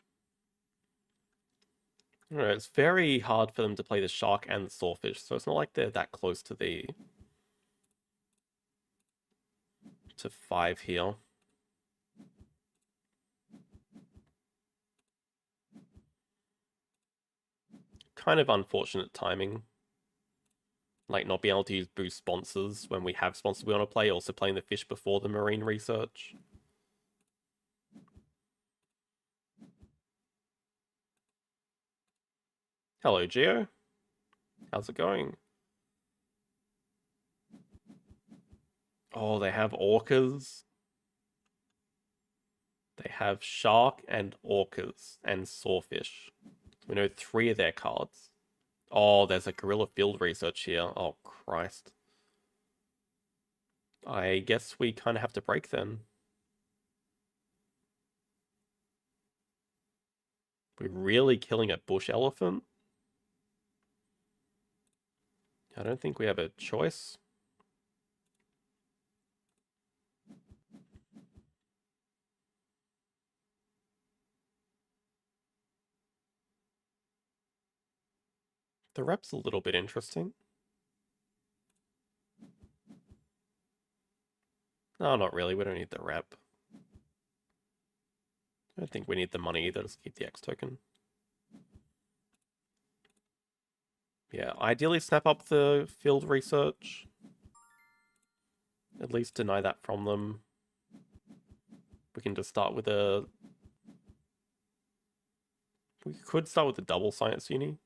I don't know, it's very hard for them to play the shark and the sawfish, so it's not like they're that close to the to 5 here. Kind of unfortunate timing. Like not being able to use boost sponsors when we have sponsors we want to play, also playing the fish before the marine research. Hello, Geo. How's it going? Oh, they have orcas. They have shark and orcas and sawfish. We know 3 of their cards. Oh, there's a gorilla field research here. Oh, Christ. I guess we kind of have to break then. We're really killing a bush elephant? I don't think we have a choice. The rep's a little bit interesting. No, not really. We don't need the rep. I don't think we need the money either. Just keep the X token. Yeah, ideally snap up the field research. At least deny that from them. We can just start with a... We could start with a double science uni.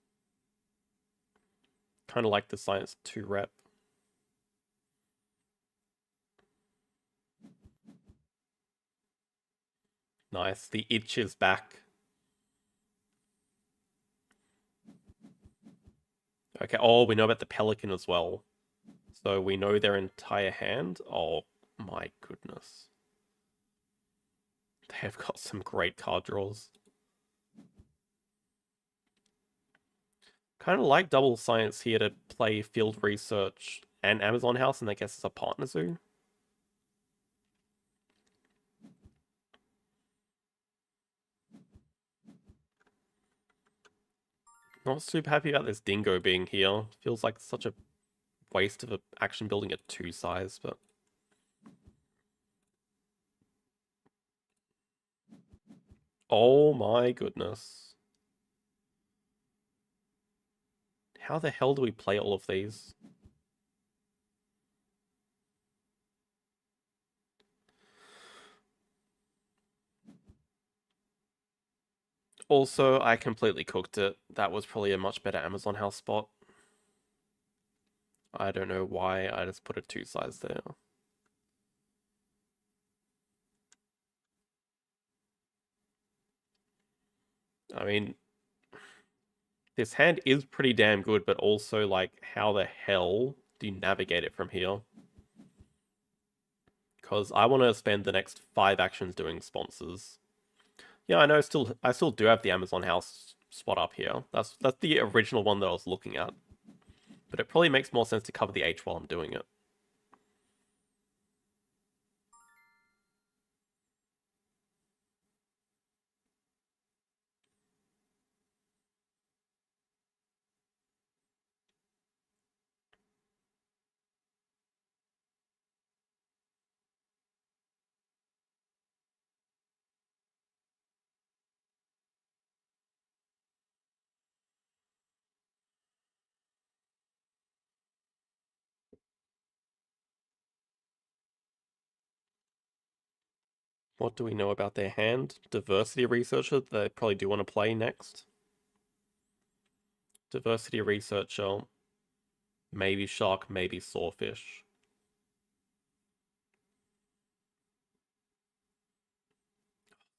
Kind of like the science 2 rep. Nice. The itch is back. Okay. Oh, we know about the pelican as well. So we know their entire hand. Oh my goodness. They have got some great card draws. Kind of like double science here to play field research and Amazon House, and I guess it's a partner zoo. Not super happy about this dingo being here. Feels like such a waste of an action building at 2 size, but... Oh my goodness. How the hell do we play all of these? Also, I completely cooked it. That was probably a much better Amazon House spot. I don't know why I just put a 2 size there. I mean, this hand is pretty damn good, but also, like, how the hell do you navigate it from here? Because I want to spend the next 5 actions doing sponsors. Yeah, I know. I still do have the Amazon house spot up here. That's the original one that I was looking at. But it probably makes more sense to cover the H while I'm doing it. What do we know about their hand? Diversity researcher, they probably do want to play next. Diversity researcher, maybe shark, maybe sawfish.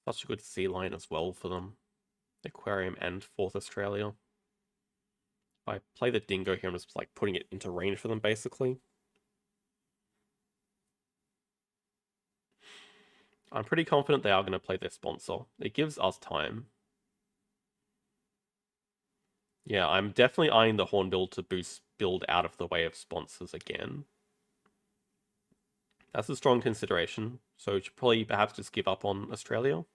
Such a good sea lion as well for them. Aquarium and Fourth Australia. If I play the dingo here, I'm just like putting it into range for them basically. I'm pretty confident they are going to play their sponsor. It gives us time. Yeah, I'm definitely eyeing the Hornbill to boost build out of the way of sponsors again. That's a strong consideration. So we should probably perhaps just give up on Australia.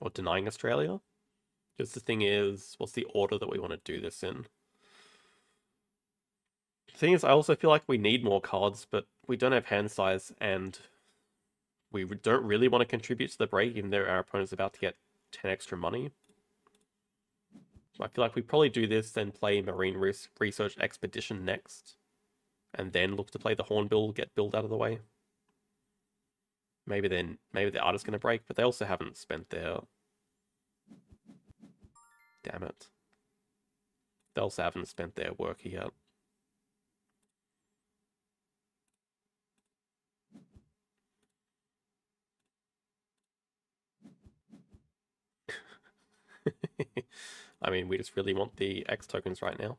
Or denying Australia. Because the thing is, what's the order that we want to do this in? The thing is, I also feel like we need more cards, but we don't have hand size, and we don't really want to contribute to the break, even though our opponent's about to get 10 extra money. So I feel like we probably do this, then play Marine Research Expedition next, and then look to play the Hornbill, get build out of the way. Maybe the artist's going to break, but they also haven't spent their... Damn it. They also haven't spent their worker yet. I mean, we just really want the X tokens right now.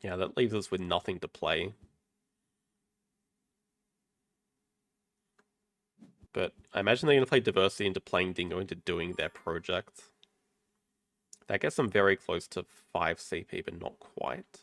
Yeah, that leaves us with nothing to play. But I imagine they're going to play Diversity into playing Dingo into doing their project. That gets them very close to 5 CP, but not quite.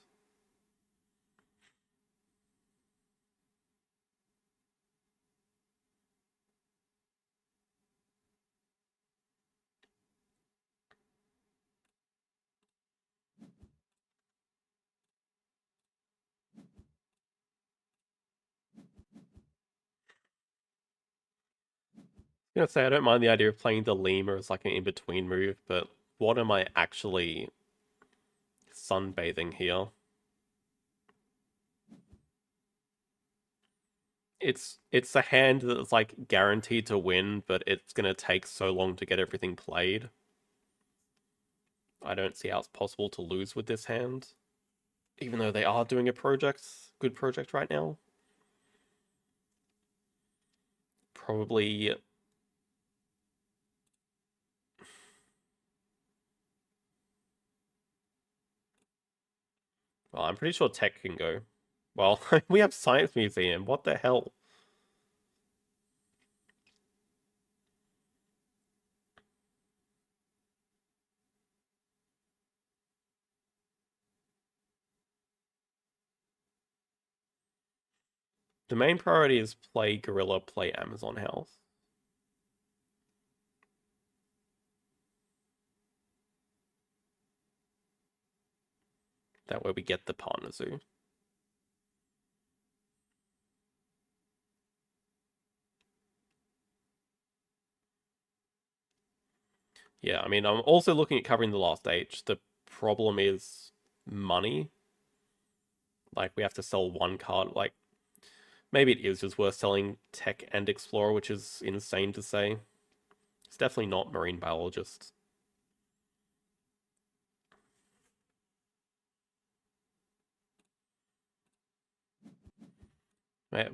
I'm gonna say I don't mind the idea of playing the lemur as like an in-between move, but what am I actually sunbathing here? It's a hand that's like guaranteed to win, but it's gonna take so long to get everything played. I don't see how it's possible to lose with this hand, even though they are doing a good project right now. Probably. Well, I'm pretty sure tech can go. Well, we have Science Museum. What the hell? The main priority is play Gorilla, play Amazon House. That way we get the partner zoo. Yeah, I mean, I'm also looking at covering the last H. The problem is money. Like, we have to sell one card. Like, maybe it is just worth selling Tech and Explorer, which is insane to say. It's definitely not Marine Biologist.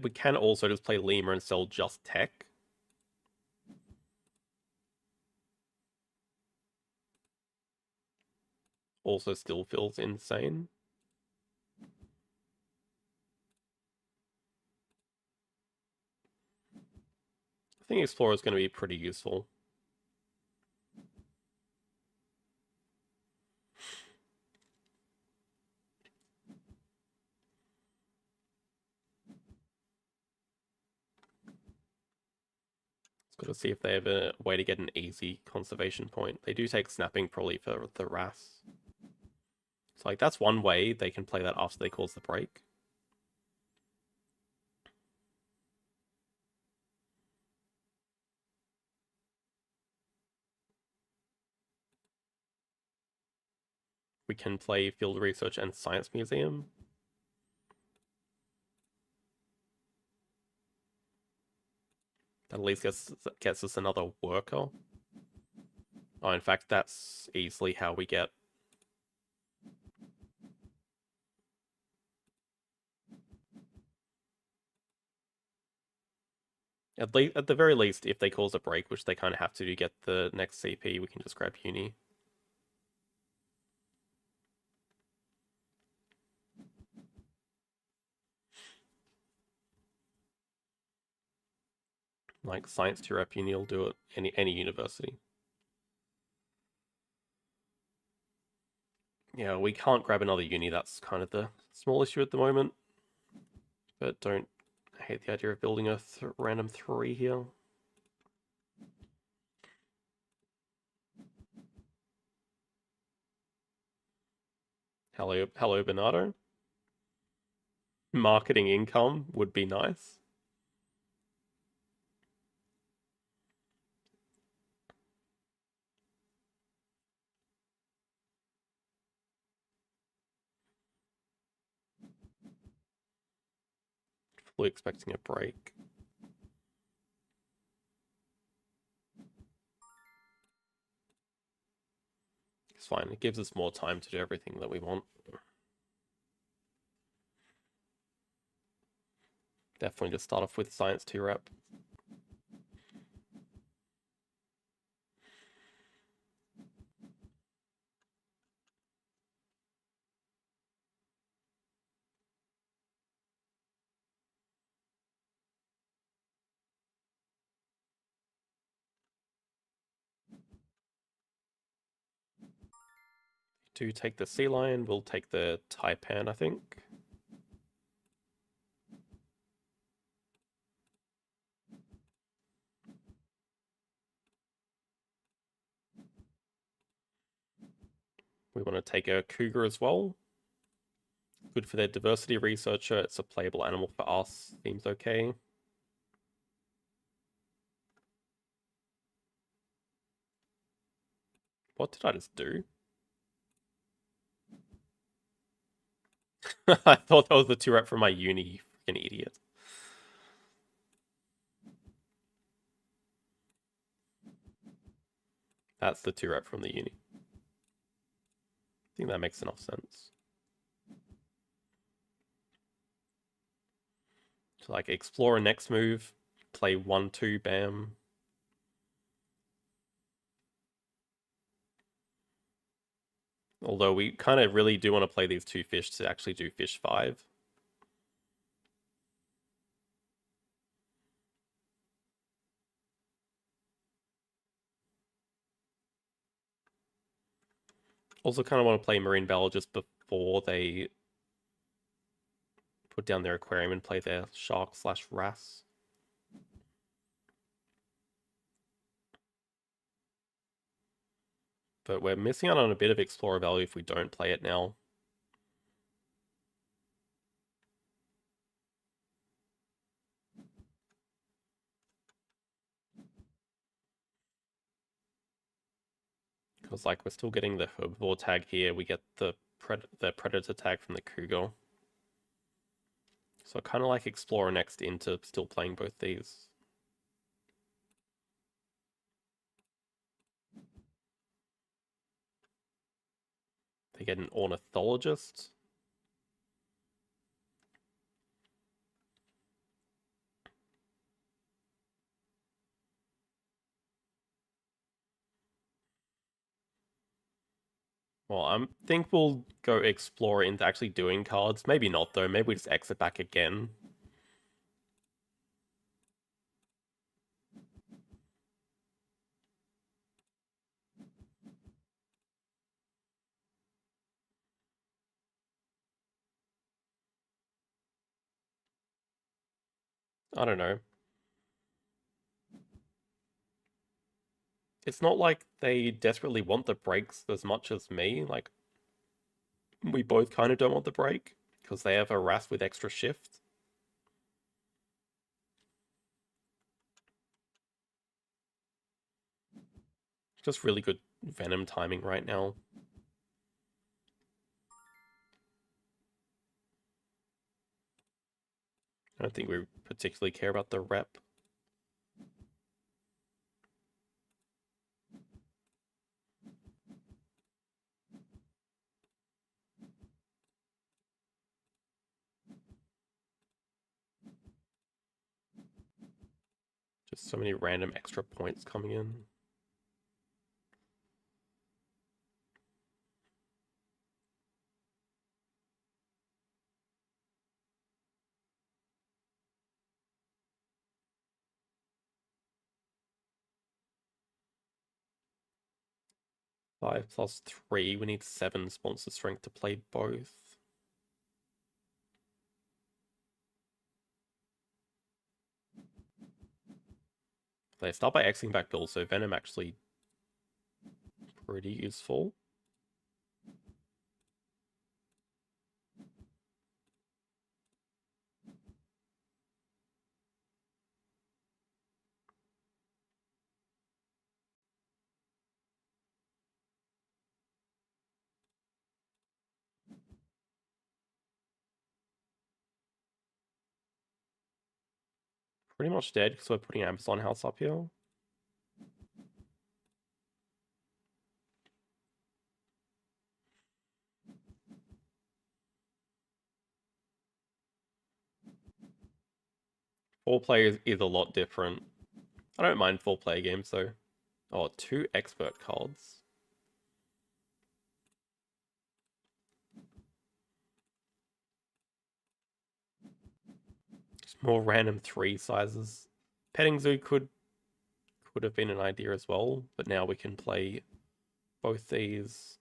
We can also just play Lemur and sell just Tech. Also still feels insane. think Explorer is going to be pretty useful. Got to see if they have a way to get an easy conservation point. They do take snapping probably for the Wrasse. So like that's one way they can play that after they cause the break. We can play Field Research and Science Museum. That at least gets us another worker. Oh, in fact, that's easily how we get... At the very least, if they cause a break, which they kind of have to get the next CP, we can just grab Uni. Like Science to Rep Uni will do it any university. Yeah, we can't grab another uni. That's kind of the small issue at the moment. But don't hate the idea of building a random 3 here. Hello, Bernardo. Marketing income would be nice. Fully expecting a break. It's fine. It gives us more time to do everything that we want. Definitely just start off with Science 2 Rep. To take the Sea Lion, we'll take the Taipan, I think. We want to take a Cougar as well. Good for their diversity researcher. It's a playable animal for us. Seems okay. What did I just do? I thought that was the 2 rep from my uni, you freaking idiot. That's the 2 rep from the uni. I think that makes enough sense. So like explore a next move, play 1-2, bam. Although we kind of really do want to play these 2 fish to actually do fish 5. Also kind of want to play Marine Biologist before they put down their aquarium and play their shark/wrasse. But we're missing out on a bit of explorer value if we don't play it now. Because like we're still getting the herbivore tag here, we get the predator tag from the cougar. So I kind of like explorer next into still playing both these. They get an ornithologist. Well, I think we'll go explore into actually doing cards. Maybe not though. Maybe we just exit back again. I don't know. It's not like they desperately want the breaks as much as me. Like, we both kind of don't want the break because they have a RAS with extra shift. Just really good Venom timing right now. I don't think we particularly care about the rep. Just so many random extra points coming in. Five plus three. We need 7 sponsor strength to play both. They start by Xing back Bill, so Venom actually pretty useful. Pretty much dead because we're putting Amazon House up here. Four players is a lot different. I don't mind 4-player games though. Oh, 2 expert cards. Just more random 3 sizes. Petting Zoo could have been an idea as well, but now we can play both these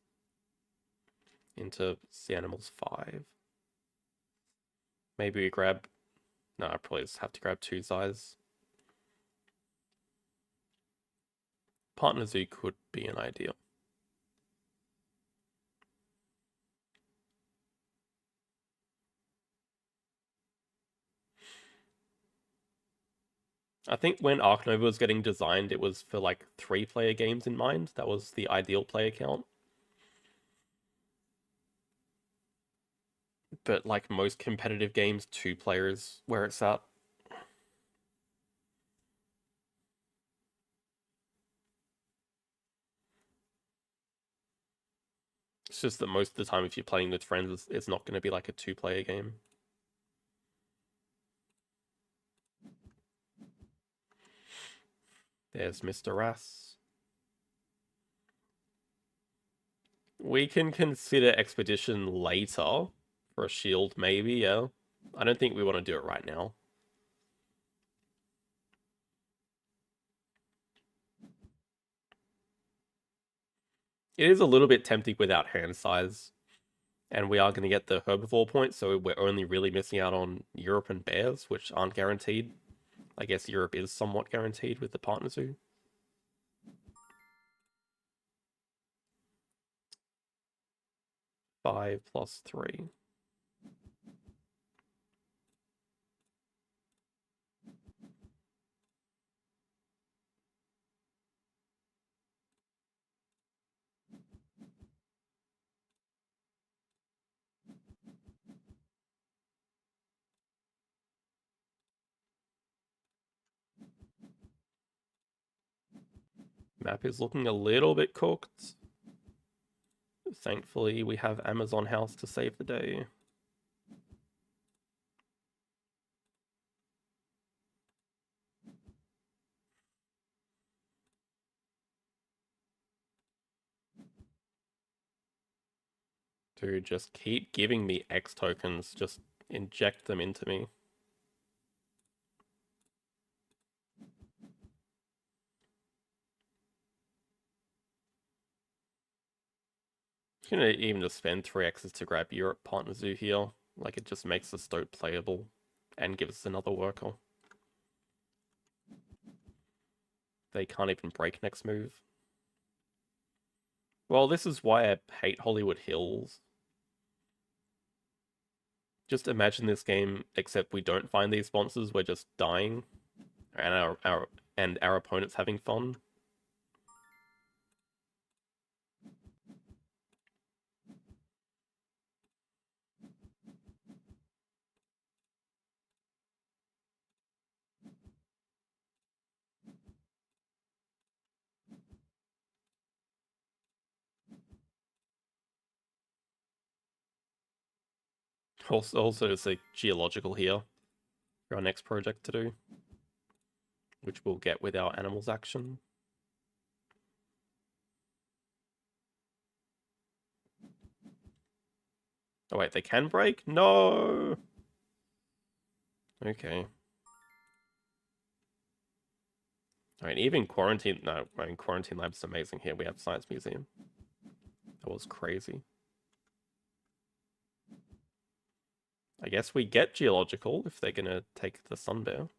into Sea Animals 5. Maybe we grab... No, I probably just have to grab 2 size. Partner Zoo could be an idea. I think when Ark Nova was getting designed, it was for like 3-player games in mind. That was the ideal player count. But like most competitive games, 2 players where it's at. It's just that most of the time, if you're playing with friends, it's not going to be like a 2-player game. There's Mr. Rass. We can consider Expedition later for a shield, maybe, yeah. I don't think we want to do it right now. It is a little bit tempting without hand size. And we are going to get the herbivore points, so we're only really missing out on Europe and bears, which aren't guaranteed. I guess Europe is somewhat guaranteed with the partner zoo. Five plus 3. Map is looking a little bit cooked. Thankfully, we have Amazon House to save the day. Dude, just keep giving me X tokens. Just inject them into me. I'm gonna even just spend 3Xs to grab Europe Partner Zoo here. Like, it just makes the Stoat playable and gives us another worker. They can't even break next move. Well, this is why I hate Hollywood Hills. Just imagine this game, except we don't find these sponsors, we're just dying. And our opponent's having fun. Also, it's a geological here for our next project to do, which we'll get with our animals action. Oh wait, they can break? No! Okay. I mean, even Quarantine... No, I mean, Quarantine Lab's amazing here. We have Science Museum. That was crazy. I guess we get Geological if they're gonna take the Sun Bear.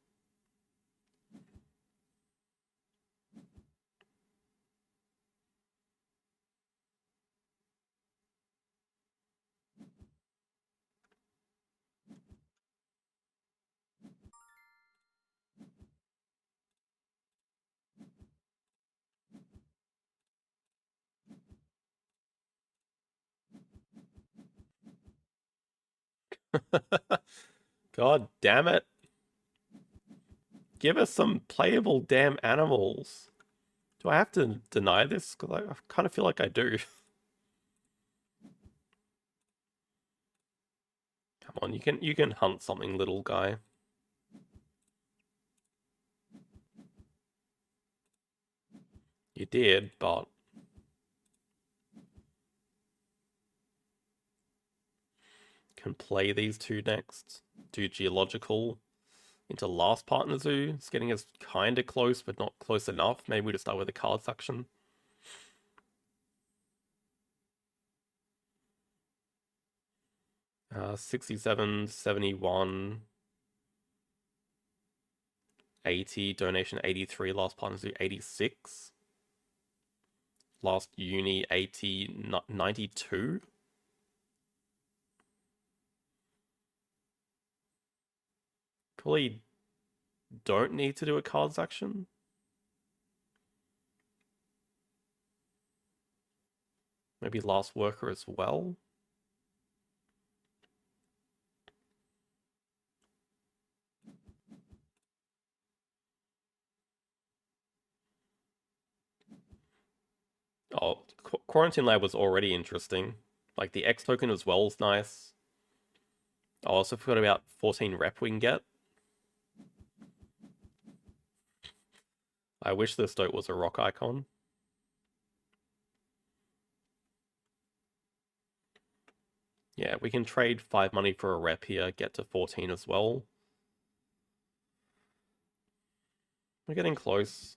God damn it. Give us some playable damn animals. Do I have to deny this? Because I kind of feel like I do. Come on, you can hunt something, little guy. You did, but can play these two next. Do Geological into last partner zoo. It's getting us kind of close, but not close enough. Maybe we just start with the card section. Uh, 67, 71, 80, donation 83, last partner zoo 86. Last uni 80, 92. Probably don't need to do a cards action. Maybe last worker as well. Oh, Quarantine Lab was already interesting. Like the X token as well is nice. I also forgot about 14 rep we can get. I wish the Stoat was a rock icon. Yeah, we can trade 5 money for a rep here, get to 14 as well. We're getting close.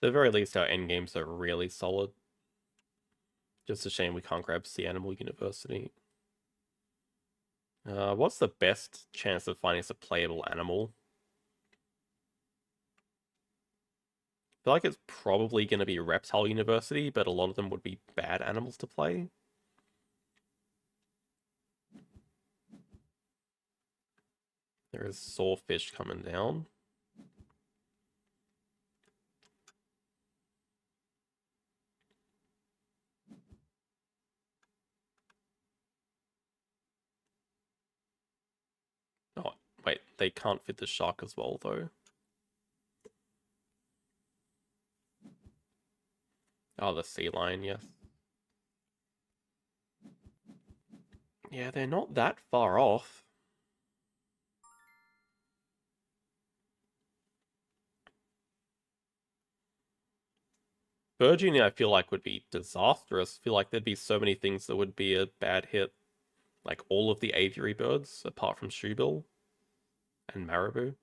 At the very least, our endgames are really solid. Just a shame we can't grab Sea Animal University. What's the best chance of finding us a playable animal? I feel like it's probably going to be Reptile University, but a lot of them would be bad animals to play. There is Sawfish coming down. Oh, wait, they can't fit the shark as well, though. Oh, the sea lion, yes. Yeah, they're not that far off. Virginia, I feel like would be disastrous. I feel like there'd be so many things that would be a bad hit. Like all of the aviary birds, apart from shoebill and marabou.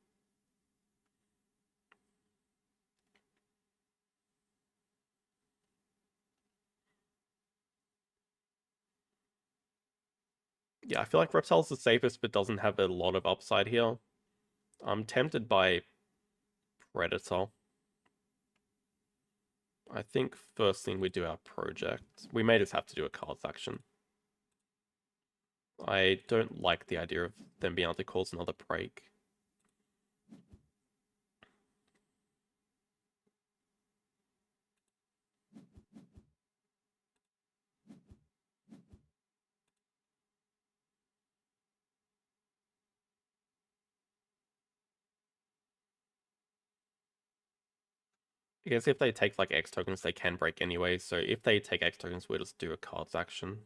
Yeah, I feel like reptile's the safest, but doesn't have a lot of upside here. I'm tempted by predator. I think first thing we do our project. We may just have to do a cards action. I don't like the idea of them being able to cause another break. I guess if they take like X tokens, they can break anyway. So if they take X tokens, we'll just do a cards action.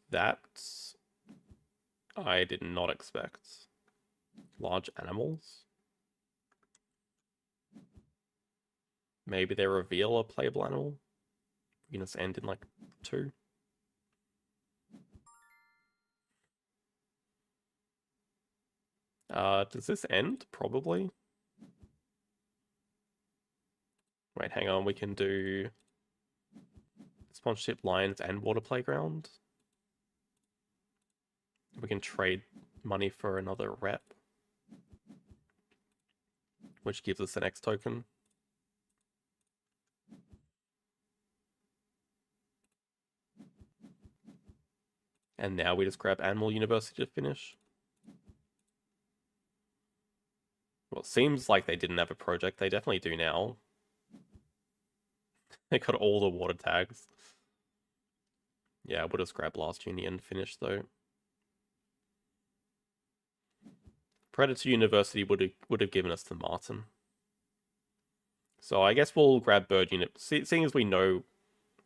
That I did not expect. Large animals? Maybe they reveal a playable animal? You can just end in like 2. Does this end? Probably. Wait, hang on. We can do sponsorship lines and water playground. We can trade money for another rep, which gives us an X token. And now we just grab Animal University to finish. Well, it seems like they didn't have a project. They definitely do now. They got all the water tags. Yeah, we'll just grab Last Uni and finish though. Predator University would have given us the Martin. So I guess we'll grab Bird Unit. Seeing as we know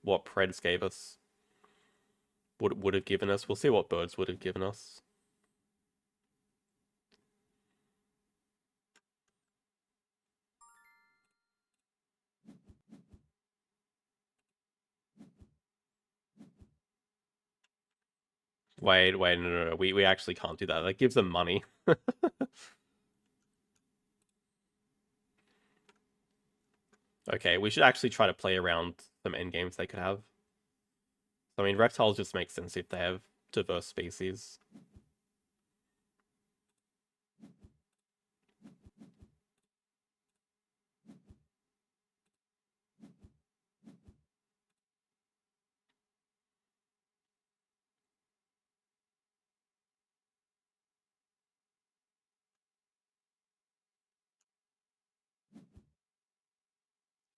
what Preds gave us, would have given us, we'll see what Birds would have given us. Wait, no. We actually can't do that. That gives them money. Okay, we should actually try to play around some end games they could have. I mean, reptiles just make sense if they have diverse species.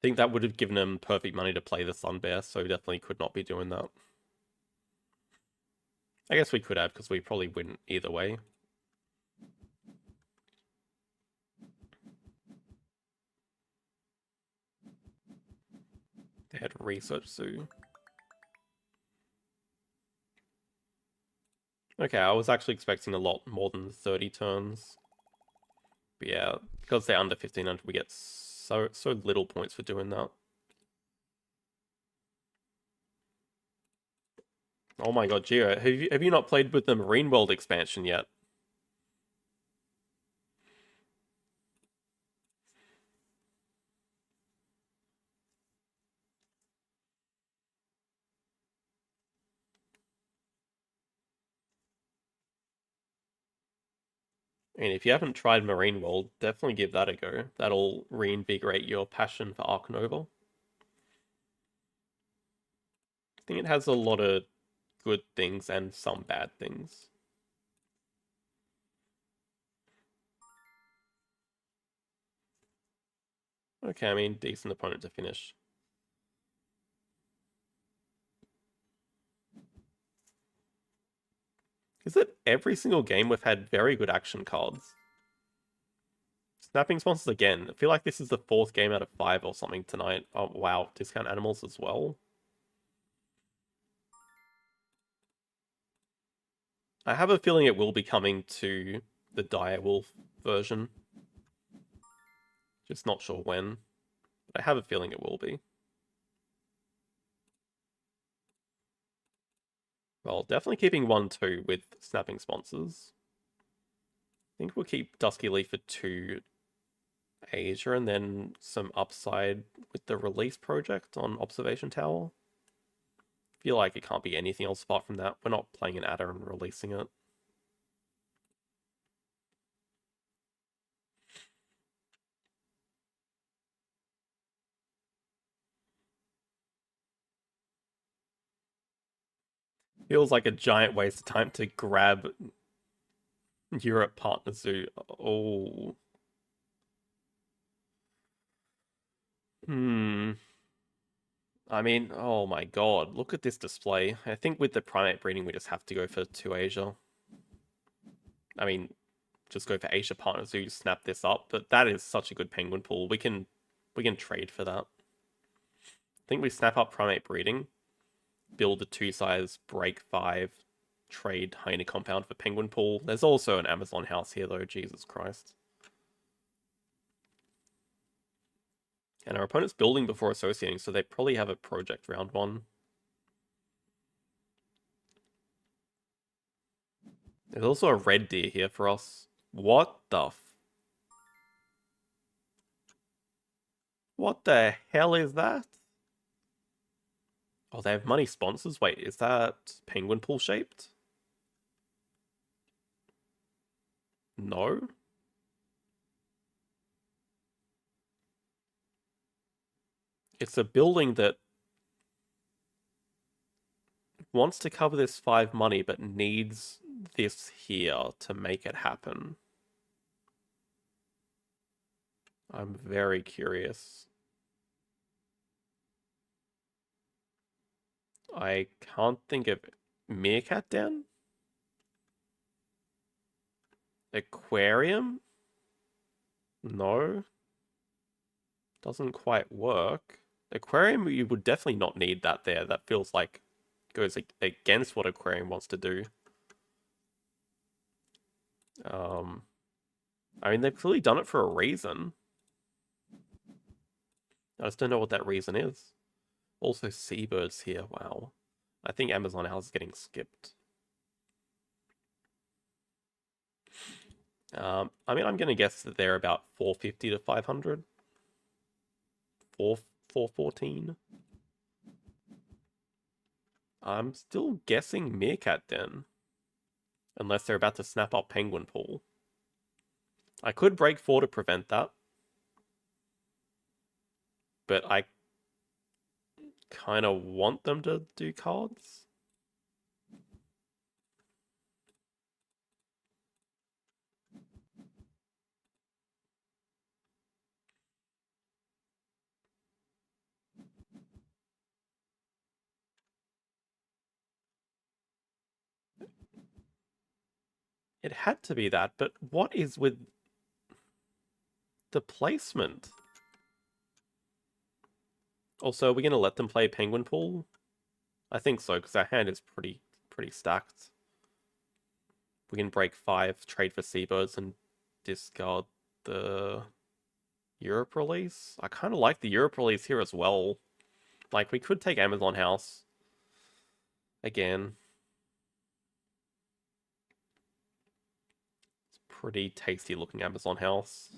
I think that would have given them perfect money to play the Sun Bear, so definitely could not be doing that. I guess we could have, because we probably win either way. They had Research Zoo. Okay, I was actually expecting a lot more than 30 turns. But yeah, because they're under 1500, we get so little points for doing that. Oh my god, Gio, have you not played with the Marine World expansion yet? I mean, if you haven't tried Marine World, definitely give that a go. That'll reinvigorate your passion for Ark Nova. I think it has a lot of good things and some bad things. Okay, I mean, decent opponent to finish. Is it every single game we've had very good action cards? Snapping sponsors again. I feel like this is the 4th game out of 5 or something tonight. Oh, wow. Discount animals as well. I have a feeling it will be coming to the direwolf version. Just not sure when. But I have a feeling it will be. Well, definitely keeping 1-2 with snapping sponsors. I think we'll keep Dusky Leaf for 2 Asia and then some upside with the release project on Observation Tower. I feel like it can't be anything else apart from that. We're not playing an adder and releasing it. Feels like a giant waste of time to grab Europe Partner Zoo. Oh. I mean, oh my god, look at this display. I think with the primate breeding, we just have to go for 2 Asia. I mean, just go for Asia Partner Zoo to snap this up, but that is such a good penguin pool. We can trade for that. I think we snap up primate breeding, build a 2-size, break 5, trade hyena compound for penguin pool. There's also an Amazon house here though, Jesus Christ. And our opponent's building before associating, so they probably have a project round 1. There's also a red deer here for us. What the What the hell is that? Oh, they have money sponsors? Wait, is that penguin pool shaped? No? It's a building that wants to cover this 5 money, but needs this here to make it happen. I'm very curious. I can't think of Meerkat Den? Aquarium? No. Doesn't quite work. Aquarium, you would definitely not need that there. That feels like goes against what Aquarium wants to do. I mean, they've clearly done it for a reason. I just don't know what that reason is. Also, seabirds here. Wow. I think Amazon House is getting skipped. I mean, I'm going to guess that they're about 450 to 500. 414. I'm still guessing Meerkat Den. Unless they're about to snap up Penguin Pool. I could break 4 to prevent that. But I kind of want them to do cards. It had to be that, but what is with the placement? Also, are we going to let them play Penguin Pool? I think so, because our hand is pretty stacked. We can break 5, trade for seabirds, and discard the Europe release. I kind of like the Europe release here as well. Like, we could take Amazon House again. It's pretty tasty looking Amazon House.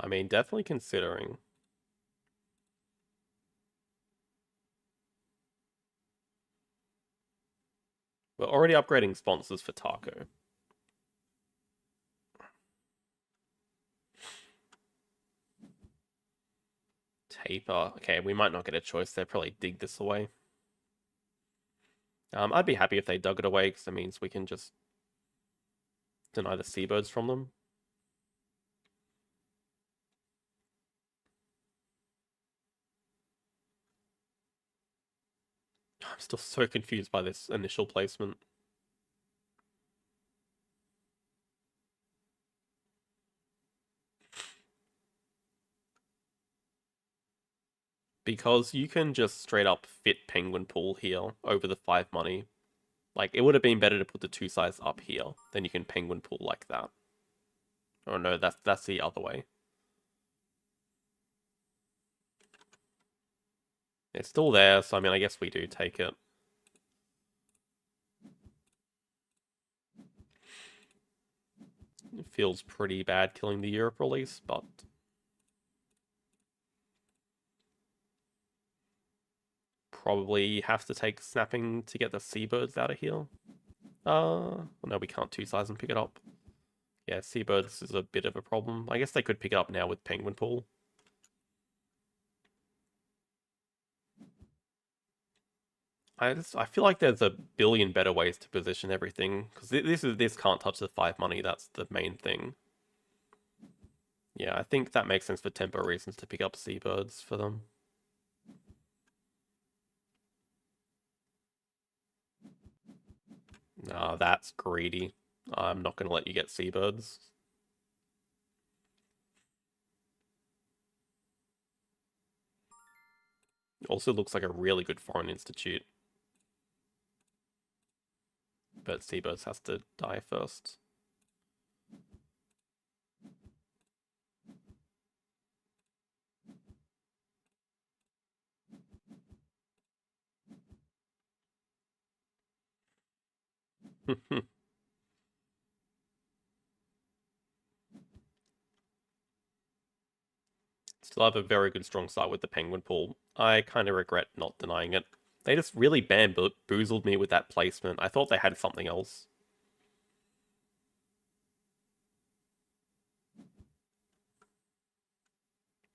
I mean, definitely considering. We're already upgrading sponsors for Taco. Taper. Okay, we might not get a choice. They'll probably dig this away. I'd be happy if they dug it away, because it means we can just deny the seabirds from them. I'm still so confused by this initial placement. Because you can just straight up fit Penguin Pool here over the 5 money. Like, it would have been better to put the 2 size up here. Then you can Penguin Pool like that. Oh no, that's the other way. It's still there, so I mean, I guess we do take it. It feels pretty bad killing the Europe release, but probably have to take snapping to get the seabirds out of here. Well, no, we can't 2 size and pick it up. Yeah, seabirds is a bit of a problem. I guess they could pick it up now with Penguin Pool. I feel like there's a billion better ways to position everything because this can't touch the 5 money. That's the main thing. Yeah, I think that makes sense for tempo reasons to pick up seabirds for them. Nah, that's greedy. I'm not going to let you get seabirds. Also looks like a really good foreign institute. But seabirds has to die first. Still have a very good strong start with the Penguin Pool. I kind of regret not denying it. They just really bamboozled me with that placement. I thought they had something else.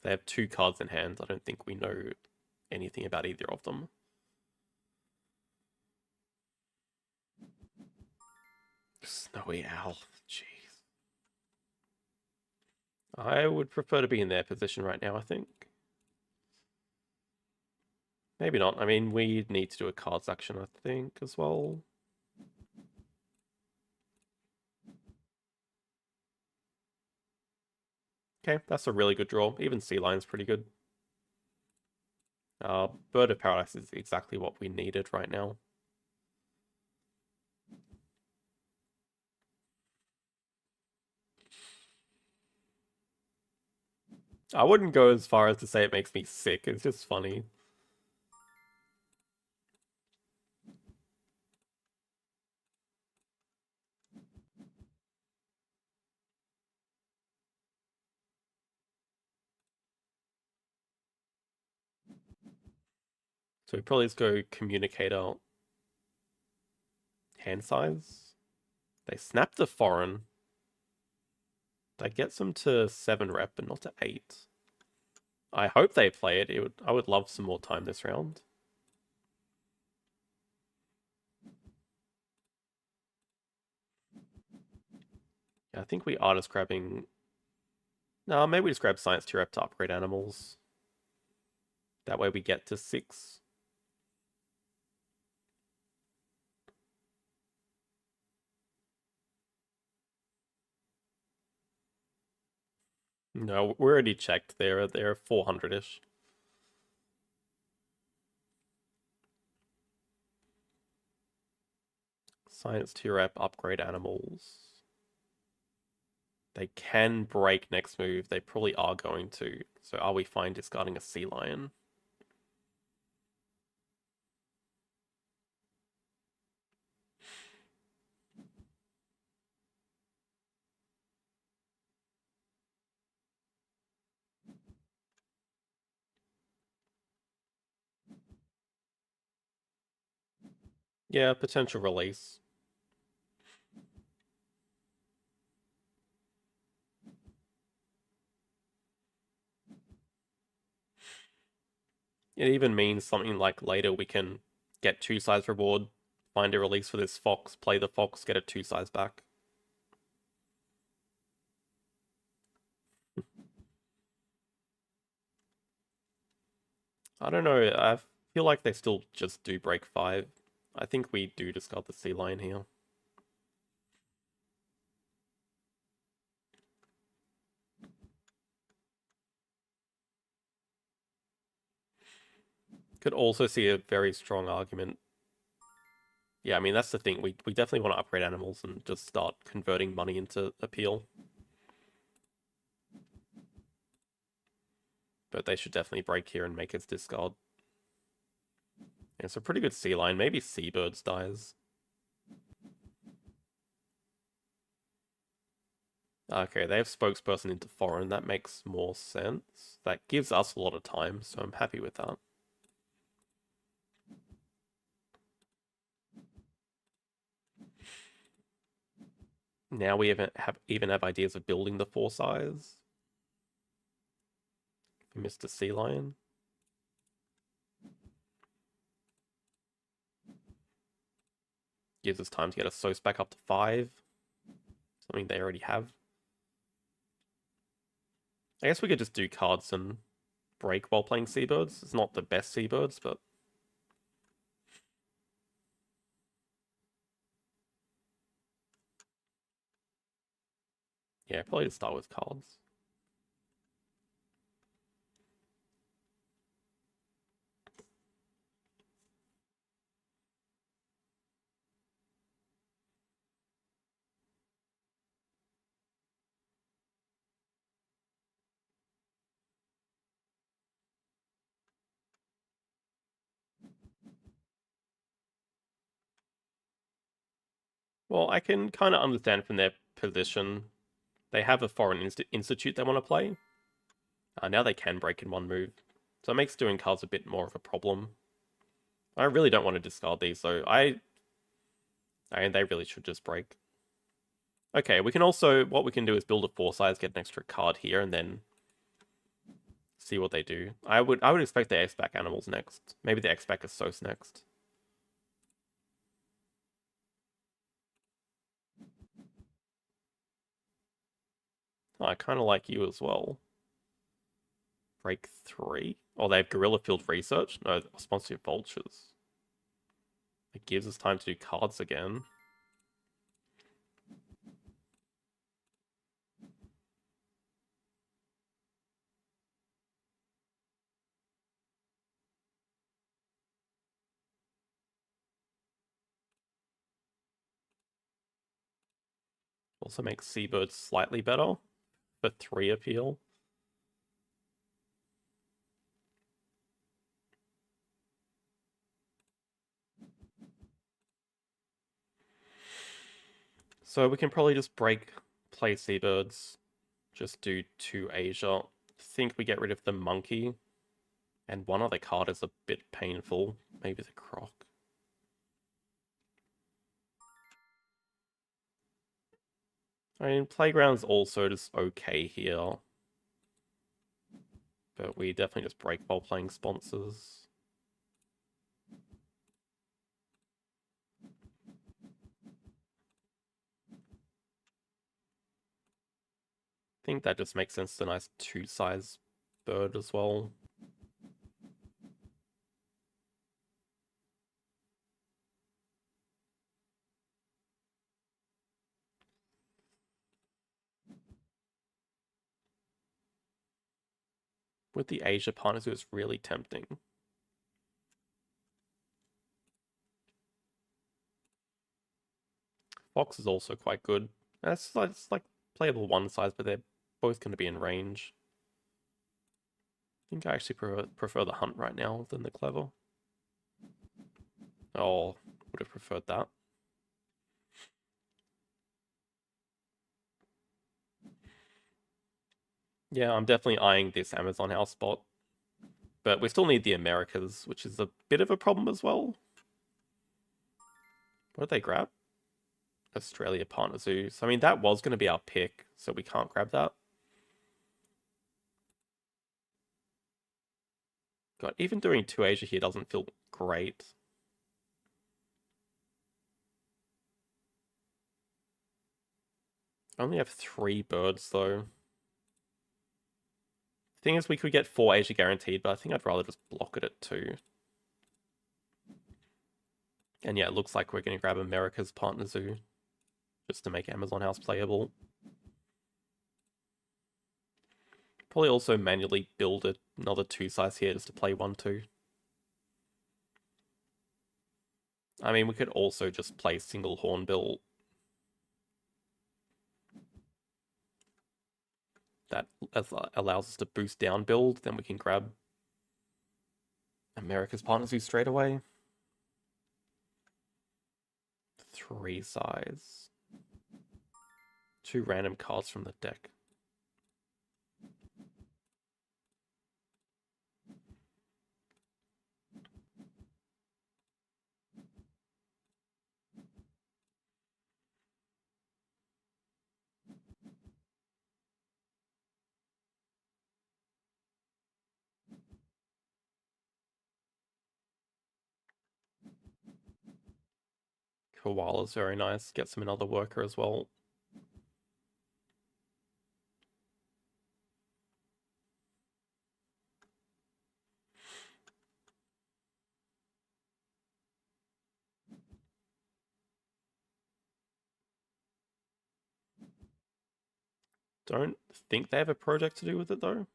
They have 2 cards in hand. I don't think we know anything about either of them. Snowy Owl. Jeez. I would prefer to be in their position right now, I think. Maybe not. I mean, we need to do a cards action, I think, as well. Okay, that's a really good draw. Even Sea Lion's pretty good. Bird of Paradise is exactly what we needed right now. I wouldn't go as far as to say it makes me sick. It's just funny. So we probably just go Communicator hand size. They snapped a foreign. That gets them to 7 rep, but not to 8. I hope they play it. I would love some more time this round. Yeah, I think we are just grabbing... No, maybe we just grab Science Tier Rep to upgrade animals. That way we get to 6. No, we already checked. They're 400-ish. Science Tier Rep, upgrade animals. They can break next move. They probably are going to. So are we fine discarding a Sea Lion? Yeah, potential release. It even means something like later we can get 2 size reward, find a release for this fox, play the fox, get a 2 size back. I don't know. feel like they still just do break 5. I think we do discard the Sea Lion here. Could also see a very strong argument. Yeah, I mean, that's the thing. We definitely want to upgrade animals and just start converting money into appeal. But they should definitely break here and make us discard. Yeah, it's a pretty good Sea Lion. Maybe Seabirds dies. Okay, they have spokesperson into foreign. That makes more sense. That gives us a lot of time, so I'm happy with that. Now we even have ideas of building the 4 size. Mr. Sea Lion. Gives us time to get a Sos back up to 5. Something they already have. I guess we could just do cards and break while playing Seabirds. It's not the best Seabirds, but... yeah, probably just start with cards. Well, I can kind of understand from their position. They have a foreign institute they want to play. Now they can break in 1 move. So it makes doing cards a bit more of a problem. I really don't want to discard these, though. I mean, they really should just break. Okay, we can also... what we can do is build a 4 size, get an extra card here, and then see what they do. I would expect the X-Back animals next. Maybe the X-Back Sos next. Oh, I kind of like you as well. Break 3? Oh, they have Gorilla Field Research? No, Sponsorship Vultures. It gives us time to do cards again. Also makes Seabird slightly better for 3 appeal. So we can probably just play Seabirds, just do 2 Asia. Think we get rid of the monkey, and one other card is a bit painful. Maybe the Croc. I mean, Playground's also just okay here. But we definitely just break while playing sponsors. I think that just makes sense. It's a nice 2 size bird as well. With the Asia partners, it was really tempting. Fox is also quite good. It's like playable 1 size, but they're both going to be in range. I think I actually prefer the Hunt right now than the Clever. Oh, would have preferred that. Yeah, I'm definitely eyeing this Amazon house spot. But we still need the Americas, which is a bit of a problem as well. What did they grab? Australia Partner Zoos. I mean, that was going to be our pick, so we can't grab that. God, even doing 2 Asia here doesn't feel great. I only have 3 birds, though. Thing is, we could get 4 Asia guaranteed, but I think I'd rather just block it at 2. And yeah, it looks like we're going to grab America's Partner Zoo just to make Amazon House playable. Probably also manually build another 2-size here just to play 1-2. I mean, we could also just play single Hornbill. That allows us to boost down build, then we can grab America's Partner Zoo straight away. 3-size. 2 random cards from the deck. Koala's very nice. Gets him another worker as well. Don't think they have a project to do with it though.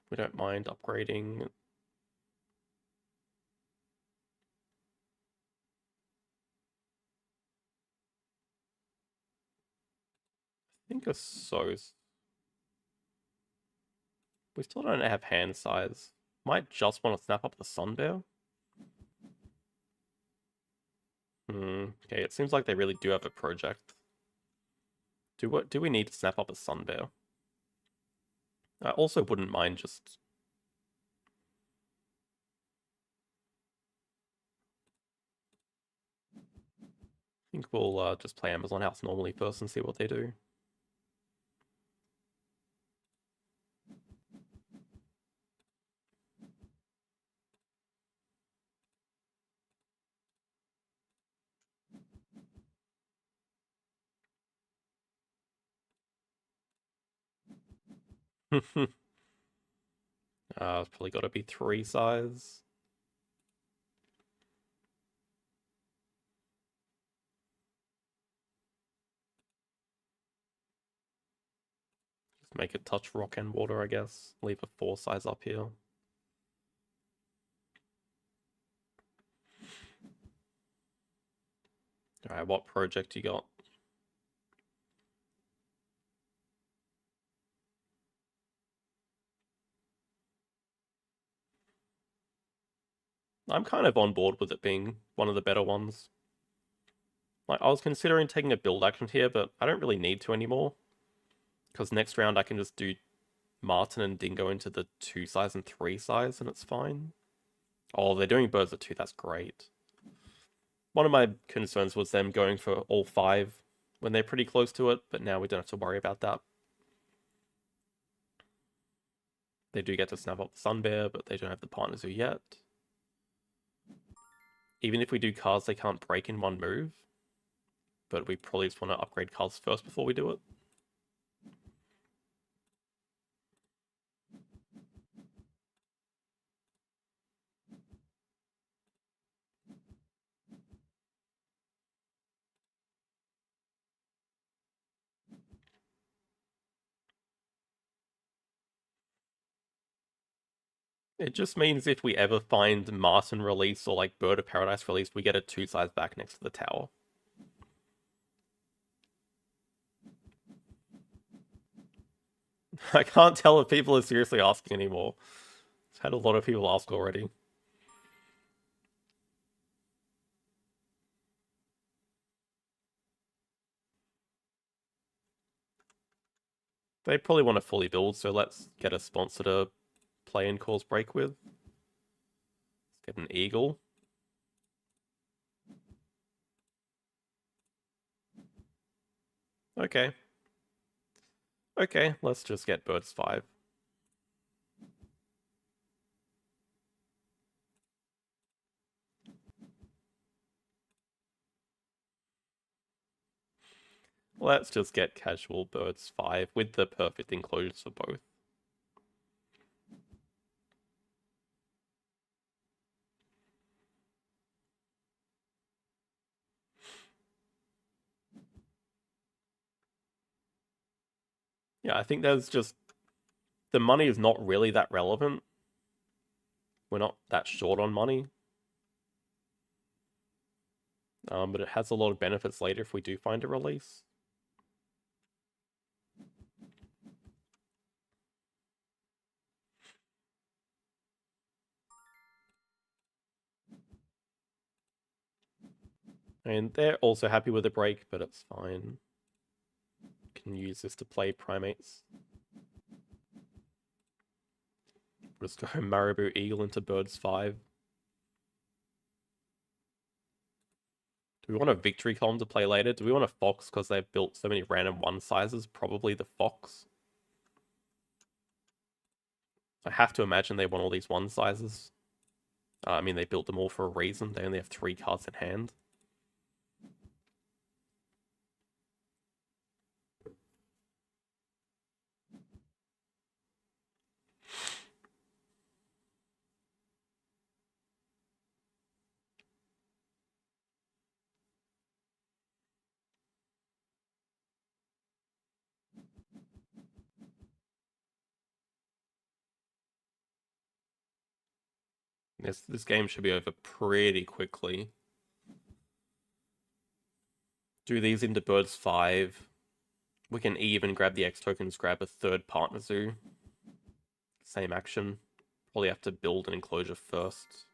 We don't mind upgrading. I think a So's. We still don't have hand size. Might just want to snap up the Sun Bear. Okay, it seems like they really do have a project. Do we need to snap up a Sun Bear? I also wouldn't mind just... I think we'll just play Amazon House normally first and see what they do. It's probably got to be 3-size. Just make it touch rock and water, I guess. Leave a 4-size up here. Alright, what project you got? I'm kind of on board with it being one of the better ones. Like, I was considering taking a build action here, but I don't really need to anymore. Because next round I can just do Martin and Dingo into the 2-size and 3-size, and it's fine. Oh, they're doing birds at 2, that's great. One of my concerns was them going for all 5 when they're pretty close to it, but now we don't have to worry about that. They do get to snap up the Sun Bear, but they don't have the Partner Zoo yet. Even if we do cards they can't break in one move, but we probably just want to upgrade cards first before we do it. It just means if we ever find Martin release or like Bird of Paradise release, we get a 2-size back next to the tower. I can't tell if people are seriously asking anymore. I've had a lot of people ask already. They probably want to fully build, so let's get a sponsor to play and cause break with. Let's get an eagle. Okay. Okay, let's just get birds 5. Let's just get casual birds 5 with the perfect enclosures for both. Yeah, I think there's just... The money is not really that relevant. We're not that short on money. But it has a lot of benefits later if we do find a release. And they're also happy with the break, but it's fine. Can use this to play primates. We'll just go Marabou Eagle into Birds 5. Do we want a victory column to play later? Do we want a fox because they've built so many random one sizes? Probably the fox. I have to imagine they want all these one sizes. I mean, they built them all for a reason. They only have 3 cards in hand. This game should be over pretty quickly. Do these into Birds 5. We can even grab the X tokens, grab a third partner zoo. Same action. Probably have to build an enclosure first.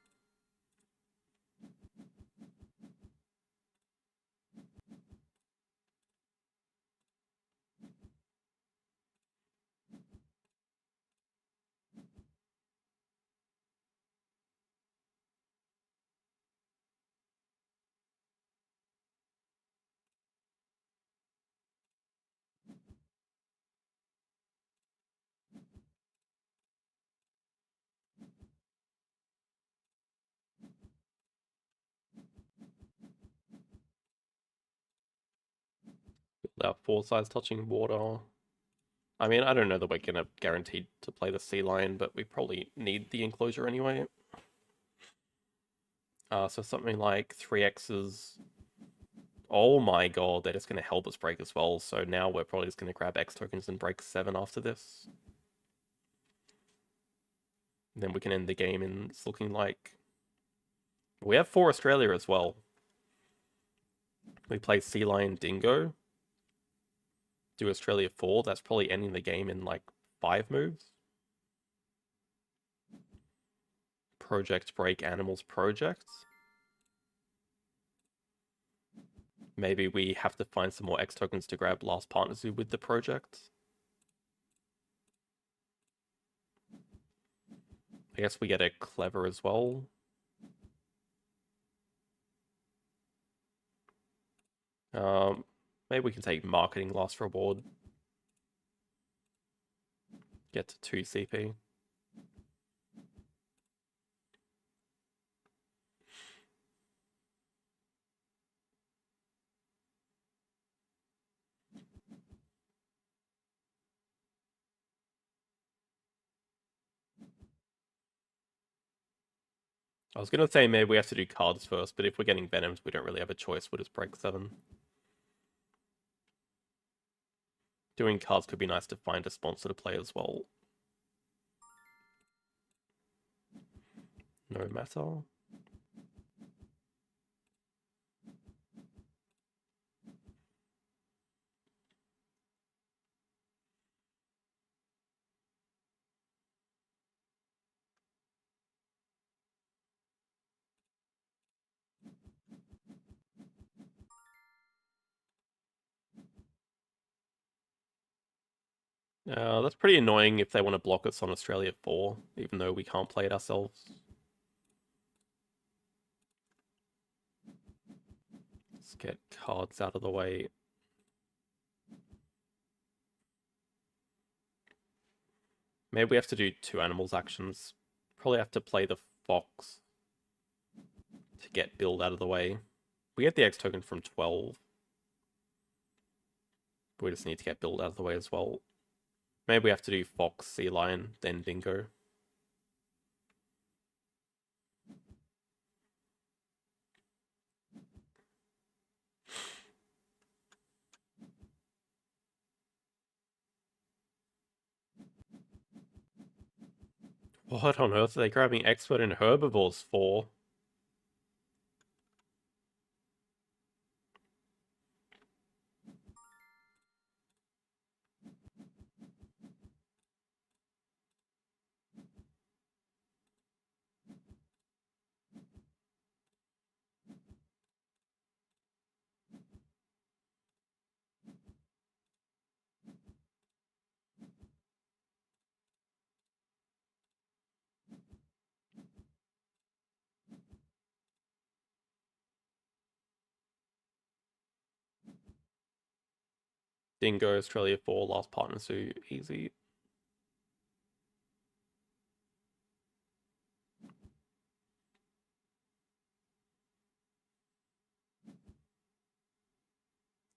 Build our 4 size touching water. I mean, I don't know that we're gonna guaranteed to play the sea lion, but we probably need the enclosure anyway. So something like 3X's. Oh my god, they're just gonna help us break as well. So now we're probably just gonna grab X tokens and break 7 after this. And then we can end the game, and it's looking like we have 4 Australia as well. We play Sea Lion Dingo. Do Australia 4. That's probably ending the game in like 5 moves. Project break animals projects. Maybe we have to find some more X tokens to grab last partner zoo with the project. I guess we get a clever as well. Maybe we can take marketing last reward. Get to 2 CP. I was gonna say maybe we have to do cards first, but if we're getting Venoms, we don't really have a choice. We'll just break 7. Doing cards could be nice to find a sponsor to play as well. No matter. That's pretty annoying if they want to block us on Australia 4, even though we can't play it ourselves. Let's get cards out of the way. Maybe we have to do 2 animals actions. Probably have to play the fox to get build out of the way. We get the X token from 12. We just need to get build out of the way as well. Maybe we have to do fox, sea lion, then dingo. What on earth are they grabbing expert in herbivores for? Dingo, Australia 4, last partner, so easy.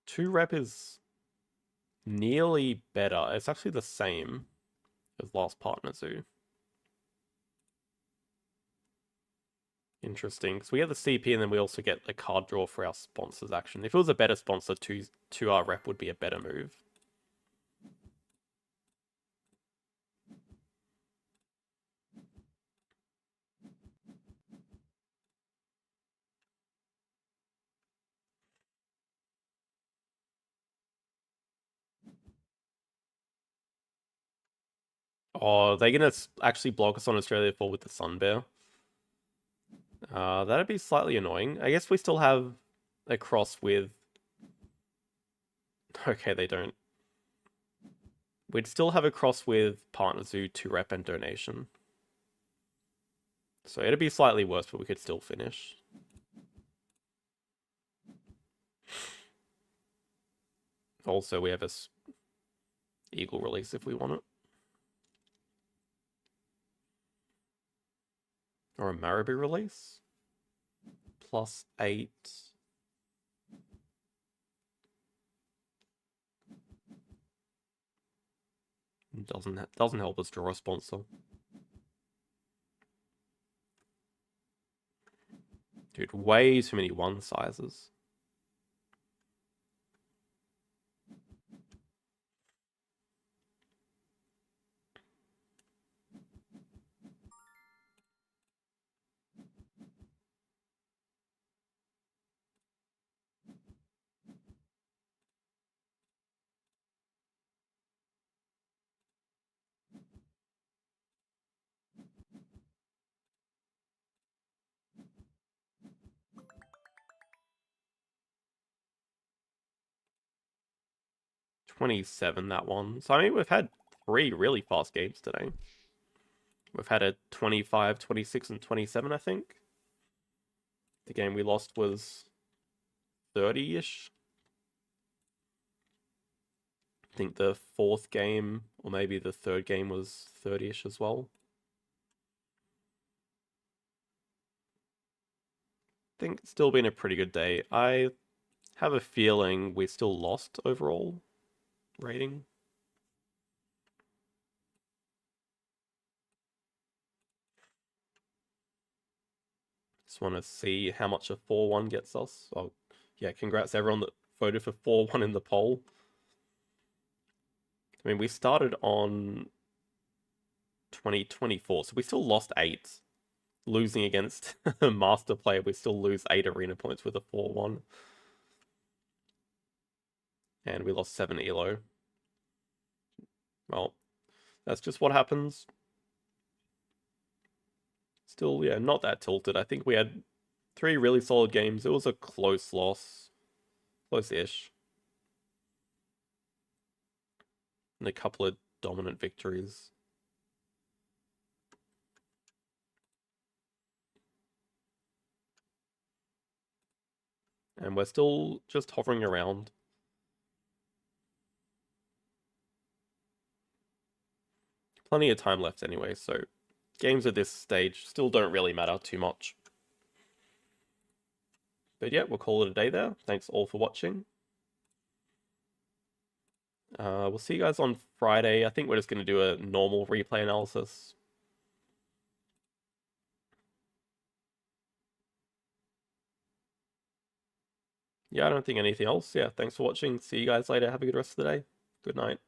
Two rep is nearly better. It's actually the same as last partner zoo. Interesting, because we get the CP and then we also get a card draw for our sponsors action. If it was a better sponsor, 2R rep would be a better move. Oh, they're gonna actually block us on Australia 4 with the Sun Bear. That'd be slightly annoying. I guess we still have a cross with... Okay, they don't. We'd still have a cross with Partner Zoo, 2-rep, and Donation. So it'd be slightly worse, but we could still finish. Also, we have a Eagle release if we want it. Or a Marabou release. +8. Doesn't help us draw a sponsor. Dude, way too many 1 sizes. $27, that one. So, I mean, we've had 3 really fast games today. We've had a 25, 26, and 27, I think. The game we lost was 30-ish. I think the 4th game, or maybe the 3rd game, was 30-ish as well. I think it's still been a pretty good day. I have a feeling we still lost overall rating. Just want to see how much a 4-1 gets us. Oh, yeah, congrats everyone that voted for 4-1 in the poll. I mean, we started on 2024, so we still lost 8. Losing against a master player, we still lose 8 arena points with a 4-1. And we lost 7 elo. Well, that's just what happens. Still, yeah, not that tilted. I think we had 3 really solid games. It was a close loss. Close-ish. And a couple of dominant victories. And we're still just hovering around. Plenty of time left anyway, so games at this stage still don't really matter too much. But yeah, we'll call it a day there. Thanks all for watching. We'll see you guys on Friday. I think we're just going to do a normal replay analysis. Yeah, I don't think anything else. Yeah, thanks for watching. See you guys later. Have a good rest of the day. Good night.